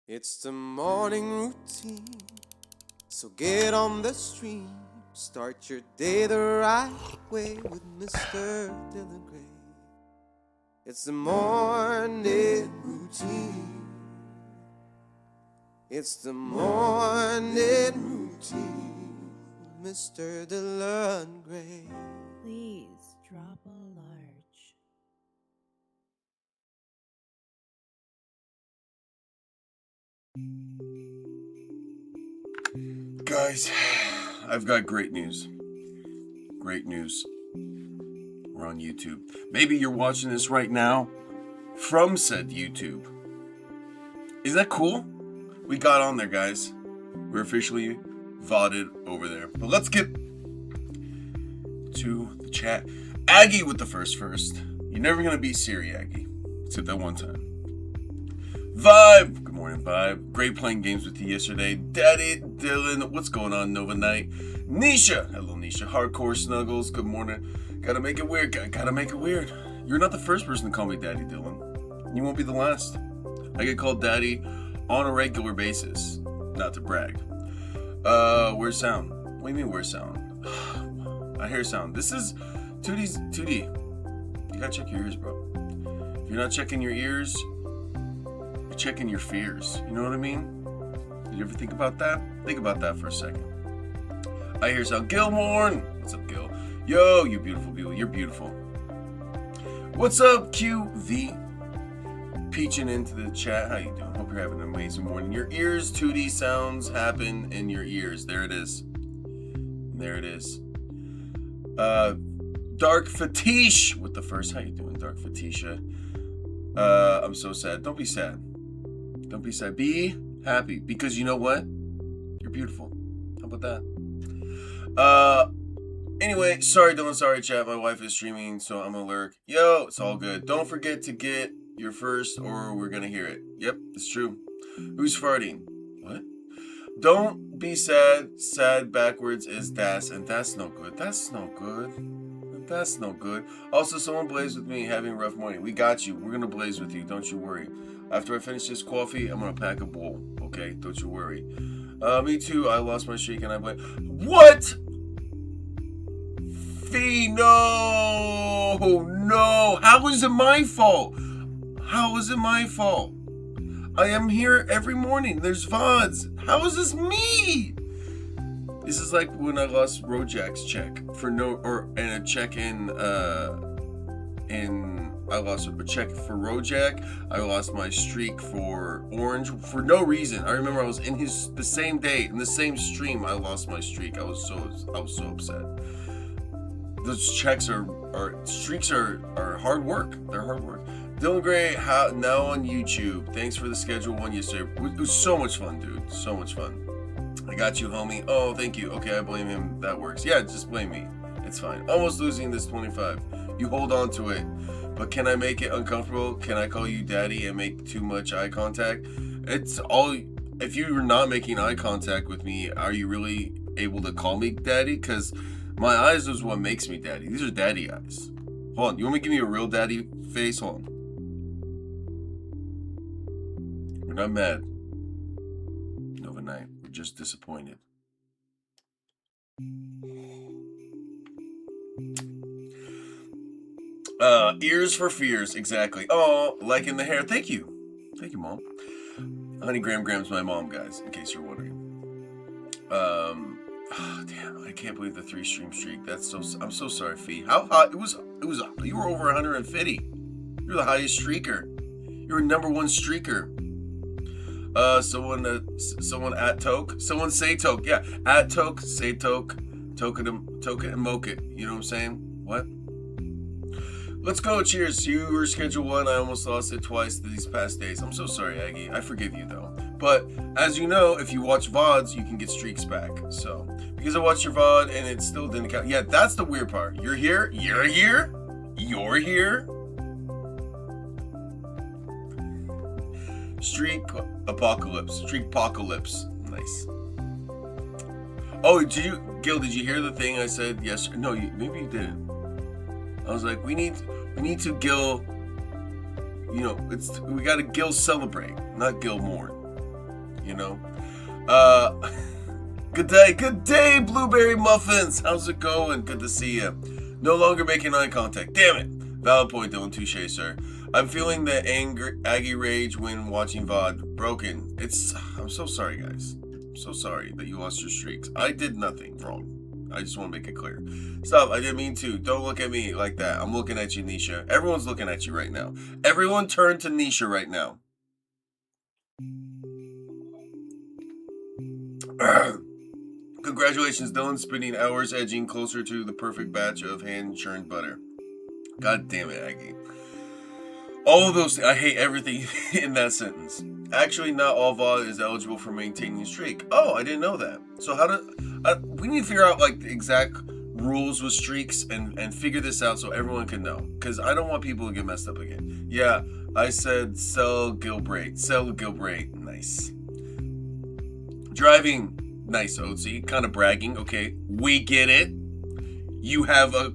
It's the morning routine, so get on the stream. Start your day the right way with Mr. Dylan Gray. It's the morning routine. It's the morning routine with Mr. Dylan Gray. Please drop a large. Guys, I've got great news. Great news. We're on YouTube. Maybe you're watching this right now from said YouTube. Is that cool? We got on there, guys. We're officially voted over there. But let's get to the chat. Aggie with the first. You're never going to beat Siri, Aggie. Except that one time. Vibe! Good morning, Vibe. Great playing games with you yesterday. Daddy, Dylan, what's going on, Nova Knight? Nisha! Hello, Nisha. Hardcore Snuggles, good morning. Gotta make it weird, gotta make it weird. You're not the first person to call me Daddy, Dylan. You won't be the last. I get called Daddy on a regular basis. Not to brag. Where's sound? What do you mean, where's sound? I hear sound. This is 2D. You gotta check your ears, bro. If you're not checking your ears, checking your fears. You know what I mean? Did you ever think about that? Think about that for a second. I hear sound. Gilmore. What's up, Gil? Yo, you beautiful people. You're beautiful. What's up, QV? Peaching into the chat. How you doing? Hope you're having an amazing morning. Your ears, 2D sounds happen in your ears. There it is. There it is. Dark Fatish with the first. How you doing, Dark Fatisha? I'm so sad. Don't be sad. Don't be sad. Be happy. Because you know what? You're beautiful. How about that? Anyway, sorry, Dylan. Sorry, chat. My wife is streaming, so I'm gonna lurk. Yo, it's all good. Don't forget to get your first, or we're gonna hear it. Yep, it's true. Who's farting? What? Don't be sad. Sad backwards is das, and that's no good. That's no good. That's no good. Also, someone blaze with me having a rough morning. We got you. We're going to blaze with you. Don't you worry. After I finish this coffee, I'm going to pack a bowl. Okay? Don't you worry. Me too. I lost my streak and I blame. What? Fee, no. No. How is it my fault? How is it my fault? I am here every morning. There's VODs. How is this me? This is like when I lost Rojak's check for and a check I lost a check for Rojak. I lost my streak for Orange for no reason. I remember I was in the same day in the same stream. I lost my streak. I was so upset. Those checks streaks are hard work. They're hard work. Dylan Gray now on YouTube. Thanks for the schedule one yesterday. It was so much fun, dude. So much fun. I got you, homie. Oh, thank you. Okay, I blame him. That works. Yeah, just blame me. It's fine. Almost losing this 25. You hold on to it. But can I make it uncomfortable? Can I call you daddy and make too much eye contact? It's all... If you're not making eye contact with me, are you really able to call me daddy? Because my eyes is what makes me daddy. These are daddy eyes. Hold on. You want me to give me a real daddy face? Hold on. We're not mad. Nova Knight. Just disappointed. Ears for fears, exactly. Oh, liking the hair. Thank you, Mom. Honey Gram's my mom, guys. In case you're wondering. Damn, I can't believe the 3-stream streak. I'm so sorry, Fee. How hot? It was. You were over 150. You're the highest streaker. You're a number 1 streaker. Someone at Toke. Someone say Toke. Yeah, at Toke, say Toke. Toke it and moke it. You know what I'm saying? What? Let's go. Cheers. You were schedule 1. I almost lost it twice these past days. I'm so sorry, Aggie. I forgive you, though. But, as you know, if you watch VODs, you can get streaks back. So, because I watched your VOD and it still didn't count. Yeah, that's the weird part. You're here. You're here. You're here. Streak apocalypse. Nice. Oh, Gil, did you hear the thing I said yesterday? No, maybe you didn't. I was like, we need to Gil, we gotta Gil celebrate, not Gil mourn. you know. Good day, Blueberry Muffins. How's it going? Good to see you. No longer making eye contact. Damn it. Valid point, Dylan. Touche, sir. I'm feeling the Aggie rage when watching VOD. Broken. I'm so sorry, guys. I'm so sorry that you lost your streaks. I did nothing wrong. I just want to make it clear. Stop. I didn't mean to. Don't look at me like that. I'm looking at you, Nisha. Everyone's looking at you right now. Everyone turn to Nisha right now. Congratulations, Dylan. Spending hours edging closer to the perfect batch of hand-churned butter. God damn it, Aggie. All of those, I hate everything in that sentence. Actually, not all VOD is eligible for maintaining a streak. Oh, I didn't know that. So we need to figure out like the exact rules with streaks and figure this out so everyone can know. Because I don't want people to get messed up again. Yeah, I said sell Gilbrate. Sell Gilbrate. Nice. Driving. Nice, Oatsy. Kind of bragging. Okay, we get it. You have a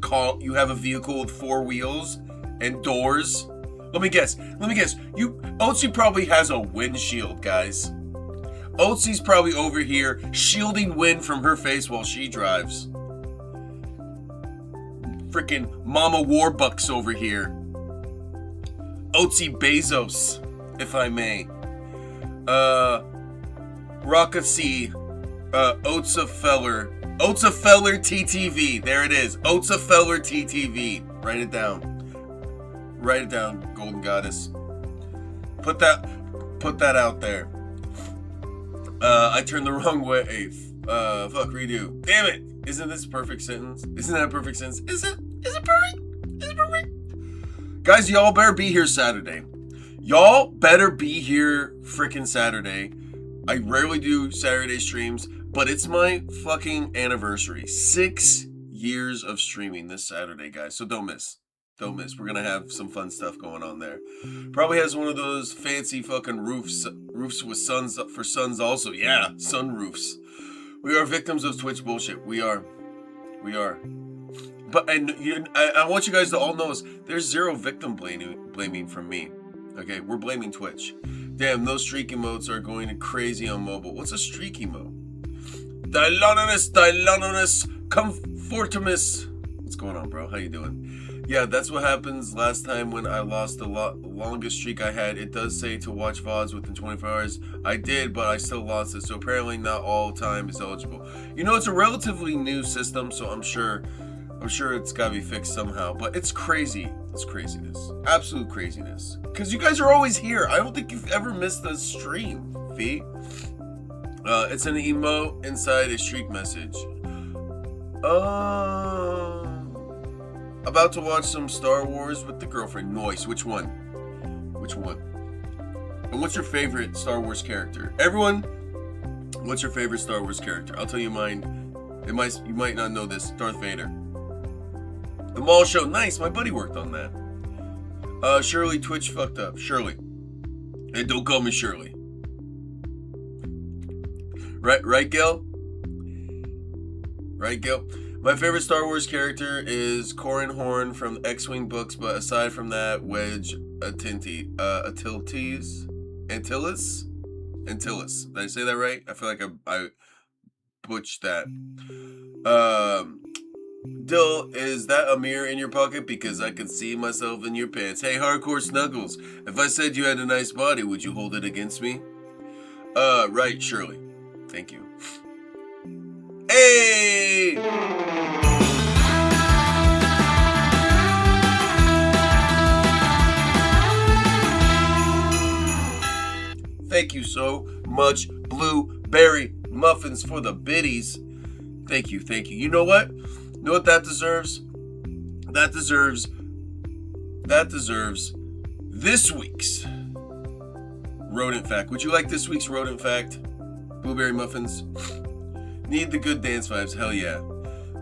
vehicle with 4 wheels and doors. Let me guess. Oatsy probably has a windshield, guys. Oatsy's probably over here shielding wind from her face while she drives. Freaking Mama Warbucks over here. Oatsy Bezos, if I may. Rockasy, Oatsafeller TTV. There it is. Oatsafeller TTV. Write it down. Write it down, Golden Goddess. Put that out there. I turned the wrong way. Fuck, redo. Damn it! Isn't this a perfect sentence? Isn't that a perfect sentence? Is it perfect? Is it perfect? Guys, y'all better be here Saturday. Y'all better be here freaking Saturday. I rarely do Saturday streams, but it's my fucking anniversary. 6 years of streaming this Saturday, guys. So don't miss. Don't miss. We're gonna have some fun stuff going on there. Probably has one of those fancy fucking roofs with suns for suns also. Yeah, sunroofs. We are victims of Twitch bullshit. We are. But I want you guys to all know there's zero victim blaming from me. Okay, we're blaming Twitch. Damn, those streak emotes are going crazy on mobile. What's a streak emote? Dilononus, Comfortimus. What's going on, bro? How you doing? Yeah, that's what happens last time when I lost the longest streak I had. It does say to watch VODs within 24 hours. I did, but I still lost it. So apparently not all time is eligible. You know, it's a relatively new system, so I'm sure it's got to be fixed somehow. But it's crazy. It's craziness. Absolute craziness. Because you guys are always here. I don't think you've ever missed a stream, Fee. It's an emote inside a streak message. About to watch some Star Wars with the girlfriend. Noise. Which one? And what's your favorite Star Wars character? Everyone, what's your favorite Star Wars character? I'll tell you mine. You might not know this. Darth Vader. The Mall Show. Nice. My buddy worked on that. Shirley, Twitch fucked up. Shirley. Hey, don't call me Shirley. Right, Gil? Right, Gil? My favorite Star Wars character is Corran Horn from the X-Wing books, but aside from that, Wedge Antilles? Antilles? Did I say that right? I feel like I butchered that. Dill, is that a mirror in your pocket? Because I can see myself in your pants. Hey, Hardcore Snuggles, if I said you had a nice body, would you hold it against me? Right, Shirley. Thank you. Hey! Thank you so much, Blueberry Muffins, for the biddies. Thank you. You know what? You know what that deserves? That deserves this week's rodent fact. Would you like this week's rodent fact? Blueberry Muffins? Need the good dance vibes. Hell yeah.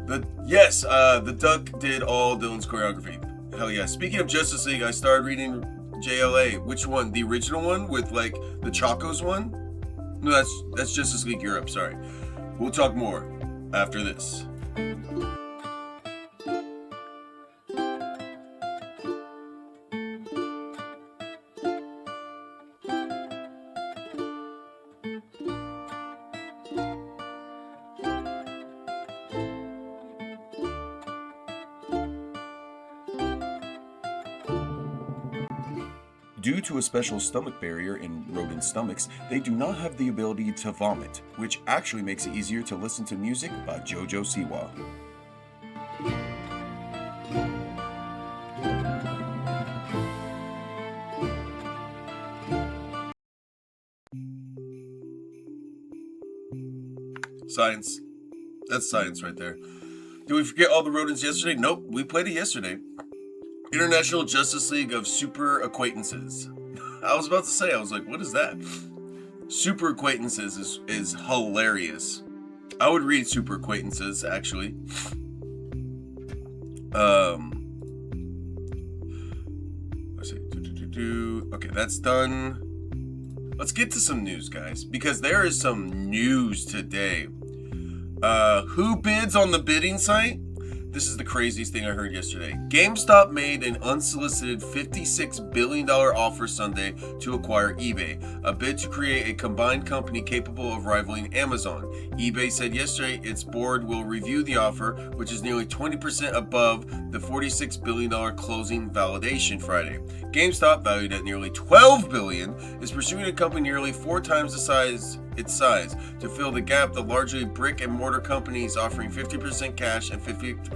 The Duck did all Dylan's choreography. Hell yeah. Speaking of Justice League, I started reading JLA. Which one? The original one with like the Chacos one? No, that's Justice League Europe. Sorry. We'll talk more after this. Due to a special stomach barrier in rodent stomachs, they do not have the ability to vomit, which actually makes it easier to listen to music by Jojo Siwa. Science. That's science right there. Did we forget all the rodents yesterday? Nope, we played it yesterday. International Justice League of Super Acquaintances. I was about to say, I was like, what is that? Super Acquaintances is hilarious. I would read Super Acquaintances, actually. Let's see. Okay, that's done. Let's get to some news, guys, because there is some news today. Who bids on the bidding site? This is the craziest thing I heard yesterday. GameStop made an unsolicited $56 billion offer Sunday to acquire eBay, a bid to create a combined company capable of rivaling Amazon. eBay said yesterday its board will review the offer, which is nearly 20% above the $46 billion closing validation Friday. GameStop, valued at nearly $12 billion, is pursuing a company nearly 4 times its size to fill the gap. The largely brick and mortar company is offering 50% cash and 50%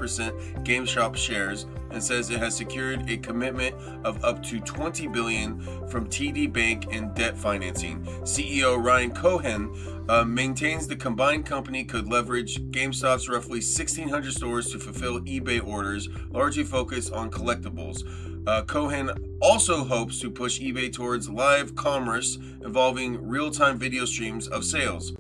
GameStop shares, and says it has secured a commitment of up to $20 billion from TD Bank and debt financing. CEO Ryan Cohen maintains the combined company could leverage GameStop's roughly 1,600 stores to fulfill eBay orders, largely focused on collectibles. Cohen also hopes to push eBay towards live commerce involving real-time video streams of sales.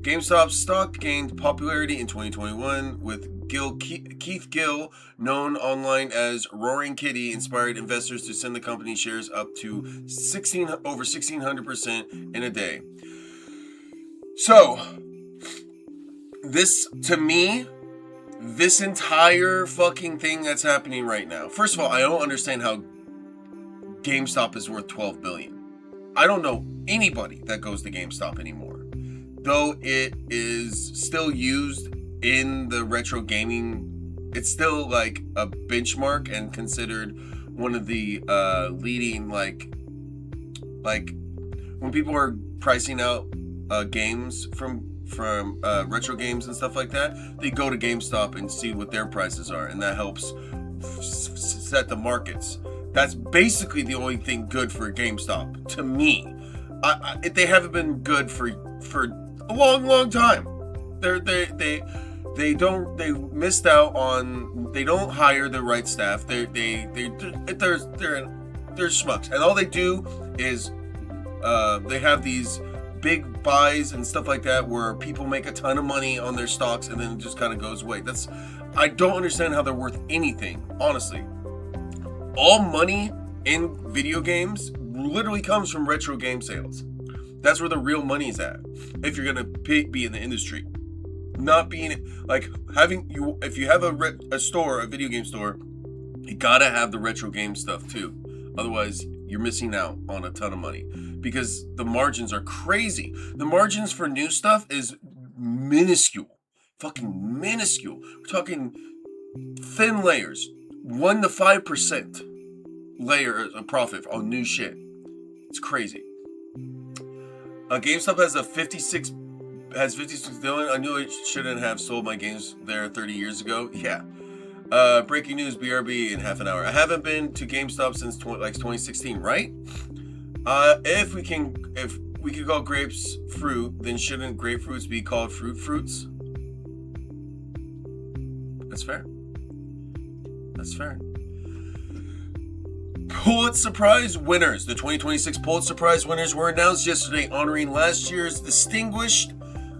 GameStop's stock gained popularity in 2021 with Keith Gill, known online as Roaring Kitty, inspired investors to send the company shares up to over 1,600% in a day. So, this, to me, this entire fucking thing that's happening right now. First of all, I don't understand how GameStop is worth $12 billion. I don't know anybody that goes to GameStop anymore. Though it is still used in the retro gaming, it's still like a benchmark and considered one of the leading, like when people are pricing out games from retro games and stuff like that, they go to GameStop and see what their prices are, and that helps set the markets. That's basically the only thing good for GameStop to me. They haven't been good for a long time. They missed out on. They don't hire the right staff. They're schmucks, and all they do is they have these big buys and stuff like that where people make a ton of money on their stocks and then it just kind of goes away. I don't understand how they're worth anything, honestly. All money in video games literally comes from retro game sales. That's where the real money is at. If you're gonna be in the industry, not being like if you have a video game store, you gotta have the retro game stuff too. Otherwise, you're missing out on a ton of money because the margins are crazy. The margins for new stuff is minuscule, fucking minuscule. We're talking thin layers, 1 to 5% layer of profit on new shit. It's crazy. GameStop has 56 billion. I knew I shouldn't have sold my games there 30 years ago. Yeah. Breaking news: BRB in half an hour. I haven't been to GameStop since 2016, right? If we could call grapes fruit, then shouldn't grapefruits be called fruits? That's fair. That's fair. Pulitzer Prize winners. The 2026 Pulitzer Prize winners were announced yesterday, honoring last year's distinguished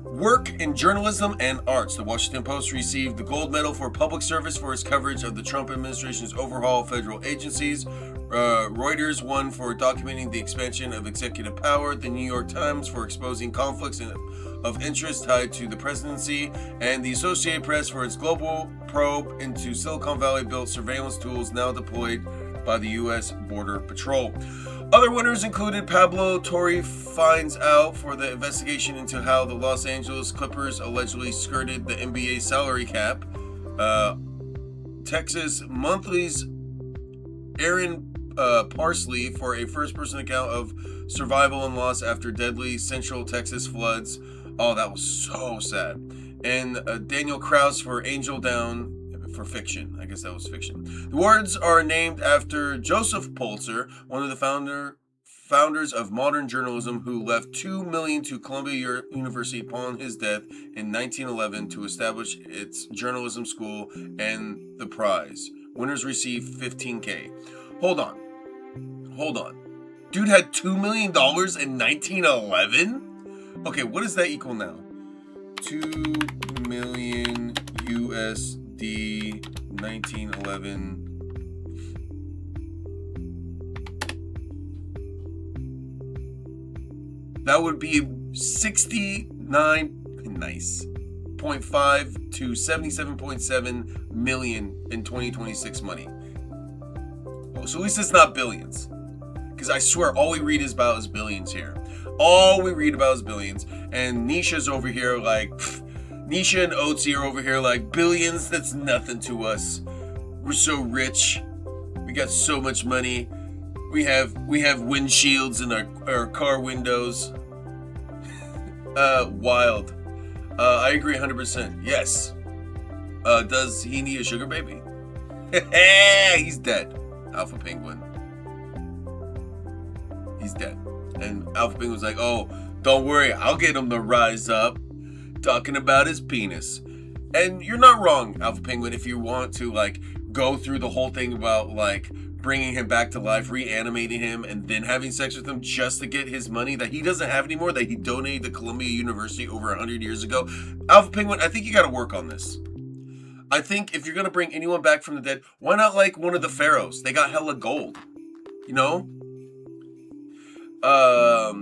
work in journalism and arts. The Washington Post received the gold medal for public service for its coverage of the Trump administration's overhaul of federal agencies. Reuters won for documenting the expansion of executive power. The New York Times for exposing conflicts of interest tied to the presidency. And the Associated Press for its global probe into Silicon Valley-built surveillance tools now deployed by the U.S. Border Patrol. Other winners included Pablo Torre finds out for the investigation into how the Los Angeles Clippers allegedly skirted the NBA salary cap. Texas Monthly's Aaron Parsley for a first-person account of survival and loss after deadly Central Texas floods. Oh, that was so sad. And Daniel Krauss for Angel Down for fiction. I guess that was fiction. The awards are named after Joseph Pulitzer, one of the founders of modern journalism, who left $2 million to Columbia University upon his death in 1911 to establish its journalism school, and the prize. Winners receive $15K. Hold on. Dude had $2 million in 1911? Okay, what does that equal now? 2 million USD 1911. That would be 0.5 to 77.7 million in 2026 money. Oh, so at least it's not billions. Because I swear all we read about is billions here. All we read about is billions. And Nisha's over here like, Nisha and Oatsy are over here like, billions, that's nothing to us. We're so rich. We got so much money. We have windshields in our car windows. Wild. I agree 100%. Yes. Does he need a sugar baby? He's dead. Alpha Penguin. He's dead. And Alpha Penguin's like, oh, don't worry, I'll get him to rise up. Talking about his penis. And you're not wrong, Alpha Penguin, if you want to, like, go through the whole thing about, like, bringing him back to life, reanimating him, and then having sex with him just to get his money that he doesn't have anymore, that he donated to Columbia University over 100 years ago. Alpha Penguin, I think you gotta work on this. I think if you're gonna bring anyone back from the dead, why not like one of the pharaohs? They got hella gold. You know?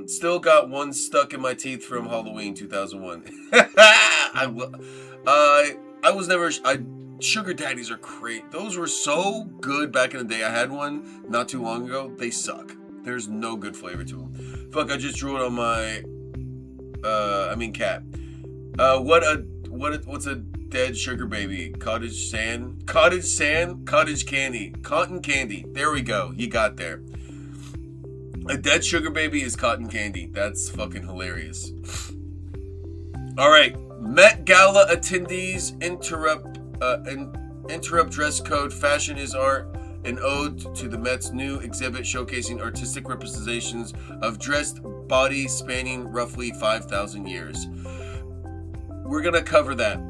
Still got one stuck in my teeth from Halloween 2001. Sugar daddies are great. Those were so good back in the day. I had one not too long ago. They suck. There's no good flavor to them. Fuck, I just drew it on my, cat. What's a dead sugar baby? Cottage sand? Cottage candy. Cotton candy. There we go. You got there. A dead sugar baby is cotton candy. That's fucking hilarious. All right. Met Gala attendees interrupt dress code. Fashion is art. An ode to the Met's new exhibit showcasing artistic representations of dressed bodies spanning roughly 5,000 years. We're going to cover that.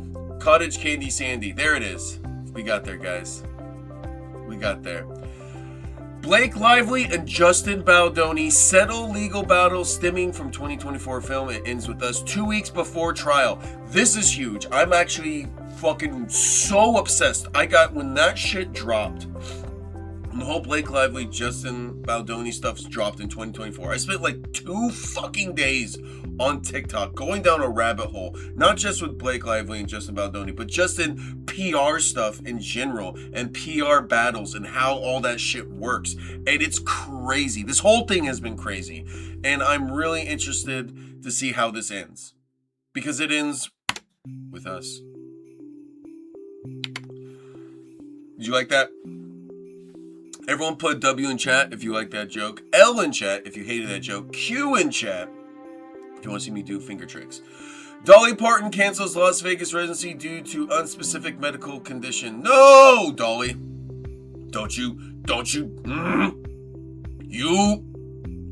Cottage Candy Sandy. There it is. We got there, guys. We got there. Blake Lively and Justin Baldoni settle legal battle stemming from 2024 film It Ends With Us 2 weeks before trial. This is huge. I'm actually fucking so obsessed. When that shit dropped, and the whole Blake Lively, Justin Baldoni stuff's dropped in 2024. I spent like 2 fucking days on TikTok going down a rabbit hole, not just with Blake Lively and Justin Baldoni, but just in PR stuff in general and PR battles and how all that shit works. And it's crazy. This whole thing has been crazy. And I'm really interested to see how this ends. Because it ends with us. Did you like that? Everyone put W in chat if you like that joke. L in chat if you hated that joke. Q in chat if you want to see me do finger tricks. Dolly Parton cancels Las Vegas residency due to unspecific medical condition. No, Dolly. Don't you.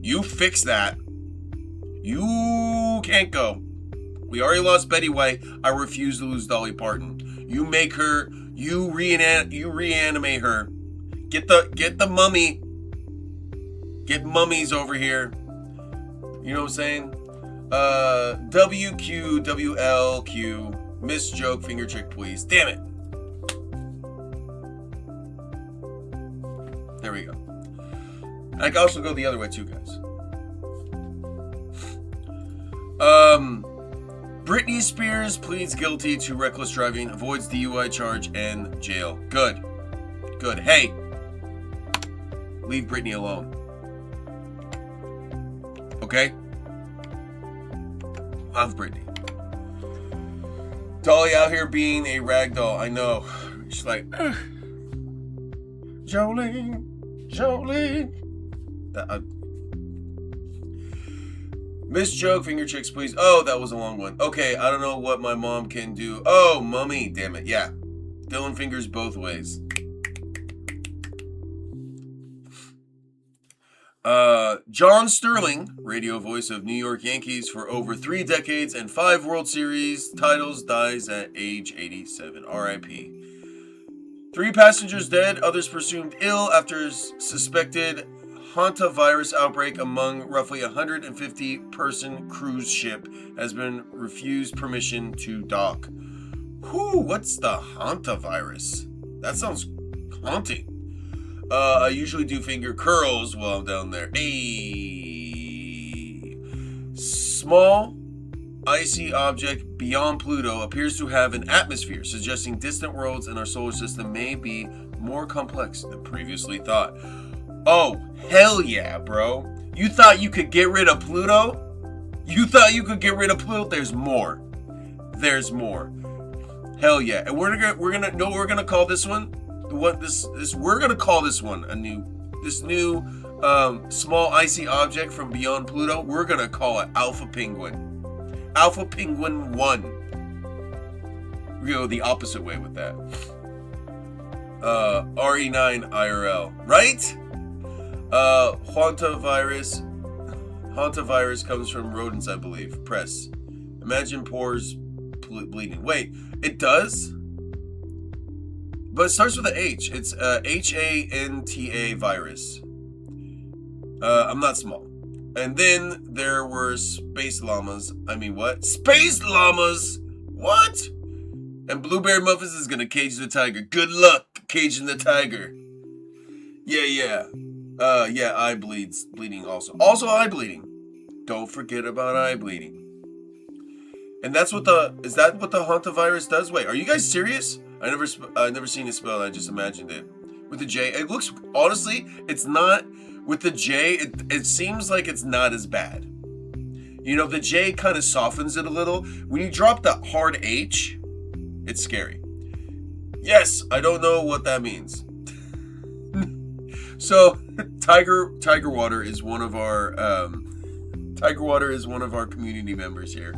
You fix that. You can't go. We already lost Betty White. I refuse to lose Dolly Parton. You make her, you reanimate her. Get the mummy. Get mummies over here. You know what I'm saying? WQ, WLQ. Miss joke, finger trick, please. Damn it. There we go. I can also go the other way too, guys. Britney Spears pleads guilty to reckless driving, avoids DUI charge and jail. Good. Hey, leave Britney alone. Okay? Love Britney. Dolly out here being a ragdoll. I know. She's like, Jolene. Jolene. Miss Joke, finger chicks, please. Oh, that was a long one. Okay, I don't know what my mom can do. Oh, mummy, damn it. Yeah. Dylan fingers both ways. John Sterling, radio voice of New York Yankees for over 3 decades and 5 World Series titles, dies at age 87. R.I.P. 3 passengers dead, others presumed ill after suspected hantavirus outbreak among roughly 150-person cruise ship has been refused permission to dock. Whew, what's the hantavirus? That sounds haunting. I usually do finger curls while I'm down there. Hey. Small, icy object beyond Pluto appears to have an atmosphere, suggesting distant worlds in our solar system may be more complex than previously thought. Oh, hell yeah, bro. You thought you could get rid of Pluto? You thought you could get rid of Pluto? There's more. There's more. Hell yeah. And we're gonna call this one? We're gonna call this one this new small icy object from beyond Pluto. We're gonna call it Alpha Penguin. Alpha Penguin 1. We go the opposite way with that. RE9 IRL, right? Hantavirus comes from rodents, I believe. Press. Imagine pores bleeding. Wait, it does? But it starts with an H. It's HANTA virus. I'm not small. And then there were space llamas. I mean, what? Space llamas? What? And Blueberry Muffins is gonna cage the tiger. Good luck caging the tiger. Yeah. Eye bleeding also. Also eye bleeding. Don't forget about eye bleeding. And is that what the hantavirus does? Wait, are you guys serious? I never seen it spelled. I just imagined it with the J. It looks, honestly, it's not with the J. It seems like it's not as bad. You know, the J kind of softens it a little. When you drop the hard H, it's scary. Yes, I don't know what that means. So, Tiger Water is one of our community members here.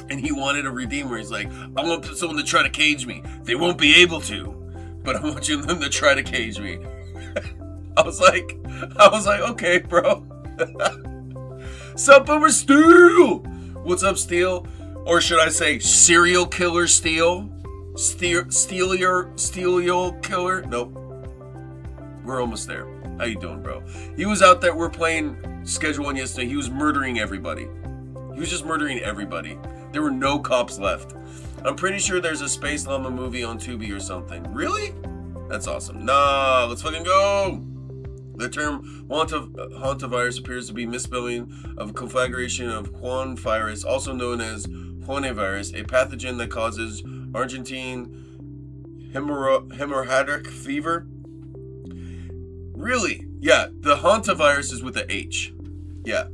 And he wanted a redeemer. He's like, I want someone to try to cage me. They won't be able to, but I want them to try to cage me. I was like, okay, bro. Sup, Boomer Steel? What's up, Steel? Or should I say, serial killer Steel? Steelier killer? Nope. We're almost there. How you doing, bro? He was out there. We're playing Schedule 1 yesterday. He was murdering everybody. He was just murdering everybody. There were no cops left. I'm pretty sure there's a Space Llama movie on Tubi or something. Really? That's awesome. Nah, let's fucking go. The term hantavirus appears to be misspelling of a conflagration of Juan virus, also known as Juanevirus, a pathogen that causes Argentine hemorrhagic fever. Really? Yeah, the hantavirus is with a H. Yeah.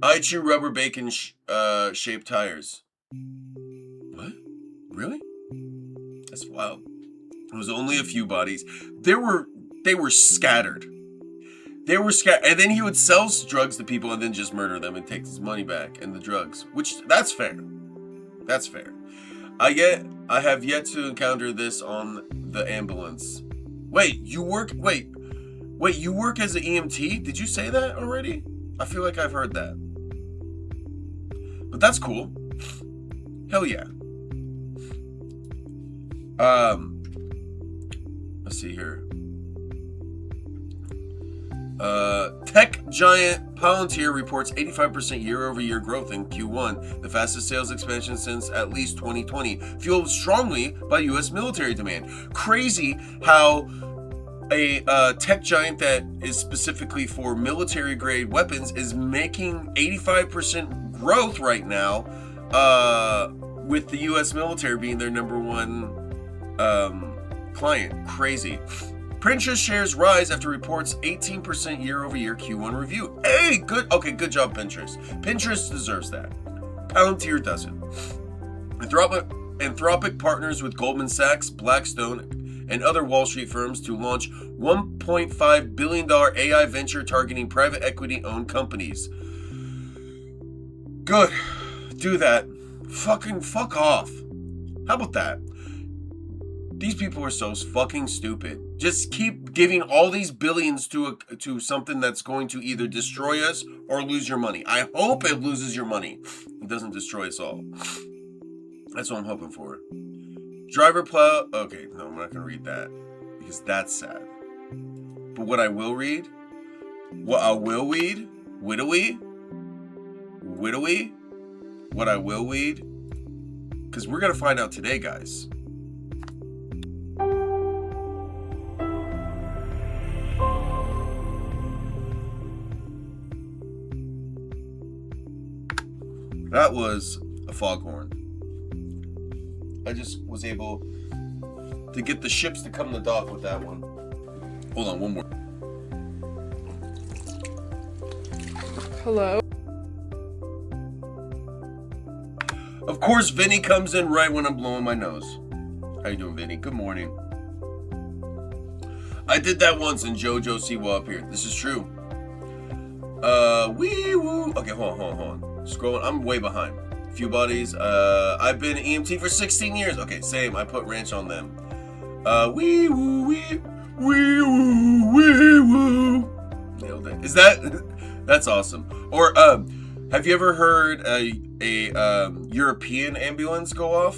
I chew rubber bacon shaped tires. What? Really? That's wild. It was only a few bodies. They were scattered. They were scattered. And then he would sell drugs to people and then just murder them and take his money back and the drugs. Which, that's fair. That's fair. I have yet to encounter this on the ambulance. Wait, you work as an EMT? Did you say that already? I feel like I've heard that. But that's cool. Hell yeah. Let's see here. Tech giant Palantir reports 85% year-over-year growth in Q1, the fastest sales expansion since at least 2020, fueled strongly by U.S. military demand. Crazy how a tech giant that is specifically for military-grade weapons is making 85% growth right now, with the U.S. military being their number one client. Crazy. Pinterest shares rise after reports 18% year-over-year Q1 review. Hey, good. Okay, good job, Pinterest. Pinterest deserves that. Palantir doesn't. Anthropic partners with Goldman Sachs, Blackstone, and other Wall Street firms to launch $1.5 billion AI venture targeting private equity-owned companies. Good. Do that. Fucking fuck off. How about that? These people are so fucking stupid. Just keep giving all these billions to something that's going to either destroy us or lose your money. I hope it loses your money. It doesn't destroy us all. That's what I'm hoping for. Driver plow. Okay, no, I'm not going to read that because that's sad. But what I will read, what I will weed, widowy, what I will weed, because we're going to find out today, guys. That was a foghorn. I just was able to get the ships to come to dock with that one. Hold on, one more. Hello? Of course, Vinny comes in right when I'm blowing my nose. How you doing, Vinny? Good morning. I did that once and JoJo Siwa appeared. This is true. Wee woo. Okay, hold on. Scrolling. I'm way behind. Few buddies. I've been EMT for 16 years. Okay, same. I put ranch on them. Wee woo, wee woo. Nailed it. Is that? That's awesome. Or have you ever heard a European ambulance go off?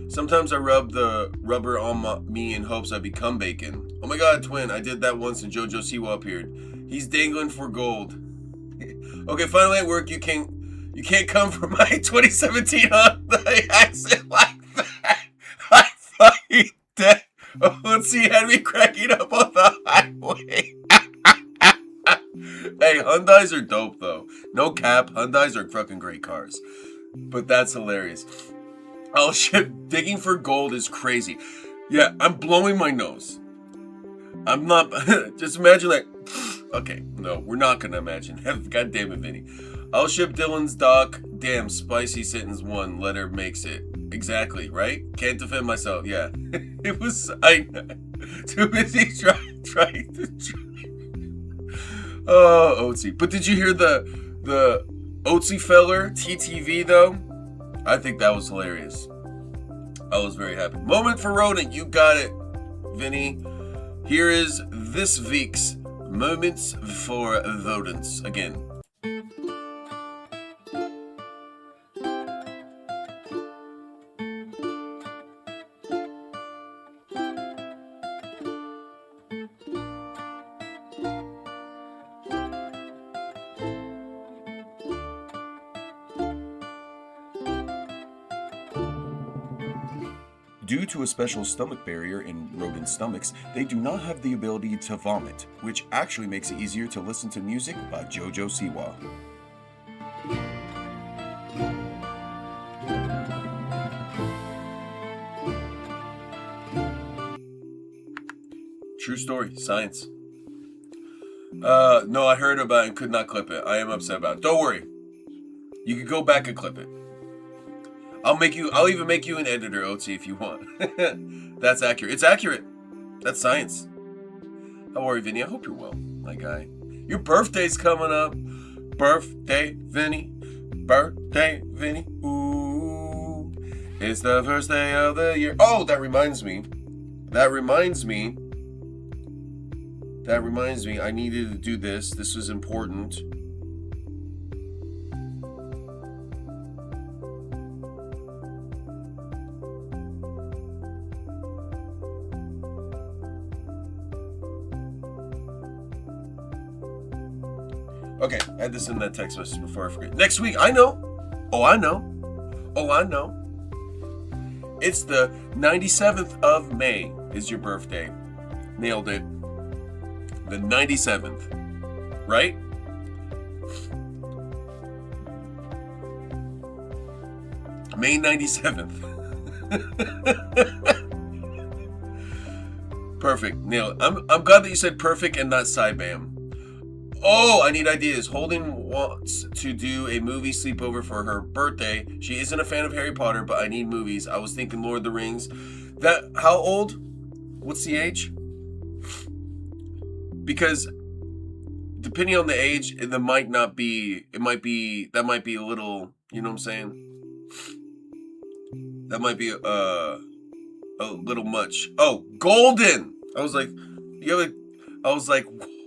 Sometimes I rub the rubber on me in hopes I become bacon. Oh my god, twin! I did that once and JoJo Siwa appeared. He's dangling for gold. Okay, finally at work. You can't come for my 2017 Hyundai accent like that. I fucking dead. Oh, let's see, had me cracking up on the highway. Hey, Hyundais are dope though. No cap, Hyundais are fucking great cars. But that's hilarious. Oh shit, digging for gold is crazy. Yeah, I'm blowing my nose. I'm not. Just imagine like. Okay, no, we're not gonna imagine. God damn it, Vinny. I'll ship Dylan's doc. Damn, spicy sentence 1. Letter makes it. Exactly, right? Can't defend myself. Yeah. It was. Too busy trying to. Oh, Oatsy. But did you hear the Oatsy feller TTV though? I think that was hilarious. I was very happy. Moment for rodent. You got it, Vinny. Here is this week's Moments for Rodents again. Due to a special stomach barrier in rodent stomachs, they do not have the ability to vomit, which actually makes it easier to listen to music by JoJo Siwa. True story, science. No, I heard about it and could not clip it. I am upset about it. Don't worry. You can go back and clip it. I'll even make you an editor, Oatsy, if you want. That's accurate. It's accurate. That's science. How are you, Vinny? I hope you're well, my guy. Your birthday's coming up. Birthday, Vinny. Birthday, Vinny. Ooh. It's the first day of the year. Oh, that reminds me. I needed to do this. This was important. Okay, add this in that text message before I forget. Next week, I know. It's the 97th of May is your birthday. Nailed it. The 97th. Right? May 97th. Perfect. Nailed it. I'm glad that you said perfect and not Cybam. Oh, I need ideas. Holding wants to do a movie sleepover for her birthday. She isn't a fan of Harry Potter, but I need movies. I was thinking Lord of the Rings. How old? What's the age? Because depending on the age, that might be a little, you know what I'm saying? That might be a little much. Oh, Golden. I was like,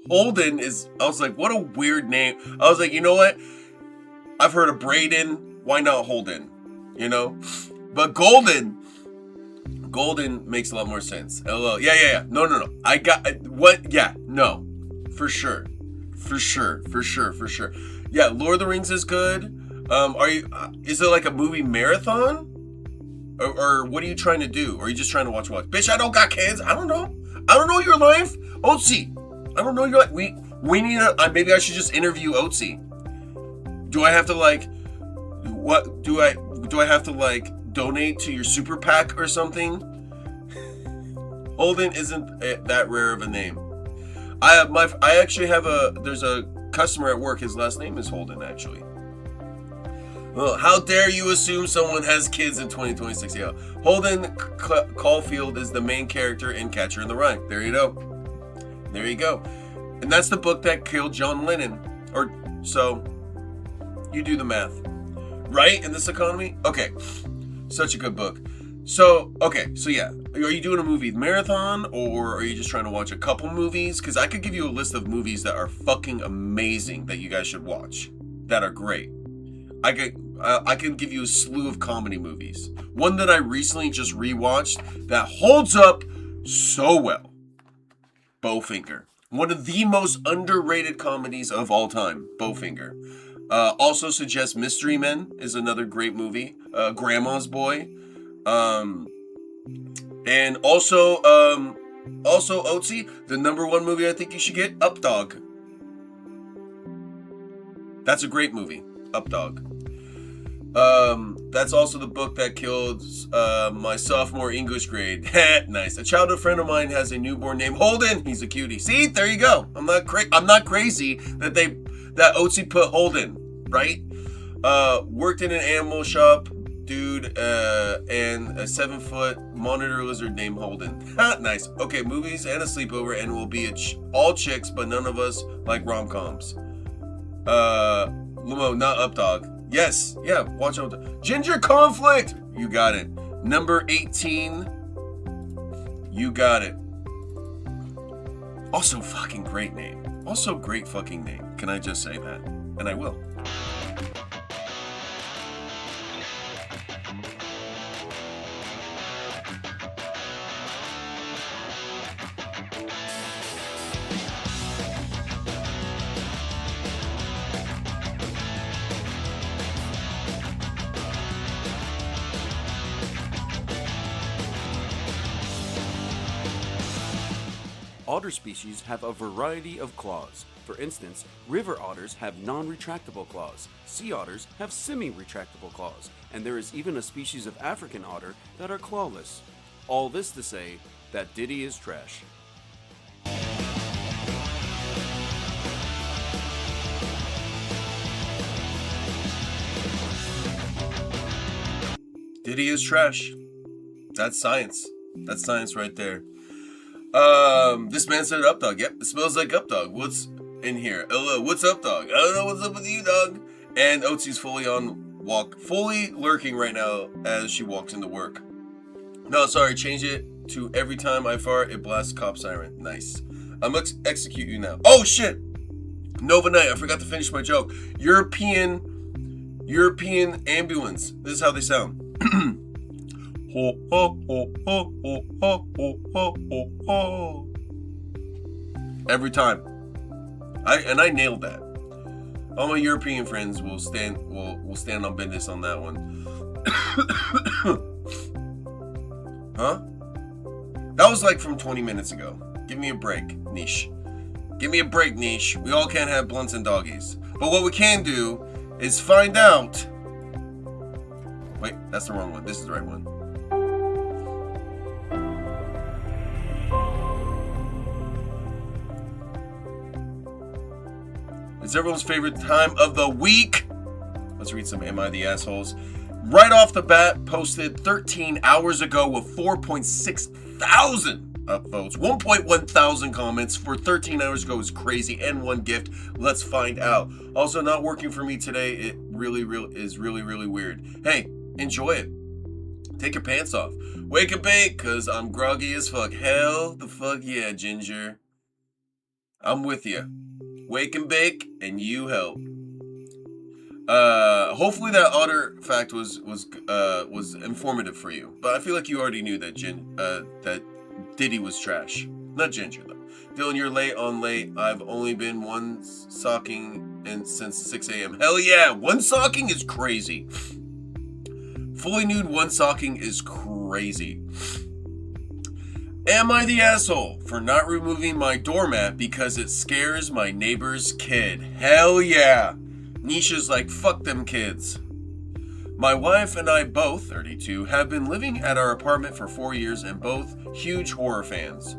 Holden is, I was like, what a weird name. I was like, you know what? I've heard of Braden. Why not Holden? You know? But Golden makes a lot more sense. LOL. Yeah. No. I got, what? Yeah, no. For sure. Yeah, Lord of the Rings is good. Is it like a movie marathon? Or what are you trying to do? Or are you just trying to watch? Bitch, I don't got kids. I don't know your life. Otzi, I don't know your life. We need maybe I should just interview Otzi. Do I have to donate to your super PAC or something? Holden isn't that rare of a name. There's a customer at work, his last name is Holden, actually. Well, how dare you assume someone has kids in 2026? Yeah. Holden Caulfield is the main character in Catcher in the Rye. There you go. And that's the book that killed John Lennon. Or so you do the math. Right? In this economy? Okay. Such a good book. So yeah. Are you doing a movie marathon, or are you just trying to watch a couple movies? Because I could give you a list of movies that are fucking amazing that you guys should watch. That are great. I can give you a slew of comedy movies. One that I recently just rewatched that holds up so well. Bowfinger. One of the most underrated comedies of all time. Bowfinger. Also suggest Mystery Men is another great movie. Grandma's Boy. And also Otzi, the number one movie I think you should get, Updog. That's a great movie. Updog. That's also the book that killed my sophomore English grade. Nice. A childhood friend of mine has a newborn named Holden. He's a cutie. See, there you go. I'm not crazy that Otzi put Holden, right? Worked in an animal shop, dude, and a 7-foot monitor lizard named Holden. Nice. Okay, movies and a sleepover, and we'll be all chicks, but none of us like rom-coms. Limo, not Updog. Yes, yeah, watch out. Ginger Conflict! You got it. Number 18. You got it. Also fucking great name. Also great fucking name. Can I just say that? And I will. Otter species have a variety of claws. For instance, river otters have non-retractable claws, sea otters have semi-retractable claws, and there is even a species of African otter that are clawless. All this to say that Diddy is trash. Diddy is trash. That's science. That's science right there. This man said Updog. Yep, it smells like Updog. What's in here? Hello, what's up, dog? I don't know what's up with you, dog. And Otzi's fully lurking right now as she walks into work. No, sorry, change it to every time I fart, it blasts cop siren. Nice. I'm gonna execute you now. Oh shit! Nova Knight, I forgot to finish my joke. European ambulance. This is how they sound. Ho, ho, ho, ho, ho, ho, ho, ho, ho, ho. Every time. I nailed that. All my European friends will stand on business on that one. Huh? That was like from 20 minutes ago. Give me a break, Niche. Give me a break, Niche. We all can't have blunts and doggies. But what we can do is find out. Wait, that's the wrong one. This is the right one. It's everyone's favorite time of the week. Let's read some Am I the Assholes. Right off the bat, posted 13 hours ago with 4.6 thousand upvotes. 1.1 thousand comments for 13 hours ago is crazy, and 1 gift. Let's find out. Also, not working for me today. It is really weird. Hey, enjoy it. Take your pants off. Wake and bake, cause I'm groggy as fuck. Hell the fuck yeah, Ginger. I'm with you. Wake and bake, and you help. Hopefully that otter fact was informative for you. But I feel like you already knew that that Diddy was trash. Not Ginger though. Dylan, you're late on late. I've only been one socking since 6 a.m. Hell yeah, one socking is crazy. Fully nude one socking is crazy. Am I the asshole for not removing my doormat because it scares my neighbor's kid? Hell yeah. Nisha's like, fuck them kids. My wife and I both, 32, have been living at our apartment for 4 years and both huge horror fans.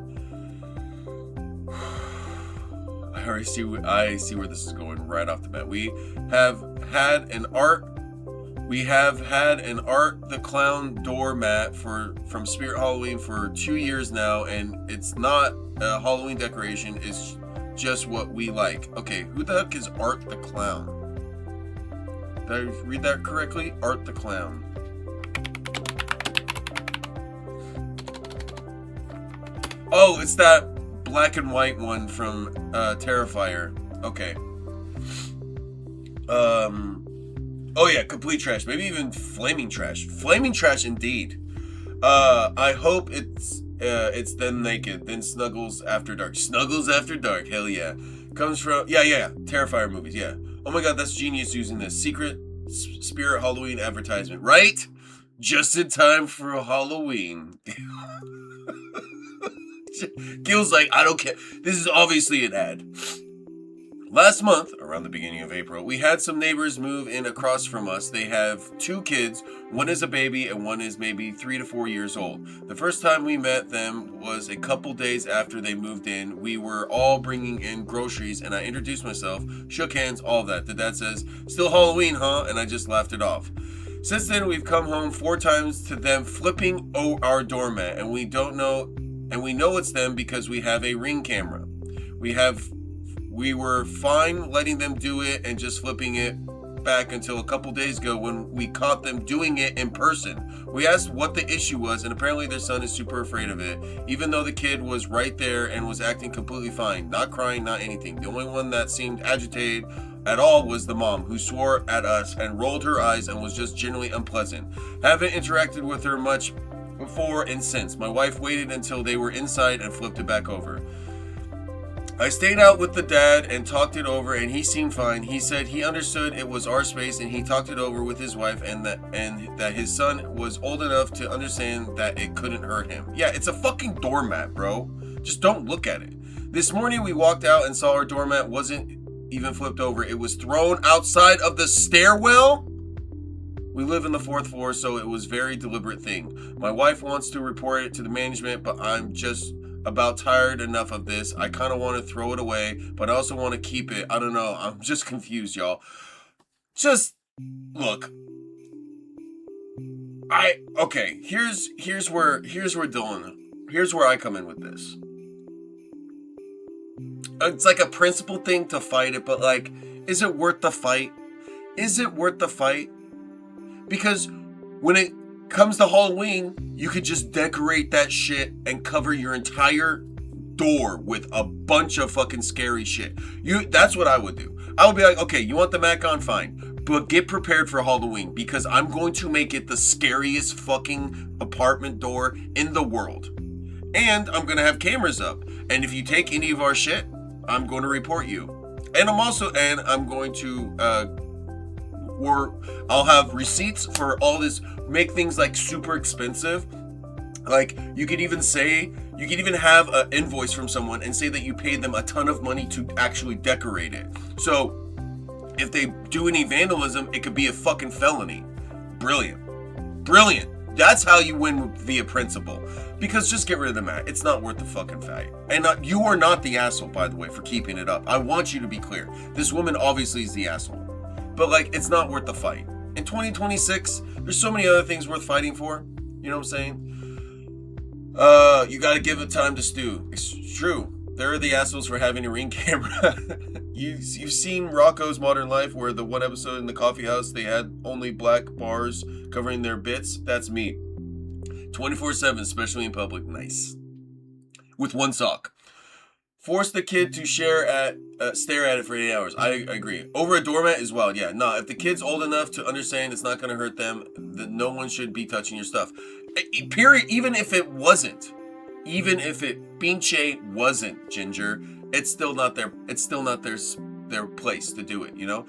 I see where this is going right off the bat. We have had an Art the Clown doormat from Spirit Halloween for 2 years now, and it's not a Halloween decoration, it's just what we like. Okay, who the heck is Art the Clown? Did I read that correctly? Art the Clown. Oh, it's that black and white one from Terrifier. Okay. Oh yeah, complete trash. Maybe even flaming trash. Flaming trash indeed. I hope it's them naked, then Snuggles After Dark. Snuggles After Dark, hell yeah. Comes from yeah. Terrifier movies, yeah. Oh my god, that's genius using this secret Spirit Halloween advertisement, right? Just in time for Halloween. Gil's like, I don't care. This is obviously an ad. Last month, around the beginning of April, we had some neighbors move in across from us. They have 2 kids. One is a baby and one is maybe 3 to 4 years old. The first time we met them was a couple days after they moved in. We were all bringing in groceries and I introduced myself, shook hands, all that. The dad says, still Halloween, huh? And I just laughed it off. Since then, we've come home 4 times to them flipping our doormat, and we know it's them because we have a Ring camera. We were fine letting them do it and just flipping it back until a couple days ago when we caught them doing it in person. We asked what the issue was, and apparently their son is super afraid of it, even though the kid was right there and was acting completely fine, not crying, not anything. The only one that seemed agitated at all was the mom, who swore at us and rolled her eyes and was just generally unpleasant. Haven't interacted with her much before and since. My wife waited until they were inside and flipped it back over. I stayed out with the dad and talked it over, and he seemed fine. He said he understood it was our space, and he talked it over with his wife, and that his son was old enough to understand that it couldn't hurt him. Yeah, it's a fucking doormat, bro. Just don't look at it. This morning we walked out and saw our doormat wasn't even flipped over. It was thrown outside of the stairwell. We live in the 4th floor, so it was a very deliberate thing. My wife wants to report it to the management, but I'm just about tired enough of this. I kind of want to throw it away, but I also want to keep it. I don't know. I'm just confused, y'all. Just look. Okay. Here's where Dylan. Here's where I come in with this. It's like a principle thing to fight it, but like, is it worth the fight? Is it worth the fight? Because when it comes to Halloween, you could just decorate that shit and cover your entire door with a bunch of fucking scary shit. That's what I would do. I would be like, okay, you want the Mac on? Fine. But get prepared for Halloween, because I'm going to make it the scariest fucking apartment door in the world. And I'm going to have cameras up. And if you take any of our shit, I'm going to report you. And I'm going to I'll have receipts for all this, make things like super expensive. Like you could even have an invoice from someone and say that you paid them a ton of money to actually decorate it. So if they do any vandalism, it could be a fucking felony. Brilliant. That's how you win via principle. Because just get rid of the mat. It's not worth the fucking fight. And you are not the asshole, by the way, for keeping it up. I want you to be clear. This woman obviously is the asshole. But like, it's not worth the fight. In 2026, there's so many other things worth fighting for. You know what I'm saying? You gotta give it time to stew. It's true. They're the assholes for having a Ring camera. You've seen Rocco's Modern Life, where the one episode in the coffee house, they had only black bars covering their bits? That's me. 24/7, especially in public. Nice. With one sock. Force the kid to stare at it for 8 hours. I agree. Over a doormat is wild. Yeah, no. If the kid's old enough to understand it's not going to hurt them, then no one should be touching your stuff. Period. Even if it wasn't. Even if it pinche wasn't, Ginger, it's still not their place to do it, you know?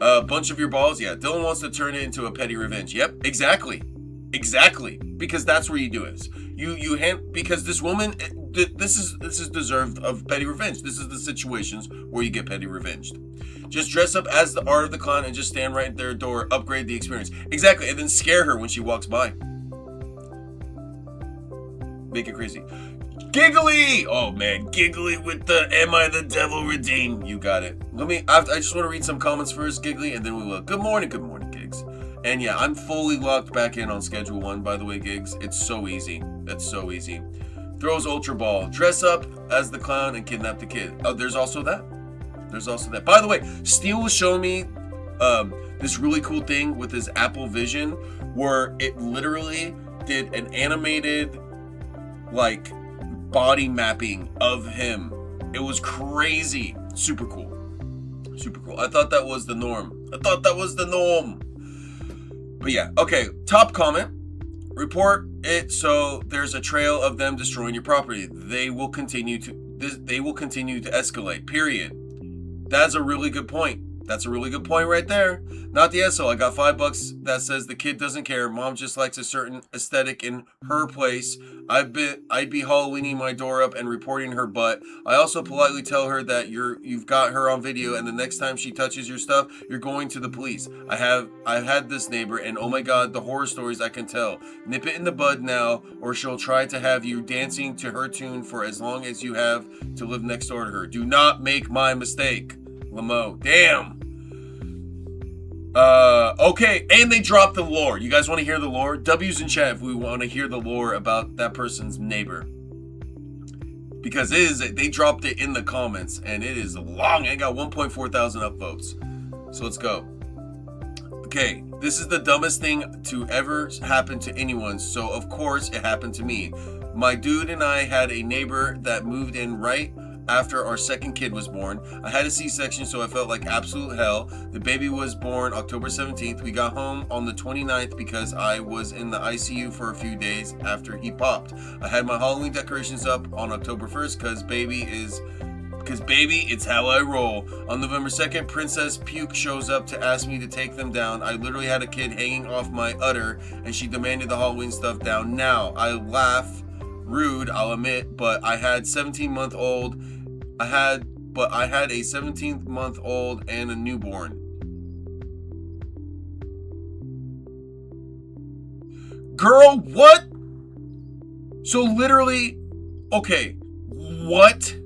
A bunch of your balls, yeah. Dylan wants to turn it into a petty revenge. Yep, exactly. Because that's where you do it. Because this woman, this is deserved of petty revenge. This is the situations where you get petty revenged. Just dress up as the art of the clown and just stand right at their door, upgrade the experience. Exactly, and then scare her when she walks by. Make it crazy. Giggly! Oh man, Giggly with the Am I the Devil Redeemed? You got it. I just want to read some comments first, Giggly, and then we will. Good morning, Gigs. And yeah, I'm fully locked back in on Schedule 1, by the way, Gigs. It's so easy. That's so easy. Throws Ultra Ball. Dress up as the clown and kidnap the kid. Oh, there's also that. By the way, Steel was showing me this really cool thing with his Apple Vision, where it literally did an animated, like, body mapping of him. It was crazy. Super cool. I thought that was the norm. But yeah, okay. Top comment. Report it so there's a trail of them destroying your property. They will continue to escalate. Period. That's a really good point. Right there. Not the asshole. I got $5 that says the kid doesn't care. Mom just likes a certain aesthetic in her place. I'd be Halloweening my door up and reporting her butt. I also politely tell her that you've got her on video, and the next time she touches your stuff, you're going to the police. I've had this neighbor, and oh my god, the horror stories I can tell. Nip it in the bud now, or she'll try to have you dancing to her tune for as long as you have to live next door to her. Do not make my mistake. Lamo. Damn. Okay, and they dropped the lore. You guys want to hear the lore? W's in chat if we want to hear the lore about that person's neighbor. Because they dropped it in the comments, and it is long. It got 1.4 thousand upvotes. So let's go. Okay, this is the dumbest thing to ever happen to anyone, so of course it happened to me. My dude and I had a neighbor that moved in right after our second kid was born. I had a C-section, so I felt like absolute hell. The baby was born October 17th. We got home on the 29th because I was in the ICU for a few days after he popped. I had my Halloween decorations up on October 1st because baby, it's how I roll. On November 2nd, Princess Puke shows up to ask me to take them down. I literally had a kid hanging off my udder, and she demanded the Halloween stuff down now. I laugh, rude, I'll admit, but I had a 17-month-old and a newborn. Girl, what? So literally, okay, what?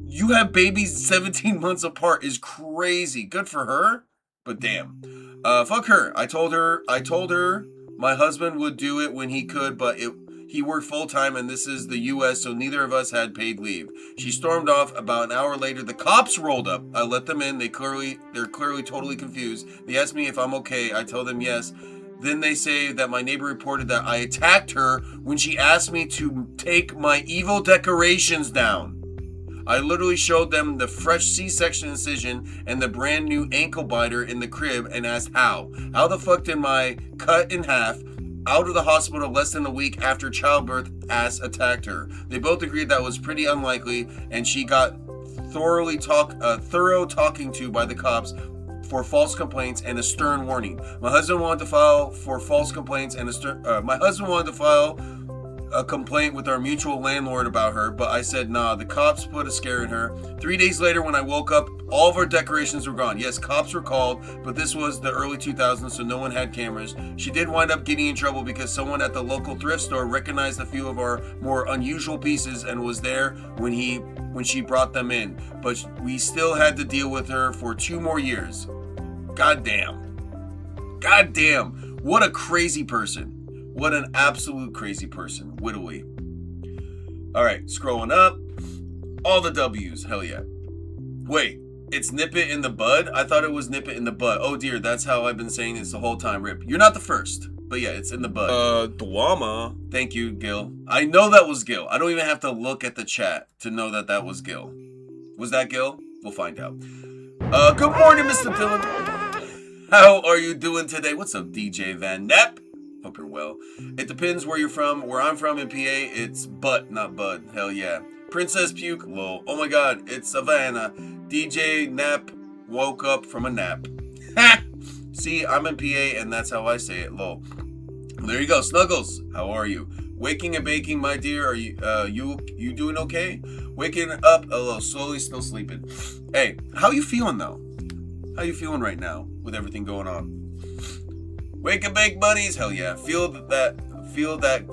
You have babies 17 months apart is crazy. Good for her, but damn. Fuck her. I told her my husband would do it when he could, but he worked full-time, and this is the U.S., so neither of us had paid leave. She stormed off. About an hour later, the cops rolled up. I let them in. They're clearly totally confused. They asked me if I'm okay. I tell them yes. Then they say that my neighbor reported that I attacked her when she asked me to take my evil decorations down. I literally showed them the fresh C-section incision and the brand new ankle biter in the crib and asked how. How the fuck did my cut in half, out of the hospital less than a week after childbirth, ass attacked her? They both agreed that was pretty unlikely, and she got thorough talking to by the cops for false complaints and a stern warning. My husband wanted to file a complaint with our mutual landlord about her, but I said nah. The cops put a scare in her. 3 days later, when I woke up, all of our decorations were gone. Yes, cops were called, but this was the early 2000s, so no one had cameras. She did wind up getting in trouble because someone at the local thrift store recognized a few of our more unusual pieces and was there when she brought them in. But we still had to deal with her for 2 more years. Goddamn. What a crazy person. What an absolute crazy person. Whittly. All right, scrolling up. All the W's. Hell yeah. Wait, it's nip it in the bud? I thought it was nip it in the butt. Oh dear, that's how I've been saying this the whole time, Rip. You're not the first. But yeah, it's in the bud. Dwama. Thank you, Gil. I know that was Gil. I don't even have to look at the chat to know that that was Gil. Was that Gil? We'll find out. Good morning, Mr. Dylan. How are you doing today? What's up, DJ Van Nepp? Hope you're well. It depends where you're from. Where I'm from in PA, it's butt, not bud. Hell yeah. Princess Puke, lol. Oh my god, it's Savannah. DJ Nap woke up from a nap. Ha! See, I'm in PA and that's how I say it, lol. There you go, Snuggles. How are you? Waking and baking, my dear. Are you doing okay? Waking up a little slowly, still sleeping. Hey, how you feeling though? How you feeling right now with everything going on? Wake and bake buddies, hell yeah. Feel that,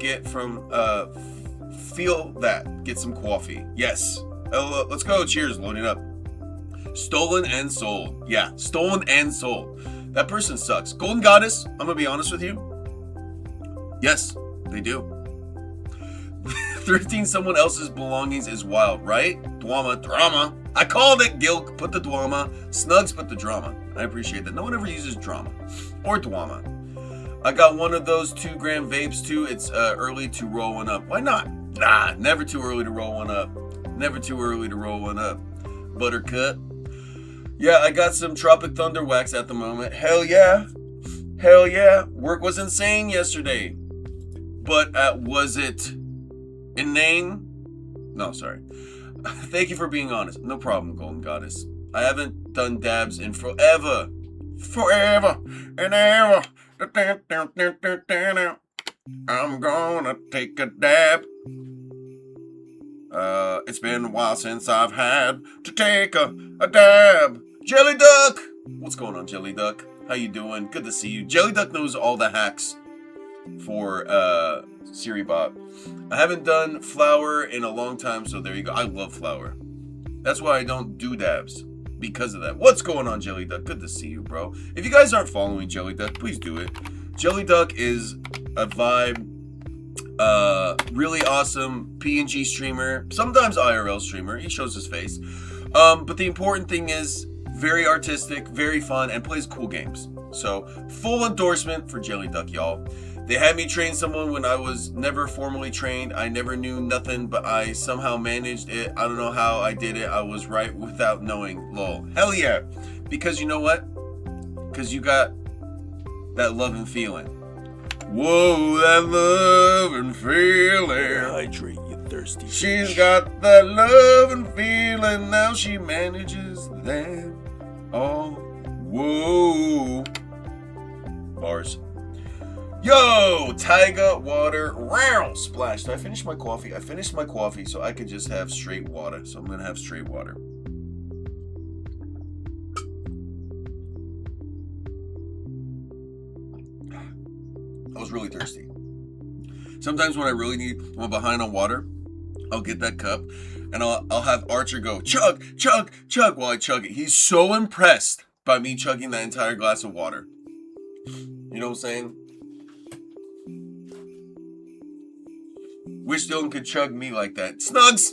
get some coffee. Yes. Let's go, cheers, loading up. Stolen and sold. Yeah, stolen and sold. That person sucks. Golden Goddess, I'm gonna be honest with you. Yes, they do. Thrifting someone else's belongings is wild, right? Drama. I called it. Gil put the drama. Snugs put the drama. I appreciate that. No one ever uses drama or drama. I got one of those 2 gram vapes too. It's early to roll one up. Why not? Nah, never too early to roll one up. Never too early to roll one up. Buttercut. Yeah, I got some Tropic Thunder wax at the moment. Hell yeah. Hell yeah. Work was insane yesterday. But was it inane? No, sorry. Thank you for being honest. No problem, Golden Goddess. I haven't done dabs in forever. Forever and ever. I'm gonna take a dab. It's been a while since I've had to take a dab. Jelly Duck! What's going on, Jelly Duck? How you doing? Good to see you. Jelly Duck knows all the hacks for Siribot. I haven't done flour in a long time, so there you go. I love flour. That's why I don't do dabs. Because of that. What's going on, Jelly Duck? Good to see you, bro. If you guys aren't following Jelly Duck, please do it. Jelly Duck is a vibe, really awesome PNG streamer, sometimes IRL streamer. He shows his face. But the important thing is very artistic, very fun, and plays cool games. So, full endorsement for Jelly Duck, y'all. They had me train someone when I was never formally trained. I never knew nothing, but I somehow managed it. I don't know how I did it. I was right without knowing. Lol. Hell yeah. Because you know what? Because you got that love and feeling. Whoa, that love and feeling. Hydrate, you thirsty She's bitch. got that love and feeling. Now she manages them all. Whoa. Bars. Yo, Tyga water, round splash. Did I finish my coffee? I finished my coffee so I could just have straight water. So I'm gonna have straight water. I was really thirsty. Sometimes when I really need, when I'm behind on water, I'll get that cup and I'll have Archer go chug, chug, chug while I chug it. He's so impressed by me chugging that entire glass of water. You know what I'm saying? Wish Dylan could chug me like that. Snugs!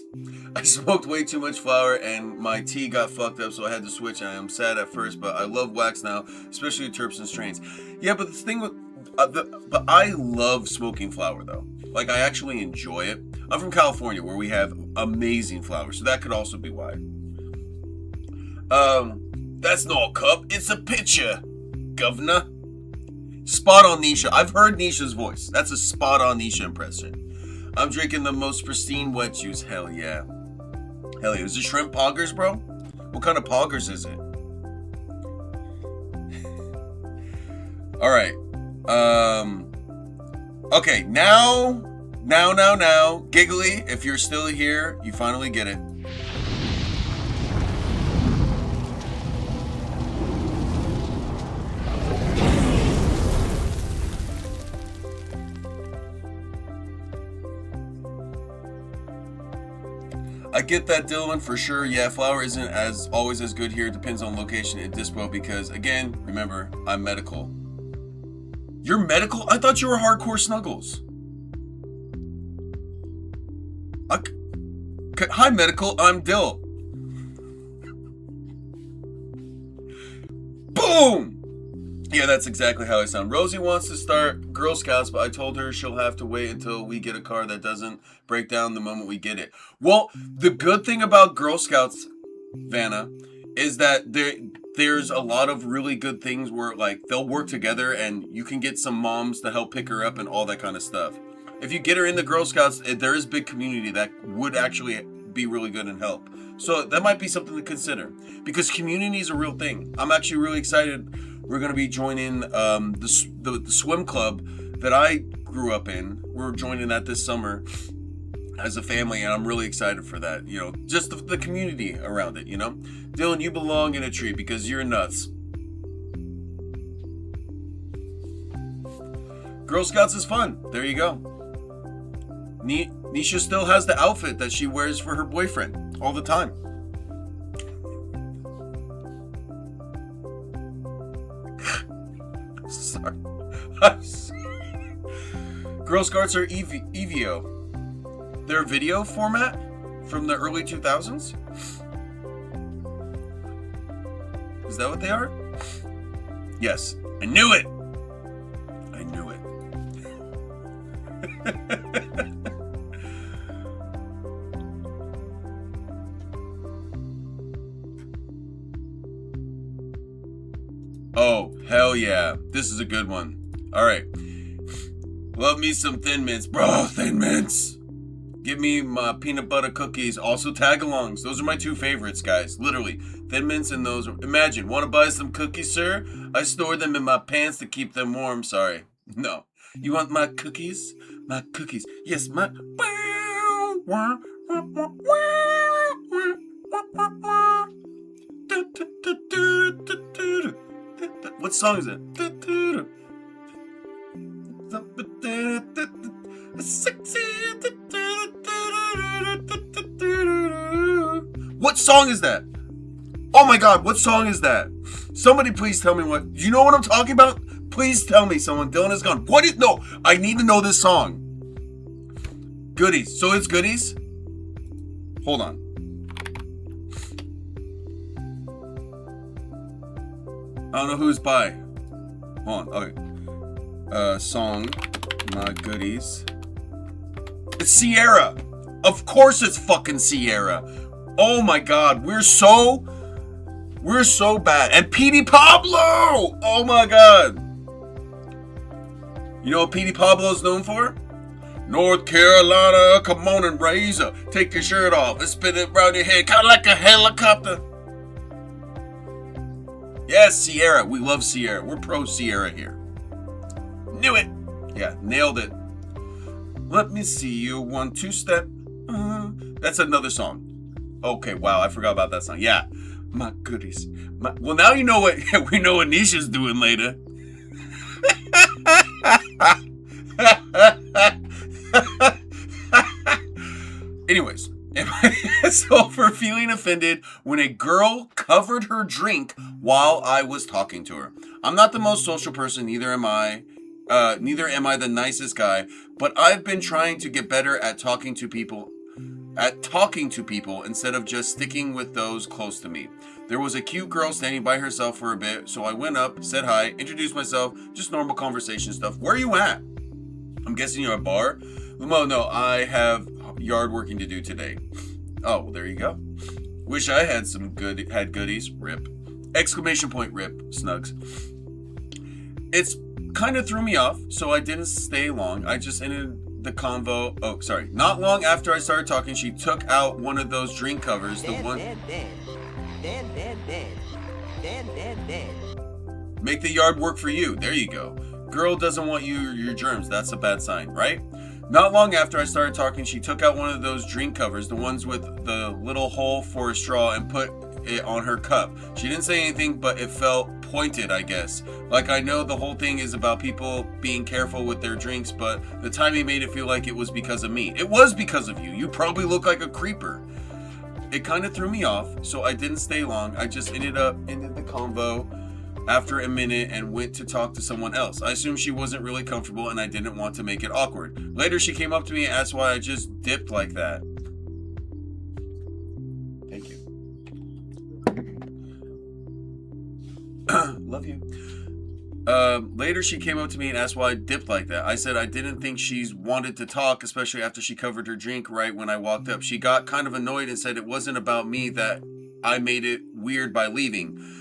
I smoked way too much flour and my tea got fucked up, so I had to switch. I am sad at first, but I love wax now, especially terps and strains. Yeah, but the thing with, but I love smoking flour though. Like I actually enjoy it. I'm from California where we have amazing flour, so that could also be why. That's not a cup, it's a pitcher, governor. Spot on Nisha. I've heard Nisha's voice. That's a spot on Nisha impression. I'm drinking the most pristine wet juice. Hell yeah. Hell yeah. Is it shrimp poggers, bro? What kind of poggers is it? All right. Okay, now. Giggly, if you're still here, you finally get it. I get that, Dylan, for sure. Yeah, flour isn't as always as good here. It depends on location at Dispo because, again, remember, I'm medical. You're medical? I thought you were hardcore Snuggles. Hi, Medical. I'm Dill. Boom! Yeah, that's exactly how I sound. Rosie wants to start Girl Scouts, but I told her she'll have to wait until we get a car that doesn't break down the moment we get it. Well, the good thing about Girl Scouts, Vanna, is that there's a lot of really good things where, like, they'll work together and you can get some moms to help pick her up and all that kind of stuff. If you get her in the Girl Scouts, there is a big community that would actually be really good and help. So that might be something to consider, because community is a real thing. I'm actually really excited. We're going to be joining the swim club that I grew up in. We're joining that this summer as a family, and I'm really excited for that. You know, just the community around it, you know? Dylan, you belong in a tree because you're nuts. Girl Scouts is fun. There you go. Nisha still has the outfit that she wears for her boyfriend all the time. Sorry. I'm sorry. Girl Scouts are EVO. They're a video format from the early 2000s. Is that what they are? Yes. I knew it. I knew it. Oh, hell yeah. This is a good one. All right. Love me some Thin Mints. Bro, Thin Mints. Give me my peanut butter cookies. Also tag-alongs. Those are my two favorites, guys. Literally. Thin Mints and those. Imagine, want to buy some cookies, sir? I store them in my pants to keep them warm. Sorry. No. You want my cookies? My cookies. Yes, my... What song is it? What song is that? Oh my god, what song is that? Somebody please tell me what... You know what I'm talking about? Please tell me someone. Dylan is gone. What is... No, I need to know this song. Goodies. So it's Goodies? Hold on. I don't know who's by. Hold on. Okay. Song. My Goodies. It's Sierra. Of course it's fucking Sierra. Oh my god. We're so bad. And Petey Pablo. Oh my god. You know what Petey Pablo is known for? North Carolina, come on and raise her. Take your shirt off and spin it around your head, kind of like a helicopter. Yes, Sierra. We love Sierra. We're pro Sierra here. Knew it. Yeah, nailed it. Let me see you 1-2 step. That's another song. Okay, wow, I forgot about that song. Yeah, my goodies. Well, now you know what we know what Nisha's doing later. Anyways, so for feeling offended when a girl covered her drink while I was talking to her. I'm not the most social person, neither am I the nicest guy, but I've been trying to get better at talking to people instead of just sticking with those close to me. There was a cute girl standing by herself for a bit, so I went up, said hi, introduced myself, just normal conversation stuff. Where are you at? I'm guessing you're at a bar? Well, no, I have yard working to do today. Oh, well, there you go. Wish I had goodies. Rip. Exclamation point, rip. Snugs. It's kind of threw me off, so I didn't stay long. I just ended the convo. Oh, sorry. Not long after I started talking, she took out one of those drink covers. The one. Make the yard work for you. There you go. Girl doesn't want your germs. That's a bad sign, right? Not long after I started talking, she took out one of those drink covers, the ones with the little hole for a straw, and put it on her cup. She didn't say anything, but it felt pointed, I guess. Like, I know the whole thing is about people being careful with their drinks, but the timing made it feel like it was because of me. It was because of you. You probably look like a creeper. It kind of threw me off, so I didn't stay long. I just ended the convo after a minute and went to talk to someone else. I assumed she wasn't really comfortable and I didn't want to make it awkward. Later, she came up to me and asked why I just dipped like that. love you. Later, she came up to me and asked why I dipped like that. I said I didn't think she wanted to talk, especially after she covered her drink right when I walked up. She got kind of annoyed and said it wasn't about me, that I made it weird by leaving.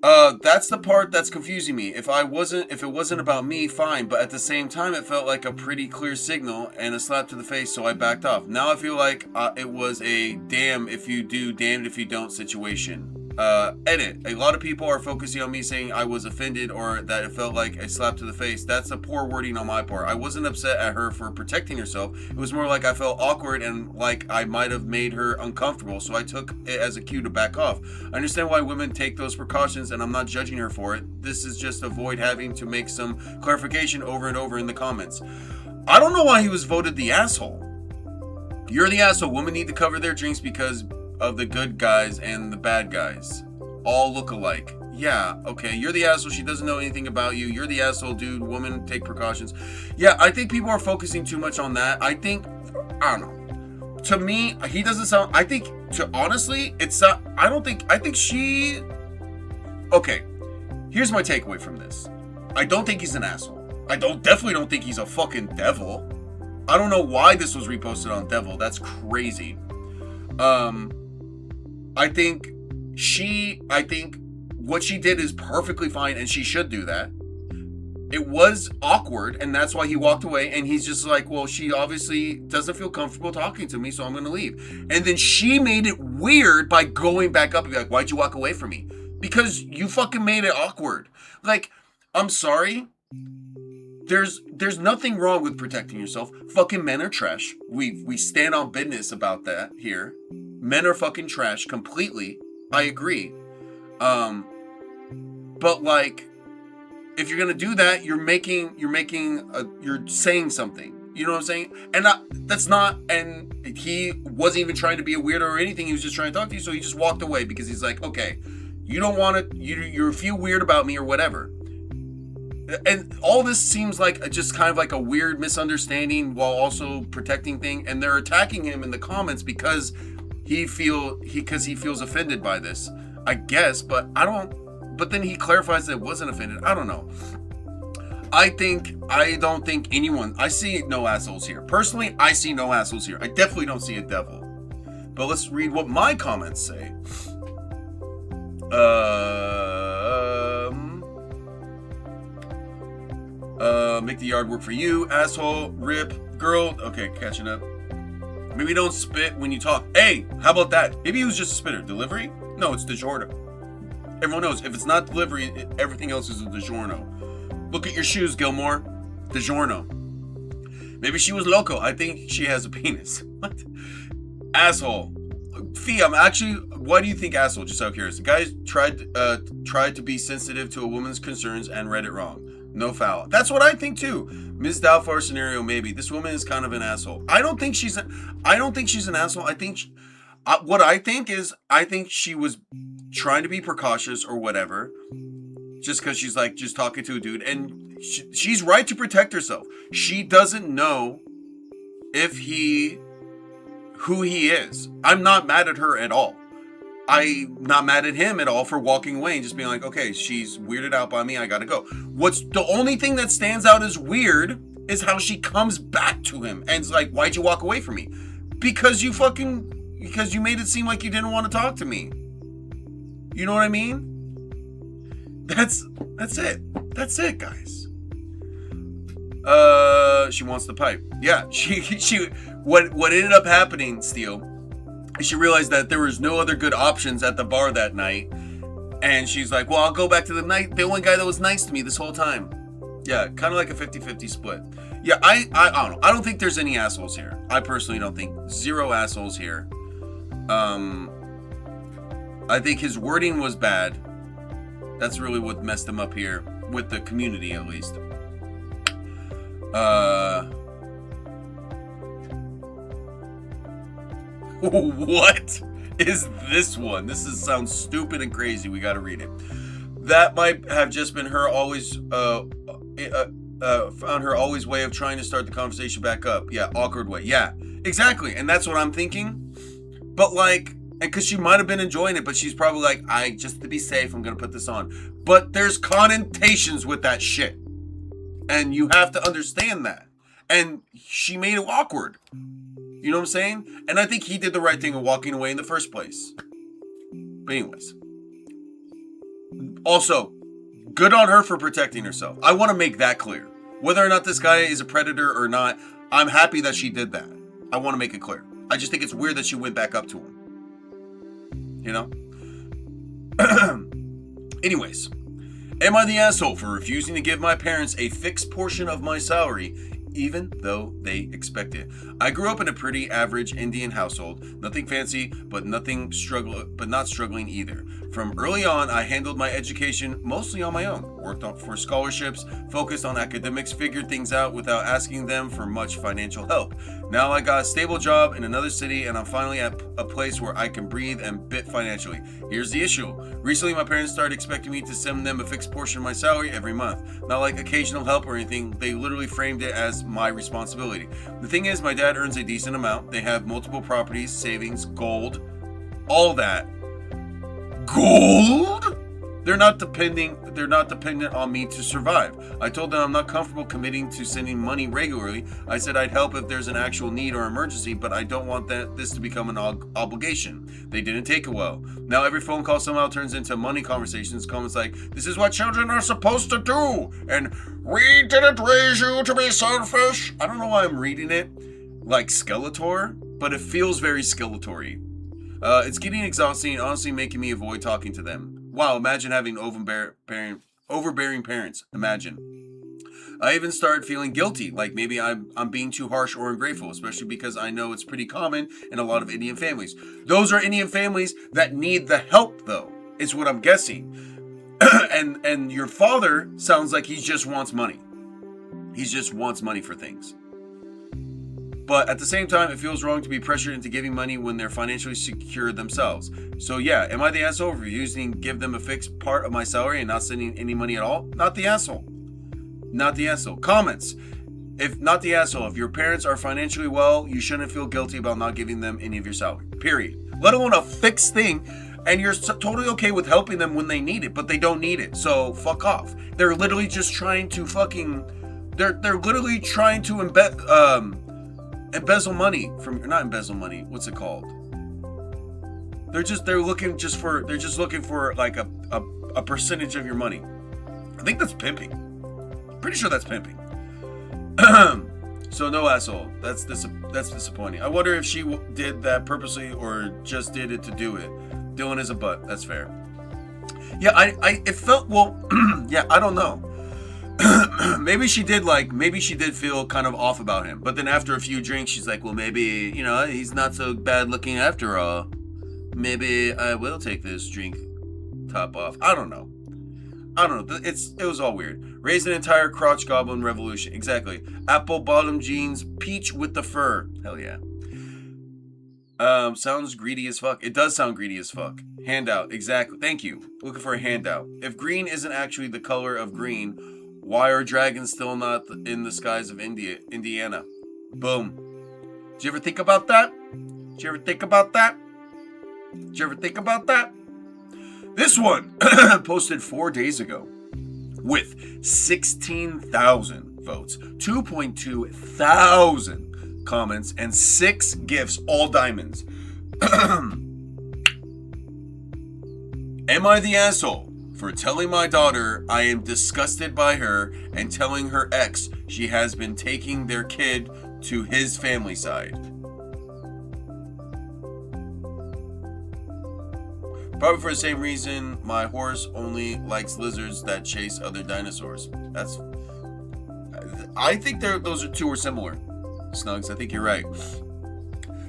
That's the part that's confusing me. If it wasn't about me, fine, but at the same time, it felt like a pretty clear signal and a slap to the face, so I backed off. Now I feel like it was a damn if you do, damned if you don't situation. Edit. A lot of people are focusing on me saying I was offended or that it felt like a slap to the face. That's a poor wording on my part. I wasn't upset at her for protecting herself. It was more like I felt awkward and like I might have made her uncomfortable, so I took it as a cue to back off. I understand why women take those precautions, and I'm not judging her for it. This is just avoid having to make some clarification over and over in the comments. I don't know why he was voted the asshole. You're the asshole. Women need to cover their drinks because of the good guys and the bad guys all look alike. Yeah, okay, you're the asshole. She doesn't know anything about you. You're the asshole, dude. Women take precautions. Yeah, I think people are focusing too much on that. I don't know. To me, he doesn't sound, I think she, okay, here's my takeaway from this. I don't think he's an asshole. Definitely don't think he's a fucking devil. I don't know why this was reposted on Devil. That's crazy. I think what she did is perfectly fine and she should do that. It was awkward and that's why he walked away, and he's just like, well, she obviously doesn't feel comfortable talking to me, so I'm going to leave. And then she made it weird by going back up and be like, why'd you walk away from me? Because you fucking made it awkward. Like, I'm sorry. There's nothing wrong with protecting yourself. Fucking men are trash. We stand on business about that here. Men are fucking trash completely. I agree. But like, if you're gonna do that, you're saying something. You know what I'm saying? And and he wasn't even trying to be a weirdo or anything. He was just trying to talk to you. So he just walked away because he's like, okay, you don't want to, you feel weird about me or whatever. And all this seems like just kind of like a weird misunderstanding while also protecting thing. And they're attacking him in the comments because he feels offended by this, I guess. But then he clarifies that it wasn't offended. I don't know. I don't think anyone, I see no assholes here. Personally, I see no assholes here. I definitely don't see a devil. But let's read what my comments say. Make the yard work for you, asshole, rip, girl. Okay, catching up. Maybe don't spit when you talk. Hey, how about that? Maybe he was just a spitter. Delivery? No, it's DiGiorno. Everyone knows if it's not delivery, everything else is a DiGiorno. Look at your shoes, Gilmore. DiGiorno. Maybe she was loco. I think she has a penis. What? Asshole. Fee, why do you think asshole? Just out of curiosity. The guy tried to be sensitive to a woman's concerns and read it wrong. No foul. That's what I think too. Ms. Doubtfire scenario, maybe. This woman is kind of an asshole. I don't think she's an asshole. I think she was trying to be precautious or whatever. Just because she's like just talking to a dude. And she's right to protect herself. She doesn't know who he is. I'm not mad at her at all. I'm not mad at him at all for walking away and just being like, okay, she's weirded out by me, I gotta go. What's the only thing that stands out as weird is how she comes back to him and is like, why'd you walk away from me? Because you made it seem like you didn't want to talk to me. You know what I mean? That's it. That's it, guys. She wants the pipe. Yeah, what ended up happening, Steele, she realized that there was no other good options at the bar that night. And she's like, well, I'll go back to the only guy that was nice to me this whole time. Yeah, kind of like a 50-50 split. Yeah, I don't know. I don't think there's any assholes here. I personally don't think. Zero assholes here. I think his wording was bad. That's really what messed him up here. With the community, at least. What is this one? This sounds stupid and crazy. We gotta read it. That might have just been her always found her always way of trying to start the conversation back up. Yeah, awkward way. Yeah, exactly. And that's what I'm thinking. But like, And because she might have been enjoying it, but she's probably like, just to be safe, I'm going to put this on. But there's connotations with that shit. And you have to understand that. And she made it awkward. You know what I'm saying? And I think he did the right thing of walking away in the first place. But anyways. Also, good on her for protecting herself. I want to make that clear. Whether or not this guy is a predator or not, I'm happy that she did that. I want to make it clear. I just think it's weird that she went back up to him. You know? Anyways. Am I the asshole for refusing to give my parents a fixed portion of my salary, even though they expect it? I grew up in a pretty average Indian household. Nothing fancy, but not struggling either. From early on, I handled my education mostly on my own. Worked for scholarships, focused on academics, figured things out without asking them for much financial help. Now I got a stable job in another city, and I'm finally at a place where I can breathe and bit financially. Here's the issue. Recently, my parents started expecting me to send them a fixed portion of my salary every month. Not like occasional help or anything. They literally framed it as my responsibility. The thing is, my dad earns a decent amount. They have multiple properties, savings, gold, all that. Gold? They're not dependent on me to survive. I told them I'm not comfortable committing to sending money regularly. I said I'd help if there's an actual need or emergency, but I don't want this to become an obligation. They didn't take it well. Now every phone call somehow turns into money conversations. Comments like, "This is what children are supposed to do," and "We didn't raise you to be selfish." I don't know why I'm reading it like Skeletor, but it feels very Skeletor-y. It's getting exhausting and honestly making me avoid talking to them. Wow, imagine having overbearing parents. Imagine. I even started feeling guilty, like maybe I'm being too harsh or ungrateful, especially because I know it's pretty common in a lot of Indian families. Those are Indian families that need the help, though, is what I'm guessing. and your father sounds like he just wants money. He just wants money for things. But at the same time, it feels wrong to be pressured into giving money when they're financially secure themselves. So yeah, am I the asshole for refusing to give them a fixed part of my salary and not sending any money at all? Not the asshole. Not the asshole. Comments. If not the asshole, if your parents are financially well, you shouldn't feel guilty about not giving them any of your salary. Period. Let alone a fixed thing, and you're totally okay with helping them when they need it, but they don't need it. So fuck off. They're literally just trying to They're literally trying to embezzle money from, not embezzle money, what's it called? They're looking for like a percentage of your money. I think that's pimping. Pretty sure that's pimping. So no asshole. That's disappointing. I wonder if she did that purposely or just did it to do it. Dylan is a butt. That's fair. Yeah, it felt, well, yeah, I don't know. maybe she did feel kind of off about him, but then after a few drinks she's like, well, maybe, he's not so bad looking after all. Maybe I will take this drink top off. I don't know. It was all weird. Raised an entire crotch goblin revolution. Exactly. Apple bottom jeans, peach with the fur. Hell yeah. Sounds greedy as fuck. It does sound greedy as fuck. Handout. Exactly. Thank you. Looking for a handout. If green isn't actually the color of green, why are dragons still not in the skies of Indiana? Boom. Did you ever think about that? This one posted 4 days ago with 16,000 votes, 2.2 thousand comments, and 6 gifts, all diamonds. Am I the asshole for telling my daughter I am disgusted by her and telling her ex she has been taking their kid to his family side? Probably for the same reason my horse only likes lizards that chase other dinosaurs. I think those two are similar. Snugs, I think you're right.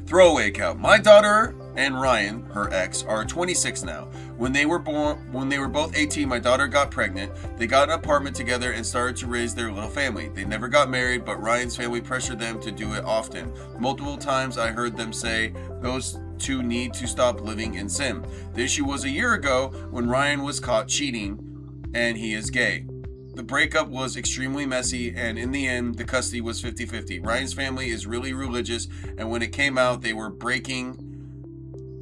Throwaway account. My daughter and Ryan, her ex, are 26 now. When they were both 18, my daughter got pregnant. They got an apartment together and started to raise their little family. They never got married, but Ryan's family pressured them to do it often. Multiple times I heard them say those two need to stop living in sin. The issue was a year ago when Ryan was caught cheating, and he is gay. The breakup was extremely messy, and in the end, the custody was 50-50. Ryan's family is really religious, and when it came out, they were breaking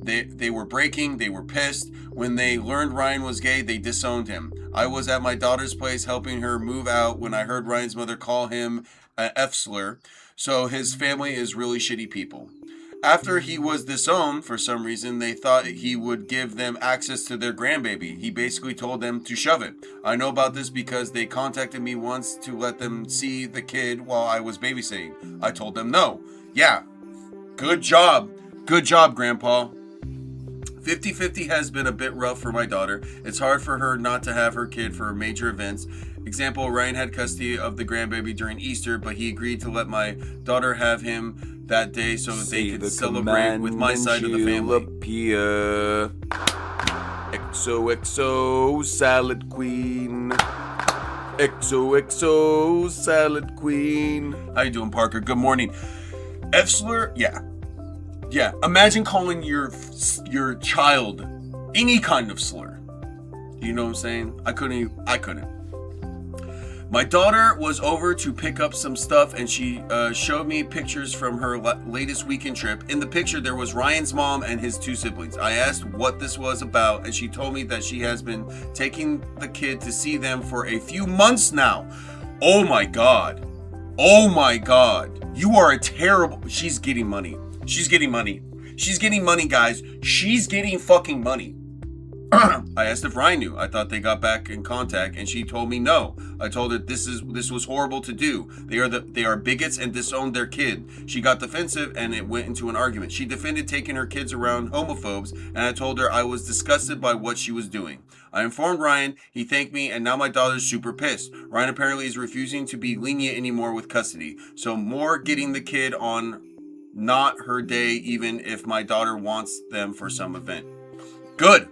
They were breaking, they were pissed. When they learned Ryan was gay, they disowned him. I was at my daughter's place helping her move out when I heard Ryan's mother call him an F-slur, so his family is really shitty people. After he was disowned, for some reason, they thought he would give them access to their grandbaby. He basically told them to shove it. I know about this because they contacted me once to let them see the kid while I was babysitting. I told them no. Yeah, good job. Good job, Grandpa. 50-50 has been a bit rough for my daughter. It's hard for her not to have her kid for major events. Example, Ryan had custody of the grandbaby during Easter, but he agreed to let my daughter have him that day so they could celebrate with my side of the family. Appear. XOXO salad queen. XOXO salad queen. How you doing, Parker? Good morning. F-slur? Yeah. Imagine calling your child any kind of slur. You know what I'm saying? I couldn't. My daughter was over to pick up some stuff and she showed me pictures from her latest weekend trip. In the picture, there was Ryan's mom and his 2 siblings. I asked what this was about and she told me that she has been taking the kid to see them for a few months now. Oh my God. You are a terrible... She's getting money. She's getting money, guys. She's getting fucking money. I asked if Ryan knew. I thought they got back in contact, and she told me no. I told her this was horrible to do. They are bigots and disowned their kid. She got defensive, and it went into an argument. She defended taking her kids around homophobes, and I told her I was disgusted by what she was doing. I informed Ryan. He thanked me, and now my daughter's super pissed. Ryan apparently is refusing to be lenient anymore with custody. So more getting the kid on not her day, even if my daughter wants them for some event. Good.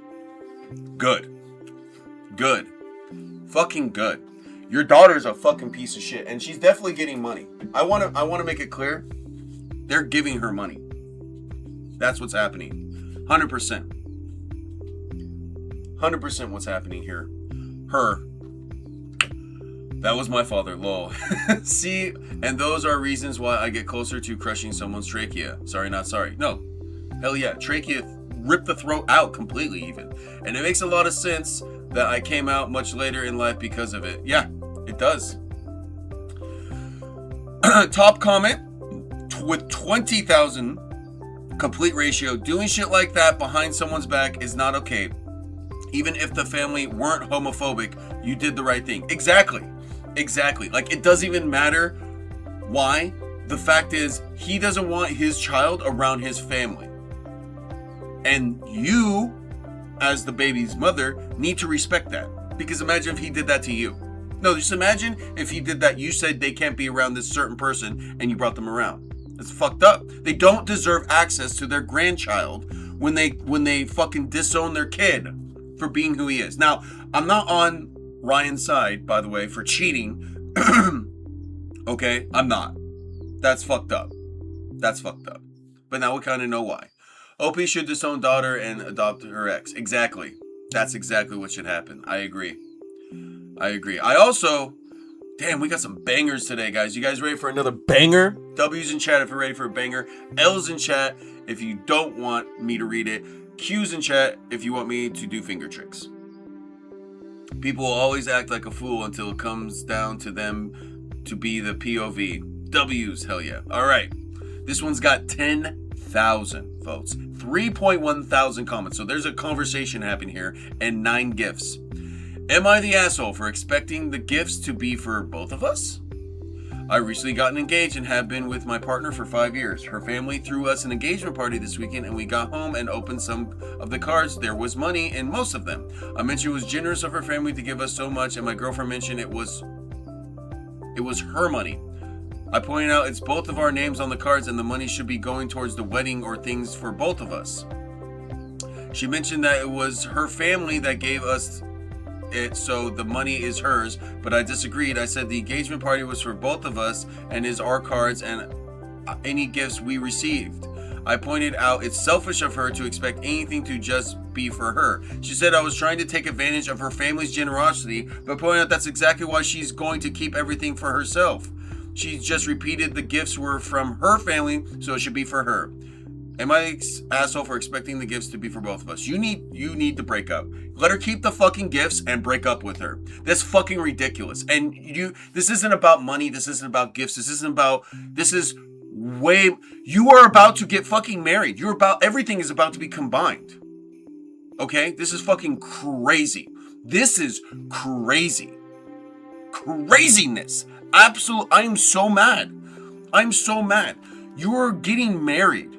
Fucking good. Your daughter's a fucking piece of shit, and she's definitely getting money. I want to make it clear. They're giving her money. That's what's happening. 100%. 100% what's happening here. Her. That was my father, lol. See, and those are reasons why I get closer to crushing someone's trachea. Sorry, not sorry. No. Hell yeah, trachea, rip the throat out completely even. And it makes a lot of sense that I came out much later in life because of it. Yeah, it does. Top comment with 20,000 complete ratio. Doing shit like that behind someone's back is not okay. Even if the family weren't homophobic, you did the right thing. Exactly. Like, it doesn't even matter why. The fact is, he doesn't want his child around his family. And you, as the baby's mother, need to respect that. Because imagine if he did that to you. No, just imagine if he did that. You said they can't be around this certain person and you brought them around. It's fucked up. They don't deserve access to their grandchild when they fucking disown their kid for being who he is. Now, I'm not on Ryan's side, by the way, for cheating. Okay? I'm not. That's fucked up. But now we kind of know why. OP should disown daughter and adopt her ex. Exactly. That's exactly what should happen. I agree. I also... Damn, we got some bangers today, guys. You guys ready for another banger? W's in chat if you're ready for a banger. L's in chat if you don't want me to read it. Q's in chat if you want me to do finger tricks. People will always act like a fool until it comes down to them to be the POV. W's, hell yeah. All right. This one's got 10,000 votes. 3.1 thousand comments. So there's a conversation happening here and 9 gifts. Am I the asshole for expecting the gifts to be for both of us? I recently gotten engaged and have been with my partner for 5 years. Her family threw us an engagement party this weekend and we got home and opened some of the cards. There was money in most of them. I mentioned it was generous of her family to give us so much, and my girlfriend mentioned it was her money. I pointed out it's both of our names on the cards and the money should be going towards the wedding or things for both of us. She mentioned that it was her family that gave us it, so the money is hers, but I disagreed. I said the engagement party was for both of us and is our cards and any gifts we received. I pointed out it's selfish of her to expect anything to just be for her. She said I was trying to take advantage of her family's generosity, but pointed out that's exactly why she's going to keep everything for herself. She just repeated the gifts were from her family, so it should be for her. Am I asshole for expecting the gifts to be for both of us? You need to break up. Let her keep the fucking gifts and break up with her. That's fucking ridiculous. And this isn't about money. This isn't about gifts. You are about to get fucking married. Everything is about to be combined. Okay? This is fucking crazy. This is crazy. Craziness. Absolute. I am so mad. You're getting married.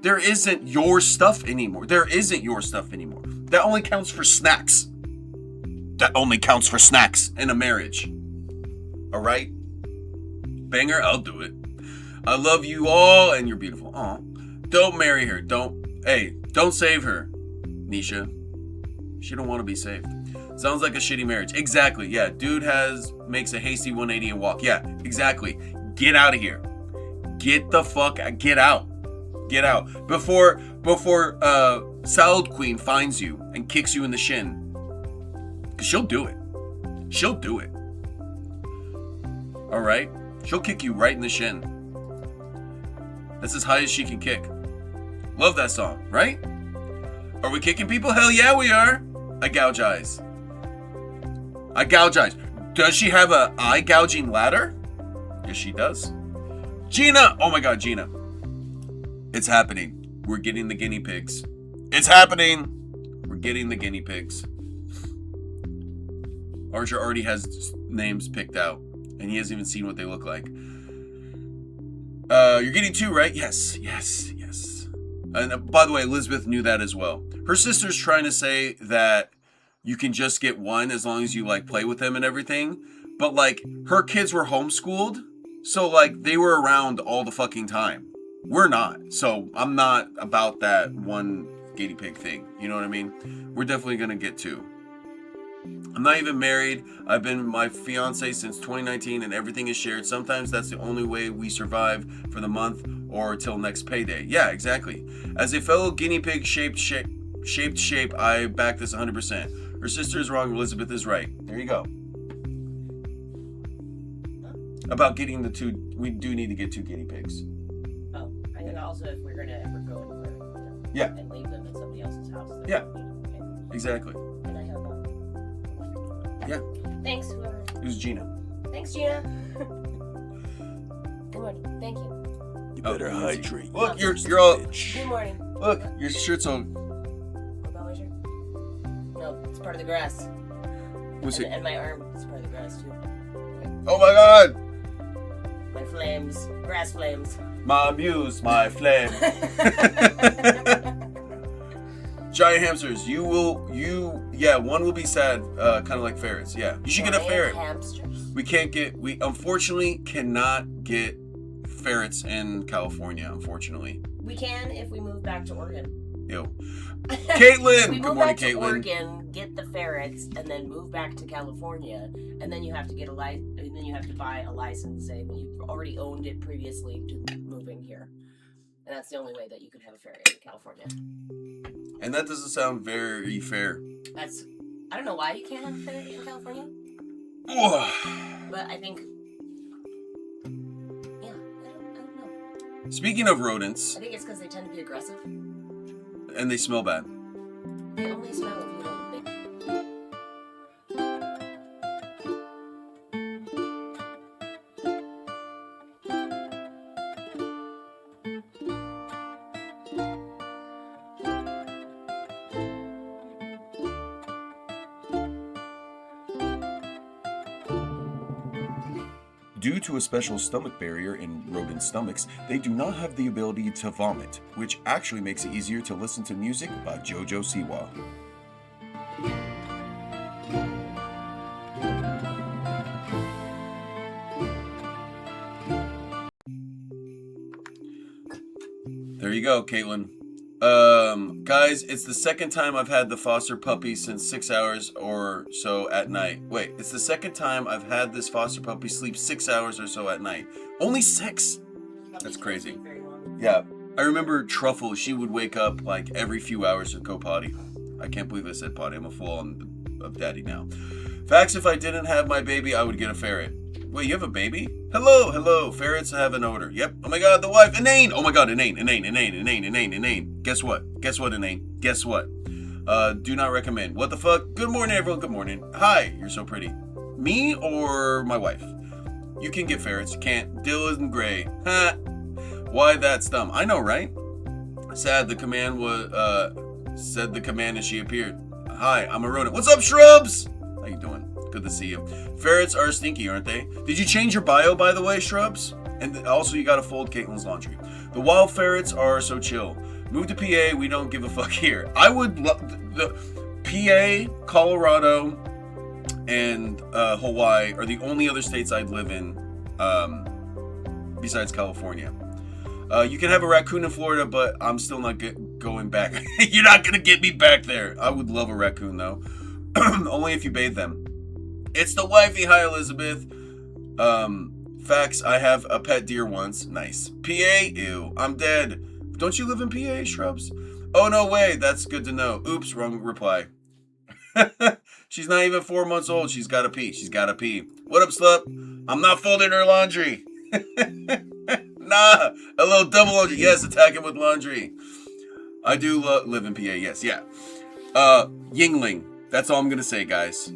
There isn't your stuff anymore. That only counts for snacks. In a marriage. All right? Banger, I'll do it. I love you all and you're beautiful. Aw. Don't marry her. Don't save her, Nisha. She don't want to be saved. Sounds like a shitty marriage. Exactly. Yeah, dude makes a hasty 180 and walk. Yeah, exactly. Get out of here. Get out. Get out before Salad Queen finds you and kicks you in the shin. Cause she'll do it. All right, she'll kick you right in the shin. That's as high as she can kick. Love that song, right? Are we kicking people? Hell yeah, we are. I gouge eyes. Does she have a eye gouging ladder? Yes, she does. Gina! Oh my God, Gina. It's happening. We're getting the guinea pigs. It's happening. We're getting the guinea pigs. Archer already has names picked out, and he hasn't even seen what they look like. You're getting 2, right? Yes. And by the way, Elizabeth knew that as well. Her sister's trying to say that you can just get 1 as long as you like play with them and everything. But like her kids were homeschooled, so like they were around all the fucking time. We're not. So I'm not about that 1 guinea pig thing. You know what I mean? We're definitely gonna get 2. I'm not even married. I've been my fiance since 2019 and everything is shared. Sometimes that's the only way we survive for the month or till next payday. Yeah, exactly. As a fellow guinea pig shaped shape, I back this 100%. Her sister is wrong, Elizabeth is right. There you go. About getting the 2, we do need to get 2 guinea pigs. Oh, I think also if we're gonna ever go anywhere, yeah, and leave them at somebody else's house. Yeah, okay. Exactly. And I have Yeah. Thanks, whoever. It was Gina. Thanks, Gina. Good morning. Thank you. You better hydrate. Look, you're all. Good morning. Look, your shirt's all. What about my shirt? No, it's part of the grass. What's it? And my arm is part of the grass too. Oh my God! My flames, grass flames. My muse, my flame. Giant hamsters. Yeah, 1 will be sad, kind of like ferrets. Yeah, you should get a ferret. Hamsters. We unfortunately cannot get ferrets in California, unfortunately. We can if we move back to Oregon. Ew. Caitlin! We Good move morning, back to Caitlin. Oregon, get the ferrets, and then move back to California, and then you have to get and then you have to buy a license saying that you've already owned it previously to moving here. And that's the only way that you could have a ferret in California. And that doesn't sound very fair. I don't know why you can't have a ferret in California. But I think, yeah, I don't know. Speaking of rodents, I think it's because they tend to be aggressive. and they smell bad. They only smell if you don't make. Due to a special stomach barrier in rodent stomachs, they do not have the ability to vomit, which actually makes it easier to listen to music by Jojo Siwa. There you go, Caitlin. Guys, it's the second time I've had the foster puppy since 6 hours or so at night. Wait, it's the second time I've had this foster puppy sleep 6 hours or so at night. Only 6? That's crazy. Yeah, I remember Truffle, she would wake up like every few hours to go potty. I can't believe I said potty. I'm a fool of daddy now. Facts, if I didn't have my baby, I would get a ferret. Wait, you have a baby? Hello. Ferrets have an odor. Yep. Oh my god, the wife. Inane. Oh my god, inane. Guess what, inane? Guess what? Do not recommend. What the fuck? Good morning, everyone. Good morning. Hi, you're so pretty. Me or my wife? You can get ferrets. You can't. Dylan Gray. Ha. Why that's dumb. I know, right? Sad the command was, said the command as she appeared. Hi, I'm a rodent. What's up, Shrubs? How you doing? Good to see you. Ferrets are stinky, aren't they? Did you change your bio, by the way, Shrubs? And also, you gotta fold Caitlin's laundry. The wild ferrets are so chill. Move to PA, we don't give a fuck here. I would love the PA, Colorado, and Hawaii are the only other states I'd live in besides California. You can have a raccoon in Florida, but I'm still not going back. You're not gonna get me back there. I would love a raccoon though. Only if you bathe them. It's the wifey. Hi, Elizabeth. Facts, I have a pet deer once. Nice. PA? Ew, I'm dead. Don't you live in PA, Shrubs? Oh, no way. That's good to know. Oops, wrong reply. She's not even 4 months old. She's gotta pee. What up, slut? I'm not folding her laundry. Nah, a little double laundry. Yes, attack him with laundry. I do live in PA. Yes, yeah. Yingling. That's all I'm gonna say, guys.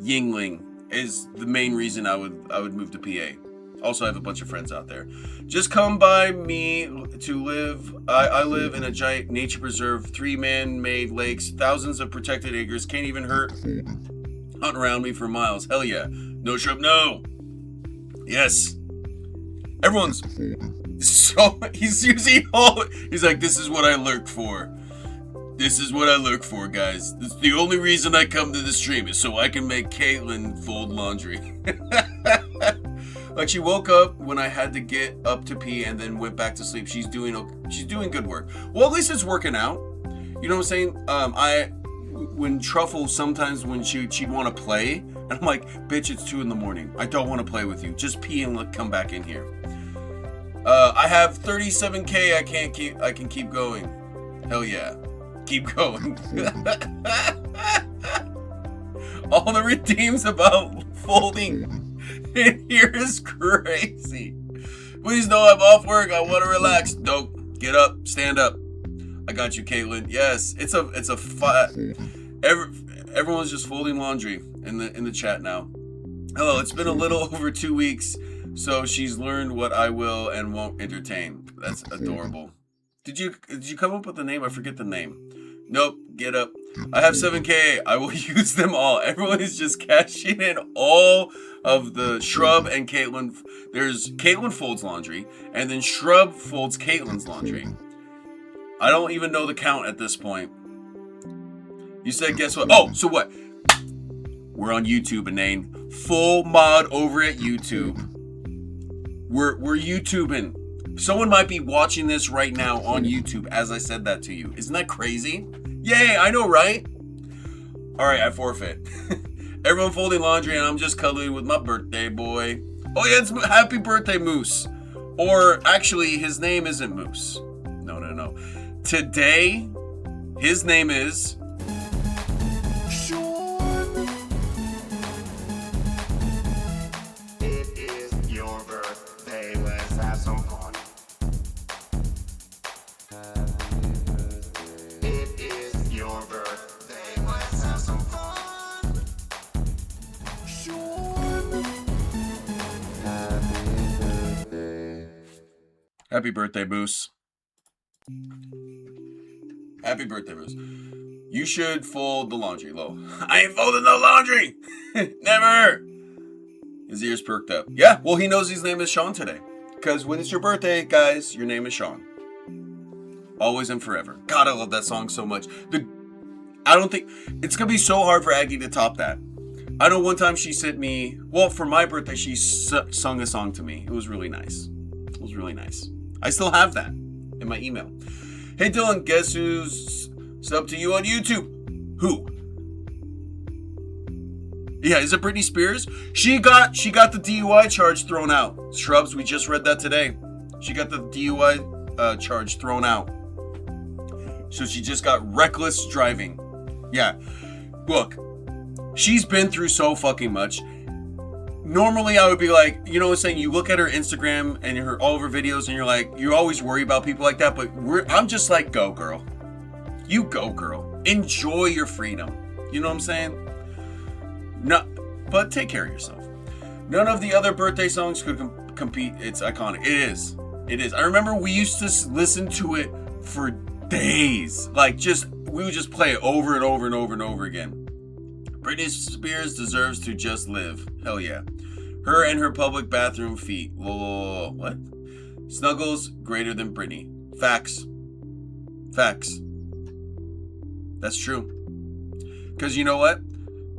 Yingling is the main reason I would move to PA. Also, I have a bunch of friends out there. Just come by me to live. I live in a giant nature preserve, 3 man-made lakes, thousands of protected acres. Can't even hunt around me for miles. Hell yeah. No Shrub, no. Yes. Everyone's so he's using all. He's like, this is what I lurk for. This is what I look for, guys. This, the only reason I come to the stream is so I can make Caitlin fold laundry. Like, she woke up when I had to get up to pee and then went back to sleep. She's doing good work. Well, at least it's working out. You know what I'm saying? When Truffle, sometimes when she'd want to play, and I'm like, bitch, it's 2 a.m. I don't want to play with you. Just pee and come back in here. I have 37K. I can keep going. Hell yeah. Keep going. All the redeems about folding in here is crazy. Please know I'm off work. I want to relax. Don't get up. Stand up. I got you, Caitlin. Yes, it's a fight. Everyone's just folding laundry in the chat now. Hello. It's been a little over 2 weeks, so she's learned what I will and won't entertain. That's adorable. Did you come up with the name? I forget the name. Nope, get up. I have 7K. I will use them all. Everyone is just cashing in all of the Shrub and Caitlin. There's Caitlin folds laundry, and then Shrub folds Caitlin's laundry. I don't even know the count at this point. You said, guess what? Oh, so what? We're on YouTube, Inane. Full mod over at YouTube. We're YouTubing. Someone might be watching this right now on YouTube as I said that to you. Isn't that crazy? Yay, I know, right? Alright, I forfeit. Everyone folding laundry and I'm just cuddling with my birthday boy. Oh yeah, it's happy birthday, Moose. Or actually, his name isn't Moose. No. Today, his name is... Sean. It is your birthday, let's have some fun. Happy birthday, Moose. Happy birthday, Moose. You should fold the laundry, Lo. I ain't folding no laundry! Never! His ears perked up. Yeah, well, he knows his name is Sean today. Because when it's your birthday, guys, your name is Sean. Always and forever. God, I love that song so much. I don't think... It's going to be so hard for Aggie to top that. I know one time she sent me... Well, for my birthday, she sung a song to me. It was really nice. It was really nice. I still have that in my email. Hey, Dylan, guess who's subbed to you on YouTube? Who? Yeah, is it Britney Spears? She got the DUI charge thrown out. Shrubs, we just read that today. She got the DUI charge thrown out. So she just got reckless driving. Yeah. Look, she's been through so fucking much. normally I would be like, you know what I'm saying? You look at her Instagram and all of her videos and you're like, you always worry about people like that. But I'm just like, go girl. You go girl. Enjoy your freedom. You know what I'm saying? No, but take care of yourself. None of the other birthday songs could compete. It's iconic. It is. It is. I remember we used to listen to it for days. Like we would just play it over and over and over and over again. Britney Spears deserves to just live. Hell yeah. Her and her public bathroom feet. Whoa, what? Snuggles greater than Britney. Facts. Facts. That's true. Because you know what?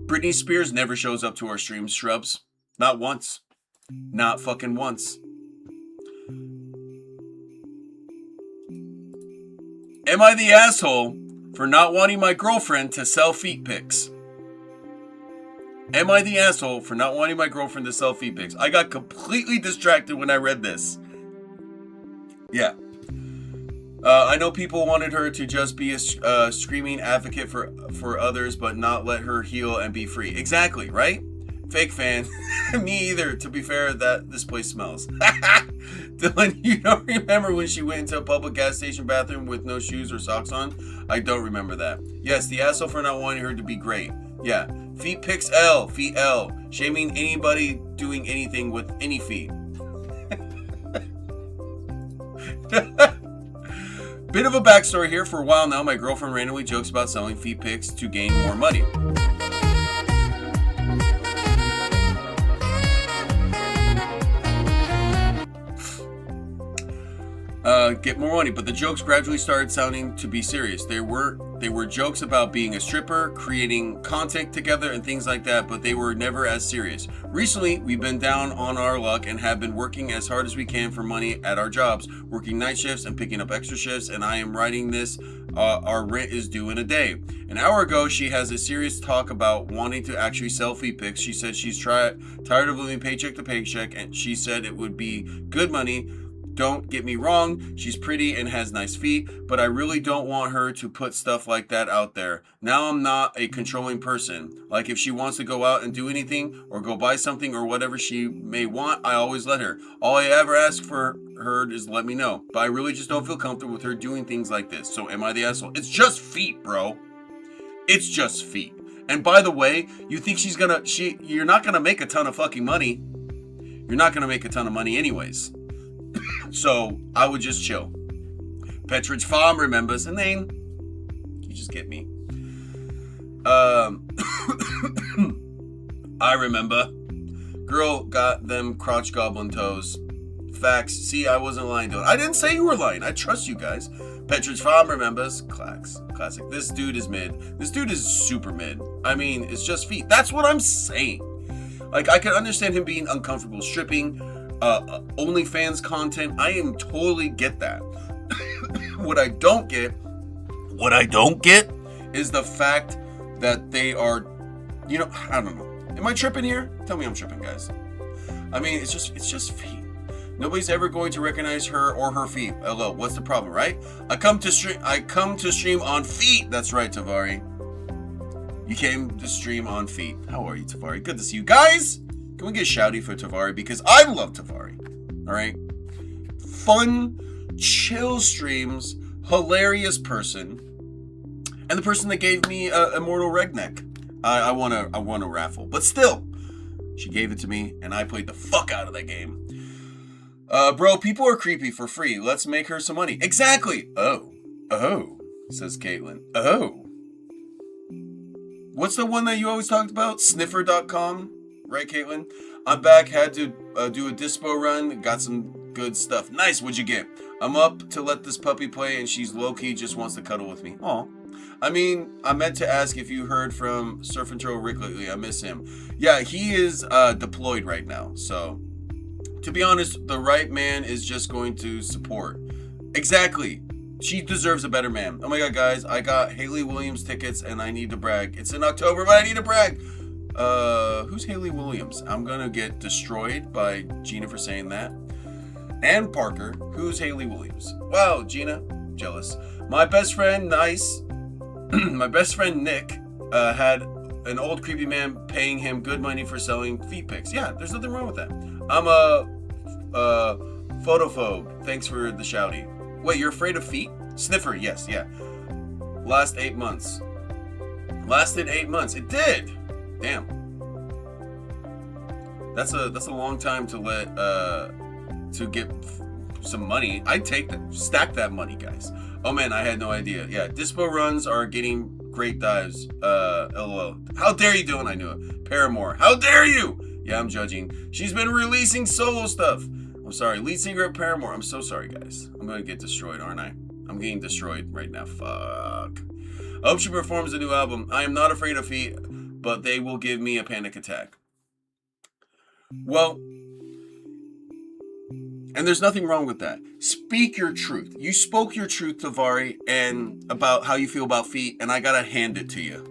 Britney Spears never shows up to our streams, Shrubs. Not once. Not fucking once. Am I the asshole for not wanting my girlfriend to sell feet pics? Am I the asshole for not wanting my girlfriend to sell feet pics? I got completely distracted when I read this. Yeah. I know people wanted her to just be a screaming advocate for others, but not let her heal and be free. Exactly, right? Fake fan. Me either, to be fair, that this place smells. Dylan, you don't remember when she went into a public gas station bathroom with no shoes or socks on? I don't remember that. Yes, the asshole for not wanting her to be great. Yeah. Feet pics L. Feet L. Shaming anybody doing anything with any feet. Bit of a backstory here. For a while now, my girlfriend randomly jokes about selling feet pics to gain more money. Get more money, but the jokes gradually started sounding to be serious. They were jokes about being a stripper, creating content together, and things like that, but they were never as serious. Recently, we've been down on our luck and have been working as hard as we can for money at our jobs, working night shifts and picking up extra shifts, and I am writing this. Our rent is due in a day. An hour ago, she has a serious talk about wanting to actually sell feet pics. She said she's tired of living paycheck to paycheck, and she said it would be good money. Don't get me wrong, she's pretty and has nice feet, but I really don't want her to put stuff like that out there. Now I'm not a controlling person. Like if she wants to go out and do anything or go buy something or whatever she may want, I always let her. All I ever ask for her is let me know. But I really just don't feel comfortable with her doing things like this. So am I the asshole? It's just feet, bro. It's just feet. And by the way, you think you're not gonna make a ton of fucking money. You're not gonna make a ton of money anyways. So I would just chill. Petridge Farm remembers the name. You just get me. I remember. Girl got them crotch goblin toes. Facts. See, I wasn't lying to it. I didn't say you were lying. I trust you guys. Petridge Farm remembers. Classic. This dude is mid. This dude is super mid. I mean, it's just feet. That's what I'm saying. Like, I can understand him being uncomfortable stripping. OnlyFans content. I am totally get that. What I don't get is the fact that they are, I don't know. Am I tripping here? Tell me I'm tripping, guys. I mean, it's just feet. Nobody's ever going to recognize her or her feet. Hello, what's the problem, right? I come to stream on feet. That's right, Tavari. You came to stream on feet. How are you, Tavari? Good to see you guys. Can we get shouty for Tavari? Because I love Tavari. All right. Fun, chill streams, hilarious person, and the person that gave me Immortal Redneck. I won a raffle, but still, she gave it to me, and I played the fuck out of that game. Bro, people are creepy for free. Let's make her some money. Exactly. Oh, says Caitlin. Oh. What's the one that you always talked about? Sniffer.com. Right, Caitlin? I'm back. Had to do a dispo run. Got some good stuff. Nice. What'd you get? I'm up to let this puppy play, and she's low-key just wants to cuddle with me. Aw. I mean, I meant to ask if you heard from Surf and Troll Rick lately. I miss him. Yeah, he is deployed right now. So, to be honest, the right man is just going to support. Exactly. She deserves a better man. Oh my god, guys. I got Haley Williams tickets, and I need to brag. It's in October, but I need to brag. Who's Haley Williams? I'm gonna get destroyed by Gina for saying that. And Parker, who's Haley Williams? Wow, Gina, jealous. My best friend, my best friend Nick, had an old creepy man paying him good money for selling feet pics. Yeah, there's nothing wrong with that. I'm a photophobe. Thanks for the shouty. Wait, you're afraid of feet? Sniffer, yes, yeah. Last 8 months. Lasted 8 months. It did. Damn. That's a long time to let to get some money. I'd take that. Stack that money, guys. Oh man, I had no idea. Yeah, Dispo runs are getting great dives. LOL. How dare you doing? I knew it. Paramore. How dare you? Yeah, I'm judging. She's been releasing solo stuff. I'm sorry. Lead singer of Paramore. I'm so sorry, guys. I'm gonna get destroyed, aren't I? I'm getting destroyed right now. Fuck. I hope she performs a new album. I am not afraid of feet, but they will give me a panic attack. Well, and there's nothing wrong with that. Speak your truth. You spoke your truth to Vari and about how you feel about feet, and I gotta hand it to you.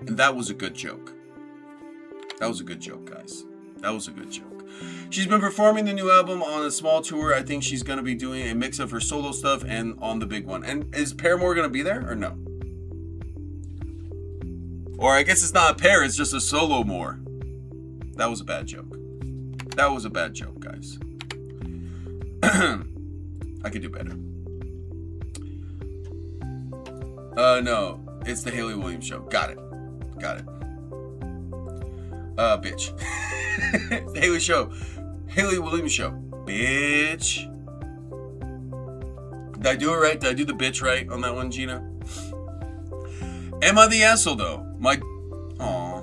And that was a good joke. That was a good joke, guys. That was a good joke. She's been performing the new album on a small tour. I think she's gonna be doing a mix of her solo stuff and on the big one. And is Paramore gonna be there or no? Or I guess it's not a pair, it's just a solo more. That was a bad joke. That was a bad joke, guys. I could do better. No. It's the Haley Williams show. Got it. Bitch. The Haley show. Haley Williams show. Bitch. Did I do it right? Did I do the bitch right on that one, Gina? Am I the asshole, though? Aw.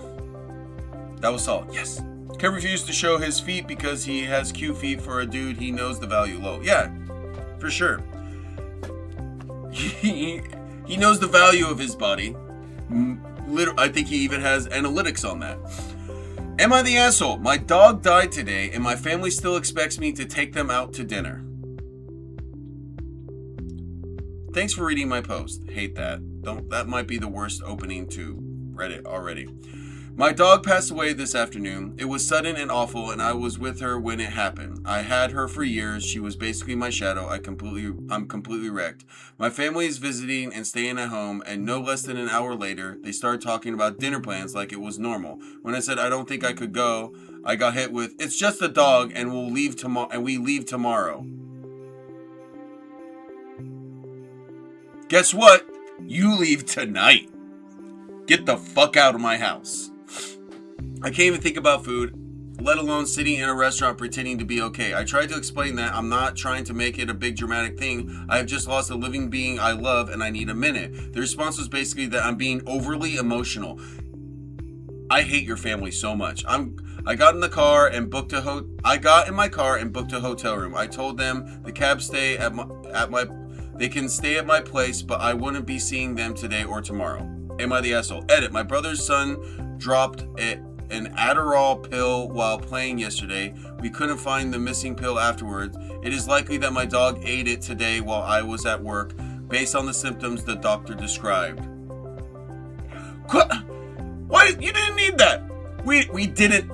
That was solid. Yes. Kev refused to show his feet because he has cute feet for a dude he knows the value low. Yeah, for sure. He knows the value of his body. I think he even has analytics on that. Am I the asshole? My dog died today and my family still expects me to take them out to dinner. Thanks for reading my post. Hate that. That might be the worst opening to Reddit already. My dog passed away this afternoon. It was sudden and awful, and I was with her when it happened. I had her for years. She was basically my shadow. I'm completely wrecked. My family is visiting and staying at home, and no less than an hour later, they started talking about dinner plans like it was normal. When I said I don't think I could go, I got hit with, "It's just a dog, and we leave tomorrow." Guess what? You leave tonight. Get the fuck out of my house. I can't even think about food, let alone sitting in a restaurant pretending to be okay. I tried to explain that I'm not trying to make it a big dramatic thing. I have just lost a living being I love and I need a minute. The response was basically that I'm being overly emotional. I hate your family so much. I got in my car and booked a hotel room. I told them the cab stay they can stay at my place, but I wouldn't be seeing them today or tomorrow. Am I the asshole? Edit. My brother's son dropped an Adderall pill while playing yesterday. We couldn't find the missing pill afterwards. It is likely that my dog ate it today while I was at work, based on the symptoms the doctor described. What? You didn't need that. We didn't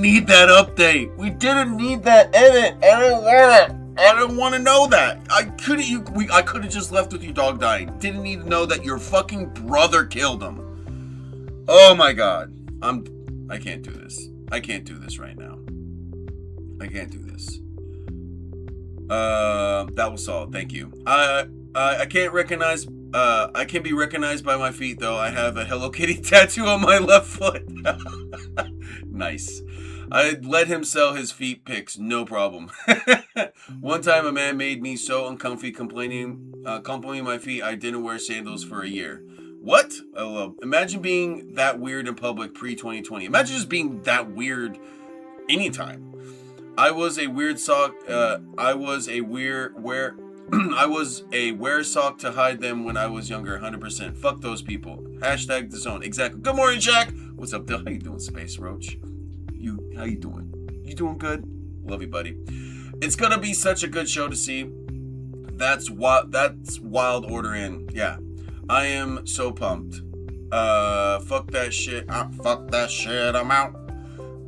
need that update. We didn't need that edit. I didn't want it. I didn't want to know that. I could have just left with your dog dying. Didn't need to know that your fucking brother killed him. Oh my god. I can't do this. I can't do this right now. I can't do this. That was solid. Thank you. I can't recognize. I can be recognized by my feet though. I have a Hello Kitty tattoo on my left foot. Nice. I'd let him sell his feet pics, no problem. One time a man made me so uncomfy complimenting my feet I didn't wear sandals for a year. What? Imagine being that weird in public pre-2020. Imagine just being that weird anytime. I was a wear sock to hide them when I was younger, 100%. Fuck those people. Hashtag DAZN. Exactly. Good morning, Jack. What's up, Dill? How you doing, Space Roach? How you doing? You doing good? Love you, buddy. It's gonna be such a good show to see. That's Wild Order in. Yeah. I am so pumped. Fuck that shit. Fuck that shit. I'm out.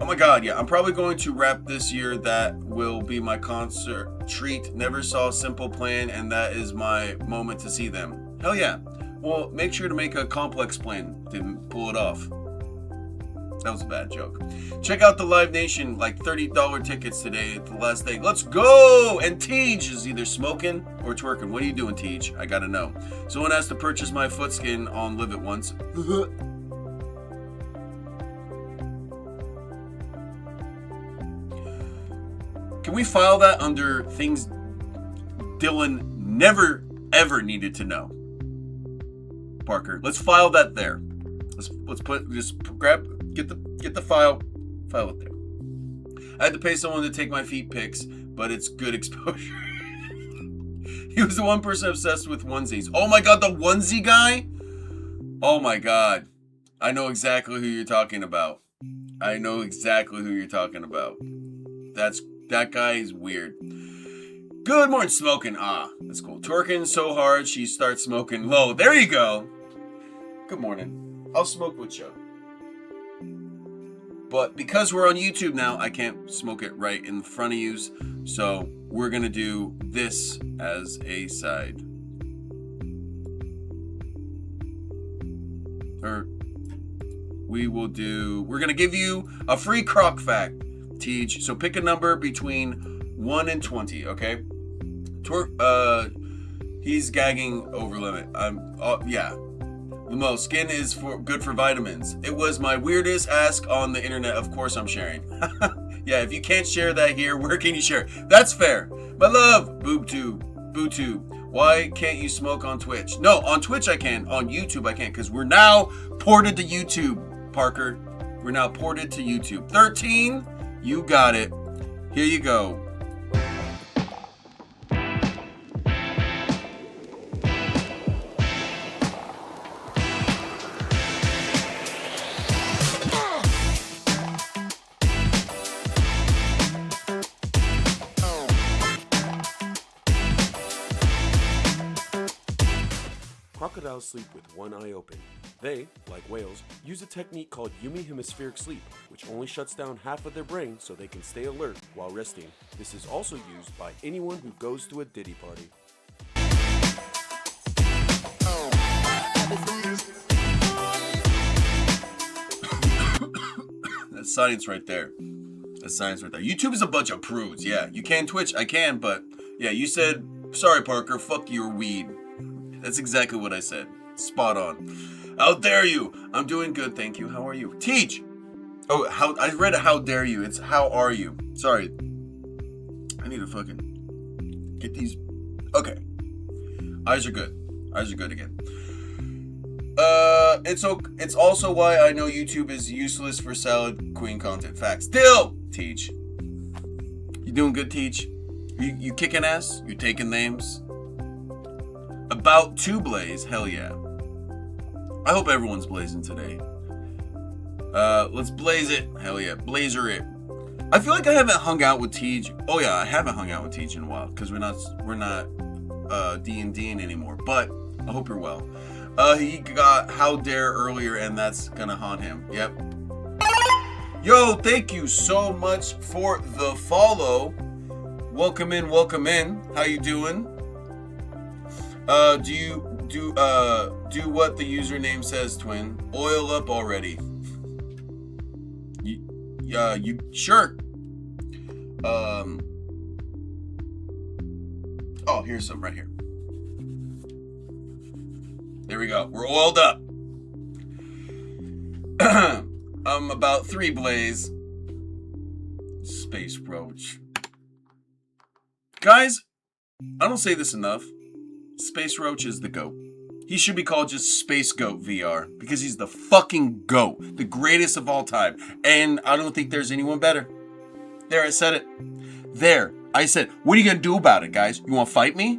Oh my god, yeah. I'm probably going to wrap this year. That will be my concert treat. Never saw Simple Plan, and that is my moment to see them. Hell yeah. Well, make sure to make a complex plan to pull it off. That was a bad joke. Check out the Live Nation, like $30 tickets today at the last day. Let's go! And Tej is either smoking or twerking. What are you doing, Tej? I gotta know. Someone has to purchase my foot skin on Live It Once. Can we file that under things Dylan never ever needed to know? Parker, let's file that there. Let's put get the file it there. I had to pay someone to take my feet pics, but it's good exposure. He was the one person obsessed with onesies. Oh my god, the onesie guy? Oh my god. I know exactly who you're talking about. That guy is weird. Good morning, smoking. Ah, that's cool. Twerking so hard she starts smoking low. There you go. Good morning. I'll smoke with you. But because we're on YouTube now, I can't smoke it right in front of you. So we're going to do this as a side. We're going to give you a free crock fact, Tej. So pick a number between 1 and 20, okay? He's gagging over limit. Yeah. Lamo, skin is good for vitamins. It was my weirdest ask on the internet. Of course I'm sharing. Yeah, if you can't share that here, where can you share? That's fair. My love, BoobTube. Why can't you smoke on Twitch? No, on Twitch I can. On YouTube I can't, because we're now ported to YouTube, Parker. We're now ported to YouTube. 13, you got it. Here you go. Crocodiles sleep with one eye open. They, like whales, use a technique called unihemispheric sleep, which only shuts down half of their brain so they can stay alert while resting. This is also used by anyone who goes to a Diddy party. That's science right there. YouTube is a bunch of prudes. Yeah, you can Twitch. I can, but yeah, you said, sorry, Parker, fuck your weed. That's exactly what I said. Spot on. How dare you? I'm doing good, thank you. How are you? Tej! Oh, I read it, how dare you. It's how are you. Sorry. I need to fucking get these. Okay. Eyes are good again. It's also why I know YouTube is useless for Salad Queen content. Facts. Still, Tej. You doing good, Tej? You kicking ass? You taking names? About to blaze, hell yeah. I hope everyone's blazing today. Let's blaze it, hell yeah, blazer it. I feel like I haven't hung out with Tej. Oh yeah, I haven't hung out with Tej in a while because we're not D&Ding anymore. But I hope you're well. He got how dare earlier, and that's gonna haunt him. Yep. Yo, thank you so much for the follow. Welcome in. How you doing? Do what the username says, twin. Oil up already. You sure? Oh, here's some right here. There we go. We're oiled up. I'm about 3 blaze. Space Roach. Guys, I don't say this enough. Space Roach is the GOAT. He should be called just Space Goat VR because he's the fucking GOAT, the greatest of all time. And I don't think there's anyone better. There, I said it. There, I said, what are you gonna do about it, guys? You wanna fight me?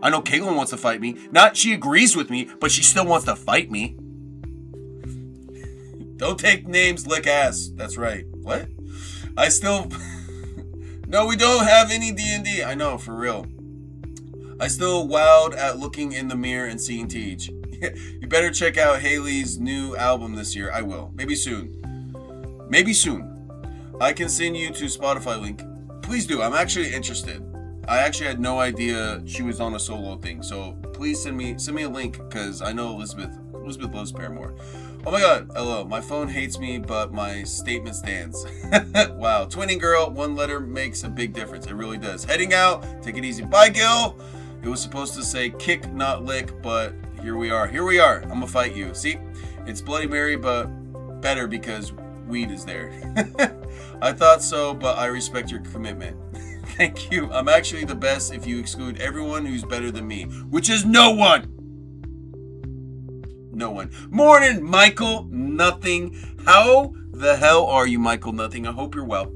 I know Caitlyn wants to fight me. Not she agrees with me, but she still wants to fight me. Don't take names, lick ass. That's right. What? I still... No, we don't have any D&D. I know, for real. I still wowed at looking in the mirror and seeing Tej. You better check out Haley's new album this year. I will. Maybe soon. I can send you to Spotify link. Please do. I'm actually interested. I actually had no idea she was on a solo thing. So please send me a link, because I know Elizabeth loves Paramore. Oh my god, hello. My phone hates me, but my statement stands. Wow. Twinning girl, one letter makes a big difference. It really does. Heading out. Take it easy. Bye, Gil. It was supposed to say kick, not lick, but here we are. Here we are. I'm gonna fight you. See? It's Bloody Mary, but better because weed is there. I thought so, but I respect your commitment. Thank you. I'm actually the best if you exclude everyone who's better than me, which is no one. No one. Morning, Michael Nothing. How the hell are you, Michael Nothing? I hope you're well.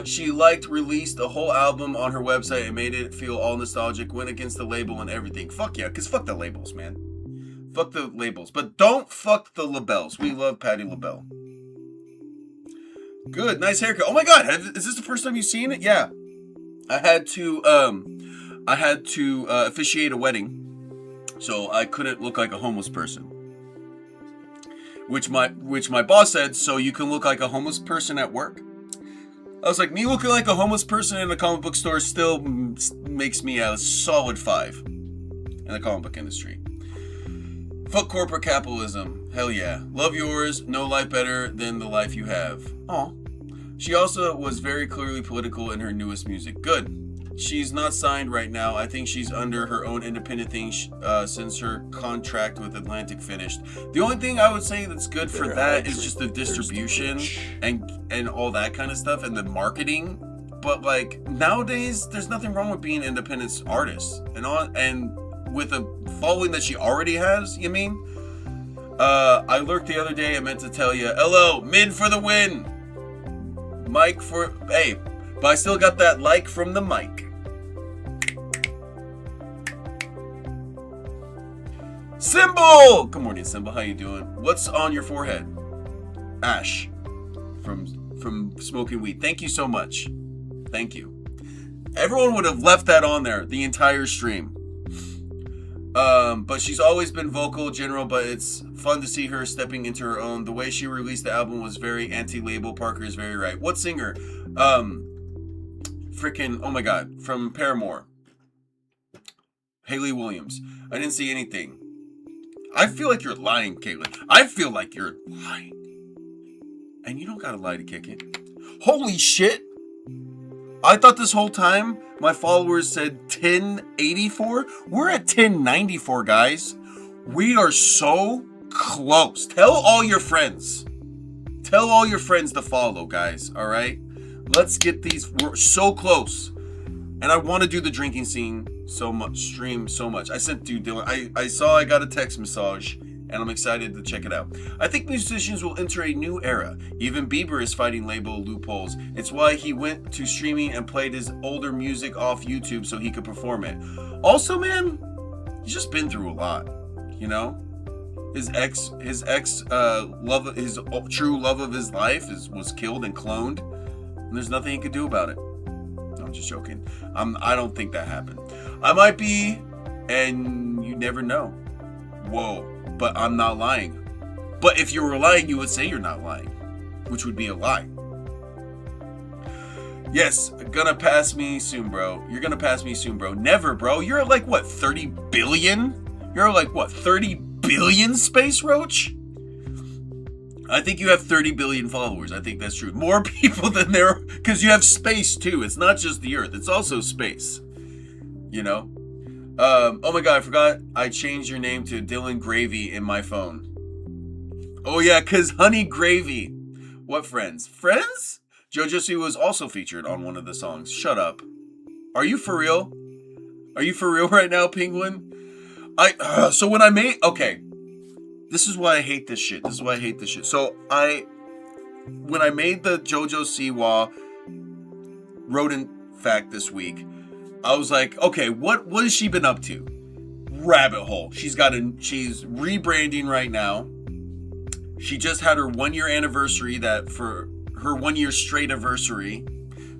She released the whole album on her website and made it feel all nostalgic, went against the label and everything. Fuck yeah, because fuck the labels, man. Fuck the labels. But don't fuck the LaBelles. We love Patti LaBelle. Good, nice haircut. Oh my god, is this the first time you've seen it? Yeah. I had to officiate a wedding. So I couldn't look like a homeless person. Which my boss said, so you can look like a homeless person at work? I was like, me looking like a homeless person in a comic book store still makes me a solid 5 in the comic book industry. Fuck corporate capitalism. Hell yeah. Love yours. No life better than the life you have. Aw. She also was very clearly political in her newest music. Good. She's not signed right now. I think she's under her own independent thing since her contract with Atlantic finished. The only thing I would say that's good for that is just the distribution and all that kind of stuff and the marketing. But like nowadays, there's nothing wrong with being an independent artist and with a following that she already has. You mean? I lurked the other day. I meant to tell you, hello, mid for the win. Mike for hey, but I still got that like from the mic. Symbol! Good morning, Symbol. How you doing? What's on your forehead? Ash from smoking weed. Thank you so much. Thank you. Everyone would have left that on there the entire stream. But she's always been vocal, general, but it's fun to see her stepping into her own. The way she released the album was very anti-label. Parker is very right. What singer? Freaking, oh my god, from Paramore. Hayley Williams. I didn't see anything. I feel like you're lying, Caitlin. I feel like you're lying. And you don't gotta lie to kick it. Holy shit! I thought this whole time my followers said 1084. We're at 1094, guys. We are so close. Tell all your friends. Tell all your friends to follow, guys. All right? Let's get these. We're so close. And I want to do the drinking scene so much, stream so much. I sent to Dylan. I saw I got a text massage, and I'm excited to check it out. I think musicians will enter a new era. Even Bieber is fighting label loopholes. It's why he went to streaming and played his older music off YouTube so he could perform it. Also, man, he's just been through a lot, you know? His ex love, his true love of his life was killed and cloned, and there's nothing he could do about it. I'm just joking. I don't think that happened. I might be, and you never know. Whoa, but I'm not lying. But if you were lying, you would say you're not lying, which would be a lie. Yes, gonna pass me soon, bro. You're gonna pass me soon, bro. Never, bro. You're at like, what, 30 billion? You're like, what, 30 billion, Space Roach? I think you have 30 billion followers. I think that's true. More people than there are, because you have space too. It's not just the Earth. It's also space. You know? Oh my god, I forgot I changed your name to Dylan Gravy in my phone. Oh yeah, because Honey Gravy. What friends? Friends? JoJo C was also featured on one of the songs. Shut up. Are you for real? Are you for real right now, Penguin? So when I made... Okay. This is why I hate this shit. So when I made the JoJo Siwa rodent fact this week, I was like, okay, what has she been up to? Rabbit hole. She's rebranding right now. She just had her 1 year anniversary, that for her 1 year straight anniversary,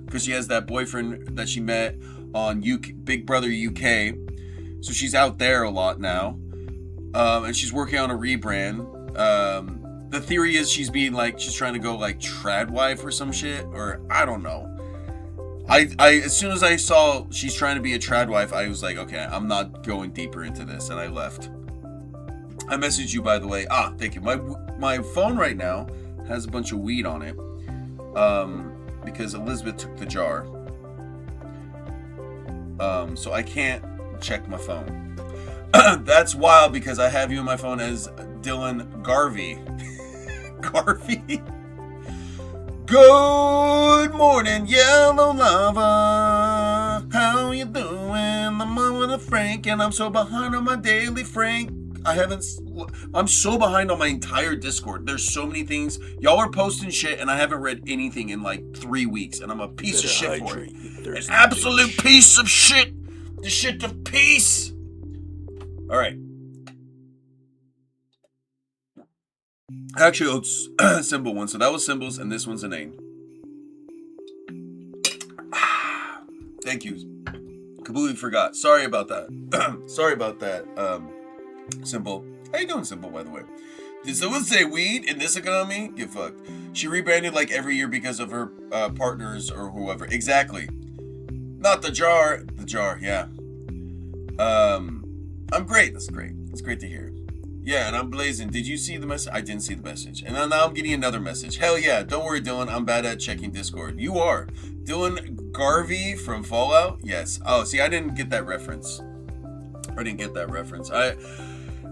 because she has that boyfriend that she met on Big Brother UK. So she's out there a lot now. And she's working on a rebrand. The theory is she's trying to go like trad wife or some shit, or I don't know. I as soon as I saw she's trying to be a trad wife, I was like, okay, I'm not going deeper into this, and I left. I messaged you, by the way. Thank you. My phone right now has a bunch of weed on it, because Elizabeth took the jar. So I can't check my phone. That's wild because I have you on my phone as Dylan Garvey. Garvey? Good morning, yellow lava. How you doing? I'm with a Frank, and I'm so behind on my daily Frank. I'm so behind on my entire Discord. There's so many things. Y'all are posting shit, and I haven't read anything in like 3 weeks, and I'm a piece of shit for it. An absolute piece of shit. The shit of peace. All right. Actually, it's a symbol one. So that was symbols, and this one's a name. Thank you. Completely forgot. Sorry about that. Sorry about that. Symbol. How you doing, Symbol, by the way? Did someone say weed in this economy? Get fucked. She rebranded like every year because of her partners or whoever. Exactly. Not the jar. The jar, yeah. I'm great. That's great. It's great to hear. Yeah, and I'm blazing. Did you see the message? I didn't see the message. And now I'm getting another message. Hell yeah. Don't worry, Dylan. I'm bad at checking Discord. You are. Dylan Garvey from Fallout? Yes. Oh, see, I didn't get that reference.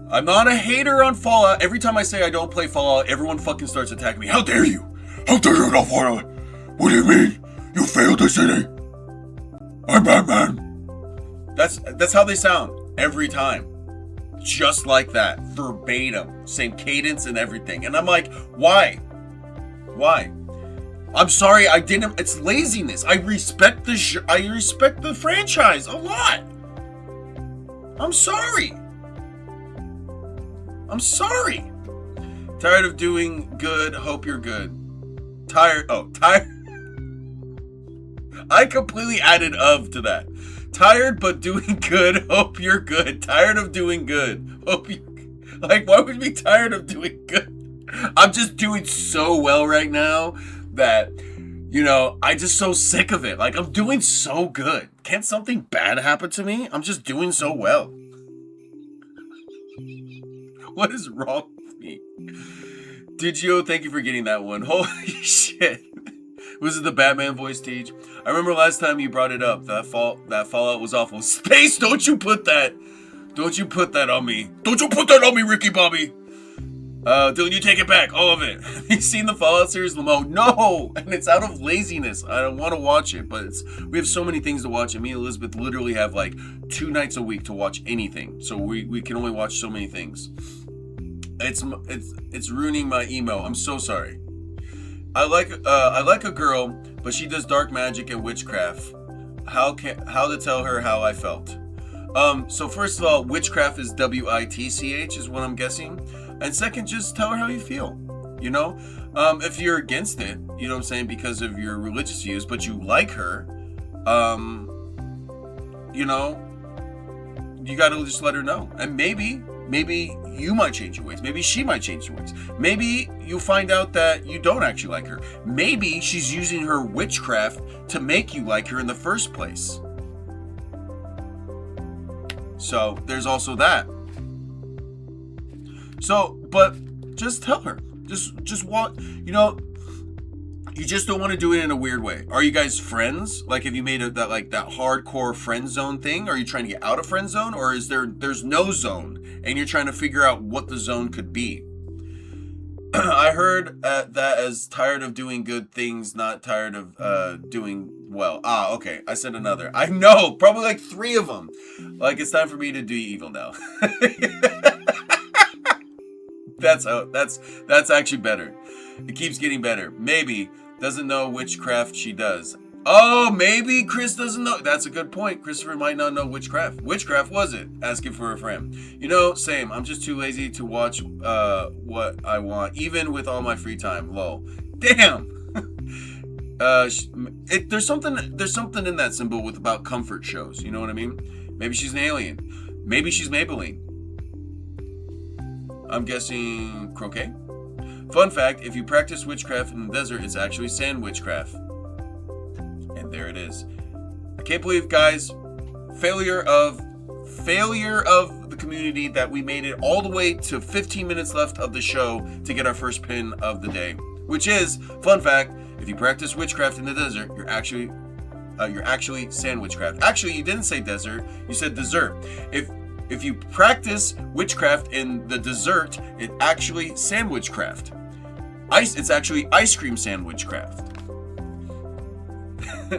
I'm not a hater on Fallout. Every time I say I don't play Fallout, everyone fucking starts attacking me. How dare you? How dare you not Fallout? What do you mean? You failed the city. I'm Batman. That's how they sound every time. Just like that. Verbatim. Same cadence and everything. And I'm like, why? Why? I'm sorry, I didn't. It's laziness. I respect the franchise a lot. I'm sorry. Tired of doing good. Hope you're good. Tired. I completely added "of" to that. Tired but doing good. Hope you're good. Tired of doing good. Hope you. Like, why would we be tired of doing good? I'm just doing so well right now that, you know, I'm just so sick of it. Like, I'm doing so good. Can't something bad happen to me? I'm just doing so well. What is wrong with me? Digio, thank you for getting that one. Holy shit. Was it the Batman voice, Teach? I remember last time you brought it up. That Fallout was awful. Space, don't you put that on me. Don't you put that on me, Ricky Bobby. Dylan, you take it back. All of it. Have you seen the Fallout series, Lamo? No! And it's out of laziness. I don't want to watch it, but we have so many things to watch, and me and Elizabeth literally have like 2 nights a week to watch anything. So we can only watch so many things. It's ruining my emo. I'm so sorry. I like a girl, but she does dark magic and witchcraft. How to tell her how I felt? So first of all, witchcraft is WITCH is what I'm guessing. And second, just tell her how you feel. You know? If you're against it, you know what I'm saying, because of your religious views, but you like her, you know, you gotta just let her know. And maybe you might change your ways. Maybe she might change your ways. Maybe you find out that you don't actually like her. Maybe she's using her witchcraft to make you like her in the first place. So there's also that. So, but just tell her. Just want, you know, you just don't want to do it in a weird way. Are you guys friends? Like, have you made that hardcore friend zone thing? Are you trying to get out of friend zone, or is there's no zone and you're trying to figure out what the zone could be? I heard that as tired of doing good things, not tired of doing well. Okay. I said another. I know, probably like 3 of them. Like, it's time for me to do evil now. That's actually better. It keeps getting better. Maybe doesn't know witchcraft she does. Oh, maybe Chris doesn't know. That's a good point. Christopher might not know witchcraft. Witchcraft was it? Asking for a friend. You know, same. I'm just too lazy to watch what I want, even with all my free time. Lol. Damn. There's something in that symbol with about comfort shows. You know what I mean? Maybe she's an alien. Maybe she's Maybelline. I'm guessing croquet. Fun fact, if you practice witchcraft in the desert, it's actually sand witchcraft. And And there it is. I can't believe, guys, failure of the community that we made it all the way to 15 minutes left of the show to get our first pin of the day. Which is, fun fact, if you practice witchcraft in the desert, you're actually sandwichcraft. Actually, you didn't say desert, you said dessert. If you practice witchcraft in the dessert, it actually sandwichcraft. It's actually ice cream sandwichcraft.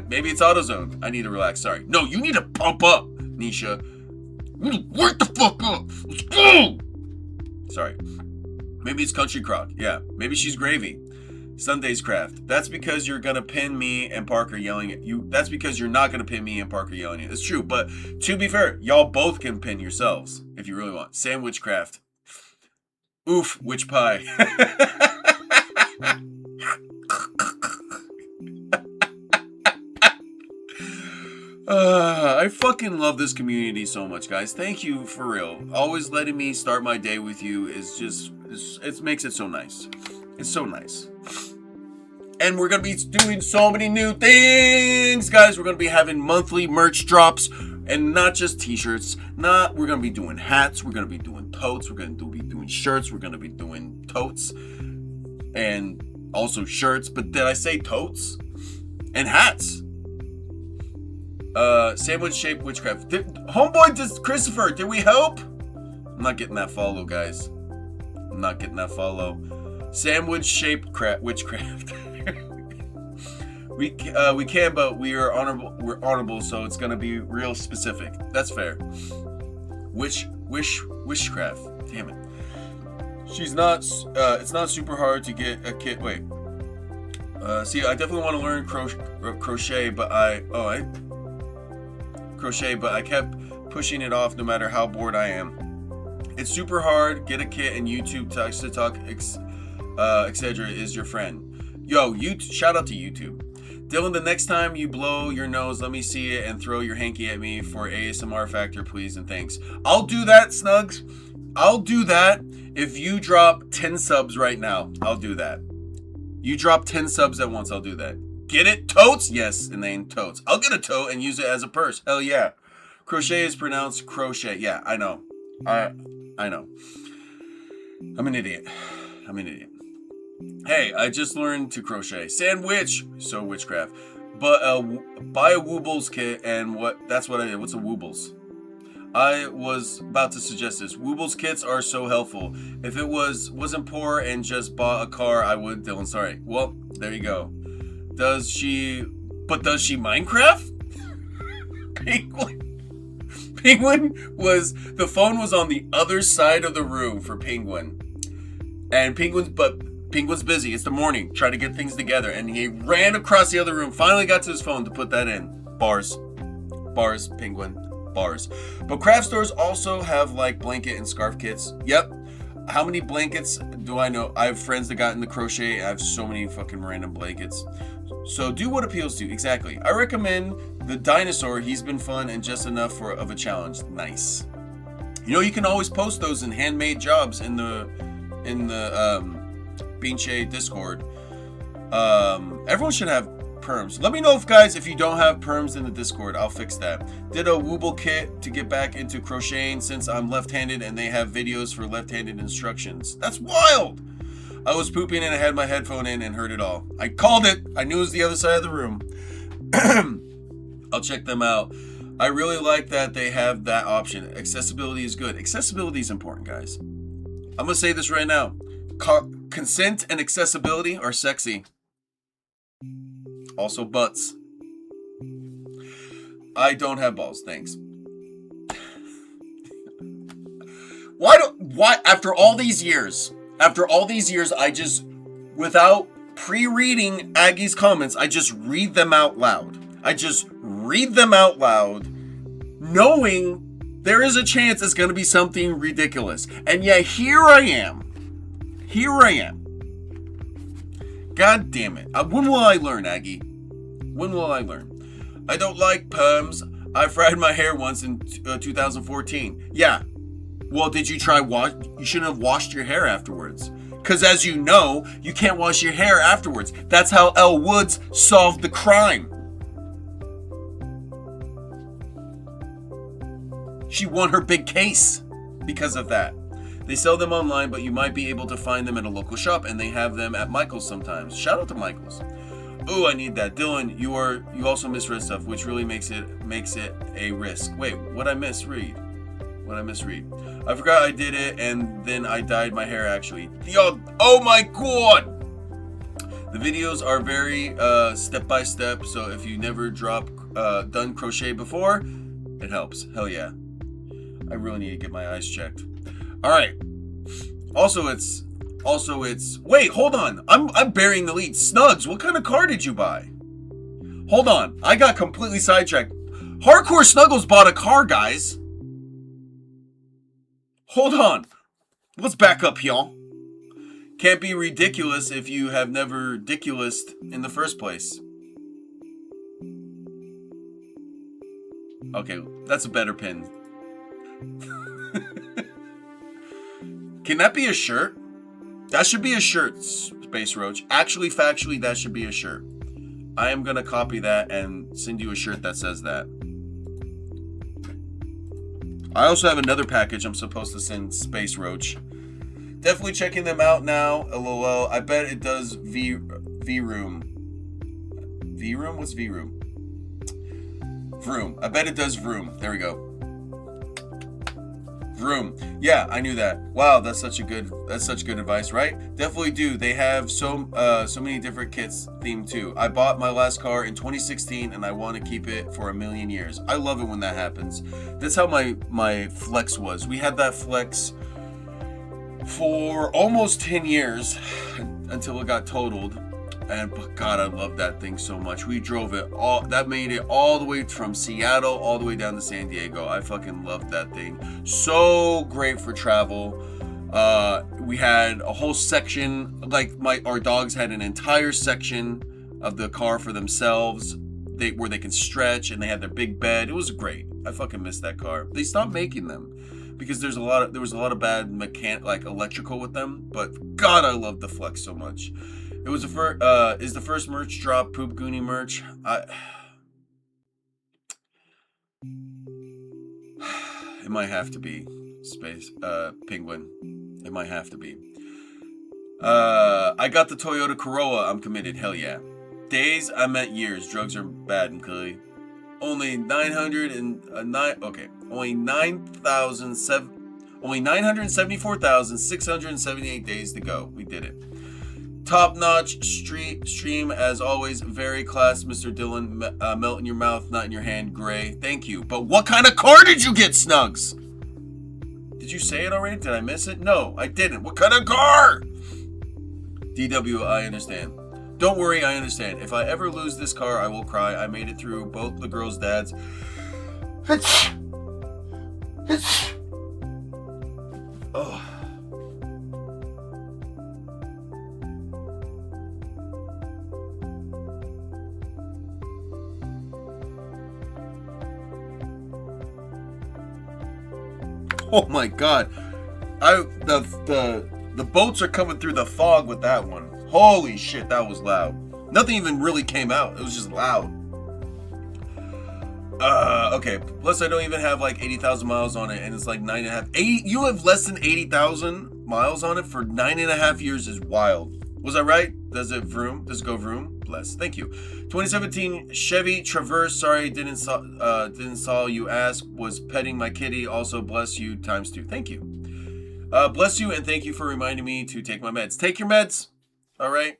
Maybe it's AutoZone. I need to relax. Sorry. No, you need to pump up, Nisha. You need to work the fuck up. Let's go. Sorry. Maybe it's Country Crock. Yeah. Maybe she's Gravy. Sunday's Craft. That's because you're gonna pin me and Parker yelling at you. That's because you're not gonna pin me and Parker yelling at you. It's true, but to be fair, y'all both can pin yourselves if you really want. Sandwich Craft. Oof, witch pie. I fucking love this community so much, guys. Thank you for real. Always letting me start my day with you is just, it makes it so nice. It's so nice. And we're going to be doing so many new things, guys. We're going to be having monthly merch drops and not just t-shirts. We're going to be doing hats. We're going to be doing totes. We're going to be doing shirts. We're going to be doing totes and also shirts. But did I say totes? And hats. Sandwich shaped witchcraft. Homeboy Christopher, did we help? I'm not getting that follow, guys. I'm not getting that follow. Sandwich shaped witchcraft. we can, but we are honorable. We're honorable, so it's gonna be real specific. That's fair. Witchcraft. Damn it. She's not. It's not super hard to get a kit. Wait. See, I definitely want to learn crochet, but I kept pushing it off no matter how bored I am. It's super hard. Get a kit and YouTube to talk, etc. is your friend. Yo, shout out to YouTube. Dylan, the next time you blow your nose, let me see it and throw your hanky at me for ASMR factor, please and thanks. I'll do that, Snugs. I'll do that if you drop 10 subs right now. I'll do that. You drop 10 subs at once, I'll do that. Get it? Totes? Yes, and then totes. I'll get a tote and use it as a purse. Hell yeah. Crochet is pronounced crochet. Yeah, I know. I know. I'm an idiot. Hey, I just learned to crochet. Sandwich. So witchcraft. But buy a Woobles kit and that's what I did. What's a Woobles? I was about to suggest this. Woobles kits are so helpful. If it wasn't poor and just bought a car, I would. Dylan, sorry. Well, there you go. Does she Minecraft? Penguin the phone was on the other side of the room for Penguin. And Penguin's busy. It's the morning, trying to get things together. And he ran across the other room, finally got to his phone to put that in. Bars, Penguin, bars. But craft stores also have like blanket and scarf kits. Yep. How many blankets do I know? I have friends that got into crochet. I have so many fucking random blankets. So do what appeals to you. Exactly. I recommend the dinosaur. He's been fun and just enough of a challenge. Nice. You know, you can always post those in handmade jobs in the Beanshay Discord. Everyone should have perms. Let me know if you don't have perms in the Discord. I'll fix that. Did a Wooble kit to get back into crocheting since I'm left-handed and they have videos for left-handed instructions. That's wild. I was pooping and I had my headphone in and heard it all. I called it. I knew it was the other side of the room. I'll check them out. I really like that they have that option. Accessibility is good. Accessibility is important, guys. I'm going to say this right now. Consent and accessibility are sexy. Also butts. I don't have balls, thanks. Why after all these years, I just, without pre-reading Aggie's comments, I just read them out loud. Knowing there is a chance it's going to be something ridiculous. And yet here I am. God damn it. When will I learn, Aggie? When will I learn? I don't like perms. I fried my hair once in 2014. Yeah. Well, did you try you shouldn't have washed your hair afterwards. Because as you know, you can't wash your hair afterwards. That's how Elle Woods solved the crime. She won her big case because of that. They sell them online, but you might be able to find them at a local shop, and they have them at Michael's sometimes. Shout out to Michael's. Ooh, I need that. Dylan, you also misread stuff, which really makes it a risk. Wait, what'd I misread? I forgot I did it, and then I dyed my hair, actually. Yo, oh my god! The videos are very step-by-step, so if you never done crochet before, it helps. Hell yeah. I really need to get my eyes checked. Alright. Also it's wait, hold on. I'm burying the lead. Snugs, what kind of car did you buy? Hold on. I got completely sidetracked. Hardcore Snuggles bought a car, guys. Hold on. Let's back up, y'all. Can't be ridiculous if you have never ridiculous in the first place. Okay, that's a better pin. Can that be a shirt? That should be a shirt, Space Roach. Actually, factually, that should be a shirt. I am gonna copy that and send you a shirt that says that. I also have another package I'm supposed to send Space Roach. Definitely checking them out now. LOL. I bet it does V-Room. V-Room? What's V-Room? Vroom. I bet it does Vroom. There we go. Vroom. Yeah, I knew that. Wow, that's such good advice, right? Definitely do. They have so many different kits themed too. I bought my last car in 2016 and I want to keep it for a million years. I love it when that happens. That's how my Flex was. We had that Flex for almost 10 years until it got totaled. And God, I love that thing so much. We drove it all. That made it all the way from Seattle all the way down to San Diego. I fucking loved that thing. So great for travel. We had a whole section, like our dogs had an entire section of the car for themselves, where they can stretch, and they had their big bed. It was great. I fucking missed that car. They stopped making them because there was a lot of bad electrical with them. But God, I love the Flex so much. It was is the first merch drop Poop Goonie merch? It might have to be Space Penguin. It might have to be. I got the Toyota Corolla. I'm committed. Hell yeah. Days, I meant years. Drugs are bad and clearly. Only 974,678 days to go. We did it. Top-notch stream, as always. Very class, Mr. Dylan. Melt in your mouth, not in your hand. Gray. Thank you. But what kind of car did you get, Snugs? Did you say it already? Did I miss it? No, I didn't. What kind of car? DW, I understand. Don't worry, I understand. If I ever lose this car, I will cry. I made it through both the girls' dads. Oh. Oh my God, the boats are coming through the fog with that one. Holy shit, that was loud. Nothing even really came out. It was just loud. Okay. Plus, I don't even have like 80,000 miles on it, and it's like 9.5. You have less than 80,000 miles on it for 9.5 years is wild. Was I right? Does it vroom? Does it go vroom? Bless. Thank you. 2017 Chevy Traverse. Sorry, didn't saw you ask. Was petting my kitty. Also, bless you ×2. Thank you. Bless you and thank you for reminding me to take my meds. Take your meds. All right,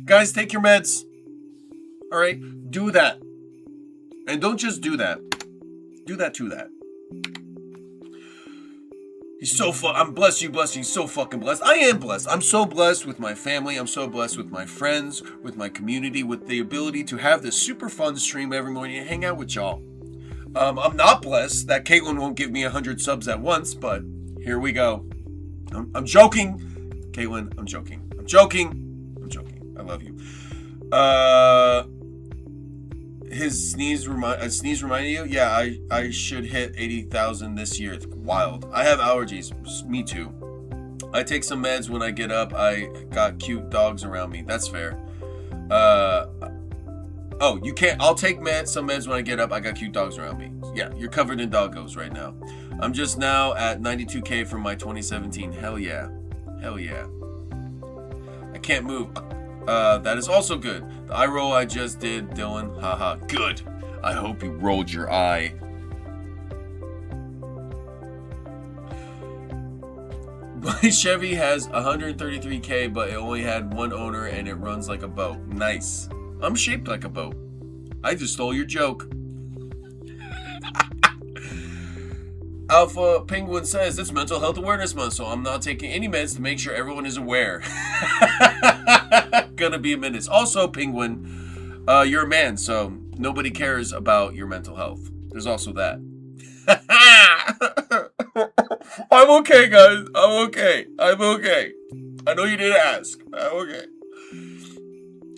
guys, take your meds. All right, do that, and don't just do that. Do that to that. He's so I'm blessed. You blessed. He's so fucking blessed. I am blessed. I'm so blessed with my family. I'm so blessed with my friends, with my community, with the ability to have this super fun stream every morning and hang out with y'all. I'm not blessed that Caitlin won't give me 100 subs at once, but here we go. I'm joking, Caitlin. I'm joking. I'm joking. I love you. His sneeze reminded you? Yeah, I should hit 80,000 this year. It's wild. I have allergies. Me too. I take some meds when I get up. I got cute dogs around me. That's fair. Oh, you can't. I'll take some meds when I get up. I got cute dogs around me. Yeah, you're covered in doggos right now. I'm just now at 92K from my 2017. Hell yeah. Hell yeah. I can't move. That is also good. The eye roll I just did, Dylan. Haha. Good. I hope you rolled your eye. My Chevy has 133K, but it only had one owner and it runs like a boat. Nice. I'm shaped like a boat. I just stole your joke. Alpha Penguin says it's Mental Health Awareness Month, so I'm not taking any meds to make sure everyone is aware. Gonna be a minute. Also, Penguin, you're a man, so nobody cares about your mental health. There's also that. I'm okay, guys. I'm okay. I know you didn't ask. I'm okay.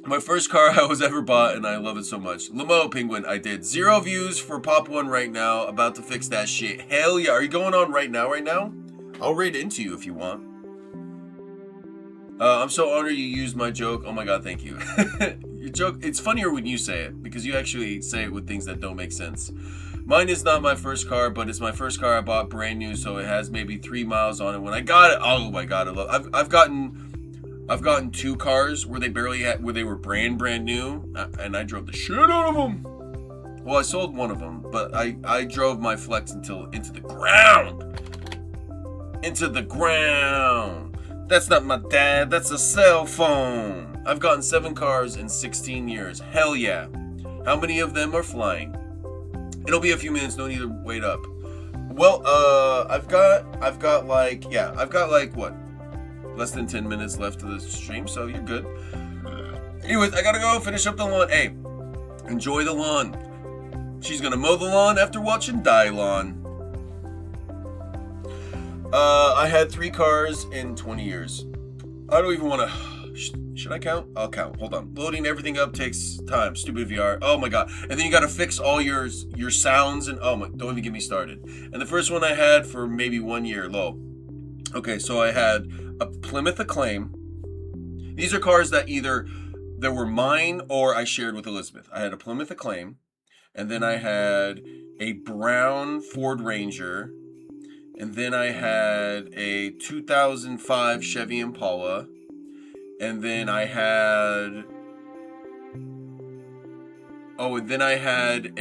My first car I was ever bought, and I love it so much. Limo Penguin, I did. 0 views for Pop 1 right now. About to fix that shit. Hell yeah. Are you going on right now? I'll raid into you if you want. I'm so honored you used my joke. Oh my god, thank you. Your joke, it's funnier when you say it, because you actually say it with things that don't make sense. Mine is not my first car, but it's my first car I bought brand new, so it has maybe 3 miles on it. When I got it, oh my god, I've gotten 2 cars where they were brand new, and I drove the shit out of them. Well, I sold one of them, but I drove my Flex into the ground. Into the ground. That's not my dad, that's a cell phone. I've gotten 7 cars in 16 years. Hell yeah. How many of them are flying? It'll be a few minutes, no need to wait up. Well, I've got like what? Less than 10 minutes left of the stream, so you're good. Anyways, I gotta go finish up the lawn. Hey, enjoy the lawn. She's gonna mow the lawn after watching Die Lawn. I had 3 cars in 20 years. I don't even want to... Should I count? I'll count. Hold on. Loading everything up takes time. Stupid VR. Oh my god. And then you got to fix all your sounds and... Oh my... Don't even get me started. And the first one I had for maybe 1 year. Low. Okay, so I had a Plymouth Acclaim. These are cars that either... They were mine or I shared with Elizabeth. I had a Plymouth Acclaim. And then I had a brown Ford Ranger. And then I had a 2005 Chevy Impala. And then I had... Oh, and then I had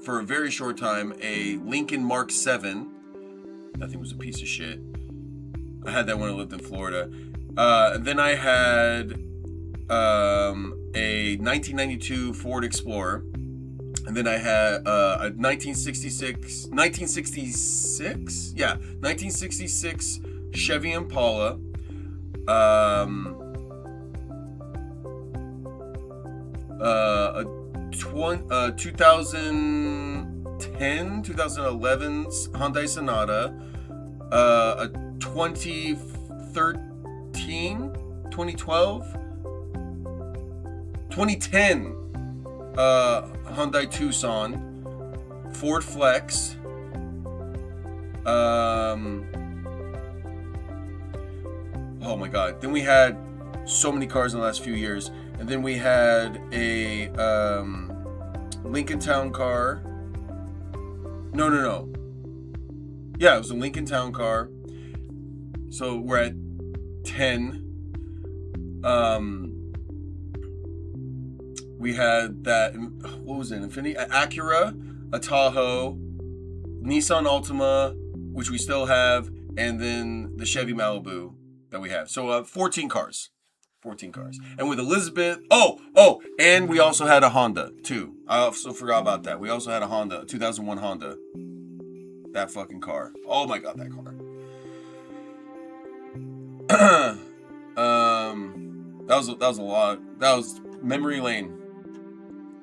for a very short time, a Lincoln Mark 7. That thing was a piece of shit. I had that when I lived in Florida. And then I had a 1992 Ford Explorer. And then I had a 1966 Chevy Impala. A 2010, 2011 Hyundai Sonata. A 2013, 2012, 2010 Hyundai Tucson, Ford Flex, oh my god, then we had so many cars in the last few years, and then we had a Lincoln Town car. No. Yeah, it was a Lincoln Town car. So we're at 10. We had that, what was it, Infiniti? Acura, a Tahoe, Nissan Altima, which we still have, and then the Chevy Malibu that we have. So 14 cars. 14 cars. And with Elizabeth, and we also had a Honda, too. I also forgot about that. We also had a Honda, 2001 Honda. That fucking car. Oh my god, that car. That was a lot. That was memory lane.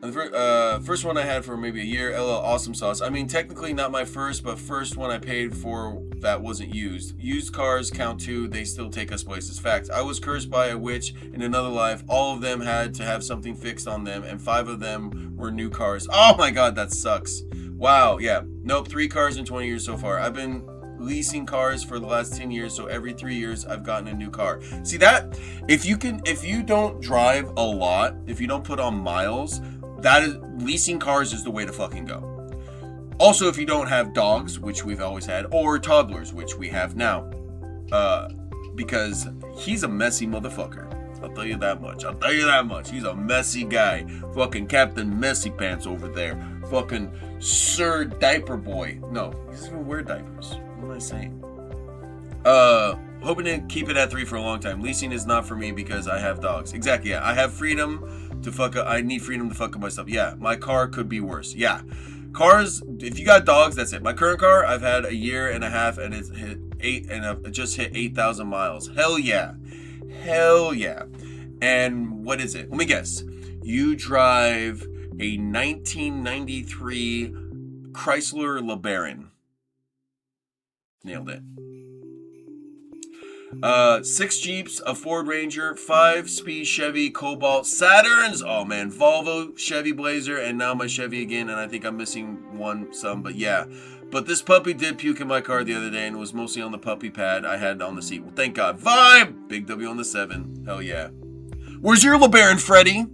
And the first one I had for maybe a year, LL Awesome Sauce. I mean, technically not my first, but first one I paid for that wasn't used. Used cars count too. They still take us places. Fact, I was cursed by a witch in another life. All of them had to have something fixed on them, and 5 of them were new cars. Oh my god, that sucks. Wow, yeah. Nope, 3 cars in 20 years so far. I've been leasing cars for the last 10 years, so every 3 years I've gotten a new car. See that? If you don't drive a lot, if you don't put on miles, leasing cars is the way to fucking go. Also, if you don't have dogs, which we've always had, or toddlers, which we have now, because he's a messy motherfucker. I'll tell you that much. He's a messy guy. Fucking Captain Messy Pants over there. Fucking Sir Diaper Boy. No, he doesn't even wear diapers. What am I saying? Hoping to keep it at 3 for a long time. Leasing is not for me because I have dogs. Exactly, yeah. I have freedom to fuck up. I need freedom to fuck up my stuff. Yeah, my car could be worse. Yeah. Cars, if you got dogs, that's it. My current car, I've had a year and a half and it's hit 8,000 miles. Hell yeah. And what is it? Let me guess. You drive a 1993 Chrysler LeBaron. Nailed it. 6 Jeeps, a Ford Ranger, 5-speed Chevy Cobalt, Saturns, oh man, Volvo, Chevy Blazer, and now my Chevy again, and I think I'm missing some, but yeah. But this puppy did puke in my car the other day, and it was mostly on the puppy pad I had on the seat. Well, thank God. Vibe! Big W on the 7. Hell yeah. Where's your LeBaron, Freddy?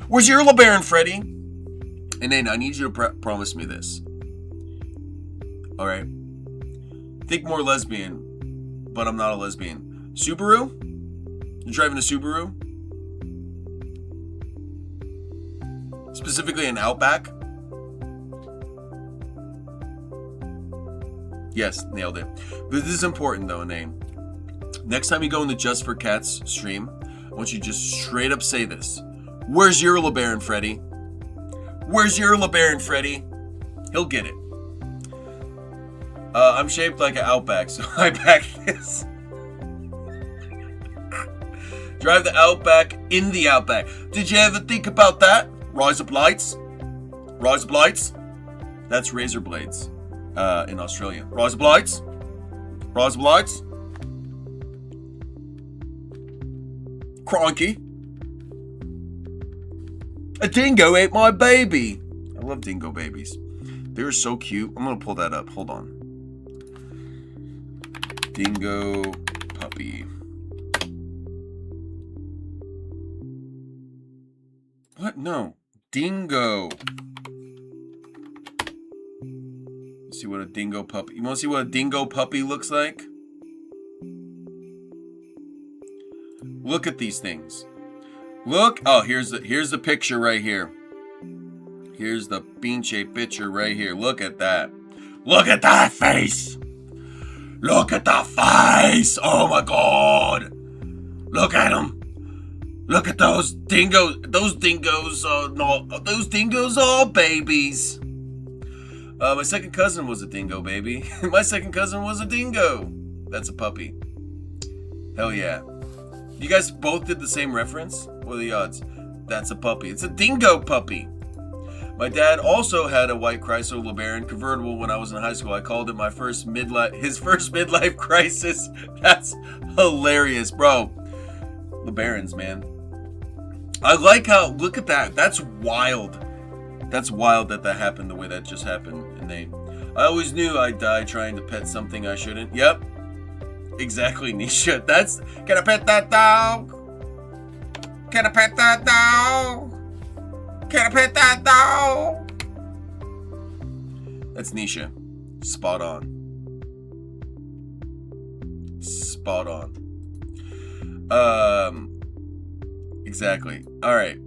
Where's your LeBaron, Freddy? And then I need you to promise me this. Alright. Think more lesbian, but I'm not a lesbian. Subaru? You're driving a Subaru? Specifically an Outback? Yes, nailed it. This is important though, name. Next time you go in the Just for Cats stream, I want you to just straight up say this. Where's your LeBaron, Freddy? Where's your LeBaron, Freddy? He'll get it. I'm shaped like an Outback, so I back this. Drive the Outback in the Outback. Did you ever think about that? Rise Up Lights? Rise Up Lights? That's razor blades in Australia. Rise Up Lights? Rise Up Lights? Crikey. A dingo ate my baby. I love dingo babies. They're so cute. I'm going to pull that up. Hold on. Dingo puppy. What? No. Dingo. Let's see what a dingo puppy. You want to see what a dingo puppy looks like? Look at these things. Look. Oh, here's the picture right here. Here's the bean-shaped picture right here. Look at that. Look at that face. Look at the face. Oh my God. Look at them. Look at those dingoes. Those dingoes are babies. My second cousin was a dingo baby. My second cousin was a dingo. That's a puppy. Hell yeah. You guys both did the same reference? What are the odds? That's a puppy. It's a dingo puppy. My dad also had a white Chrysler LeBaron convertible when I was in high school. I called it his first midlife crisis. That's hilarious, bro. LeBarons, man. I like how, look at that. That's wild. That's wild that happened the way that just happened. And I always knew I'd die trying to pet something I shouldn't. Yep. Exactly, Nisha. Can I pet that dog? Can I pet that dog? Can I pet that dog? That's Nisha. Spot on. Spot on. Exactly. All right.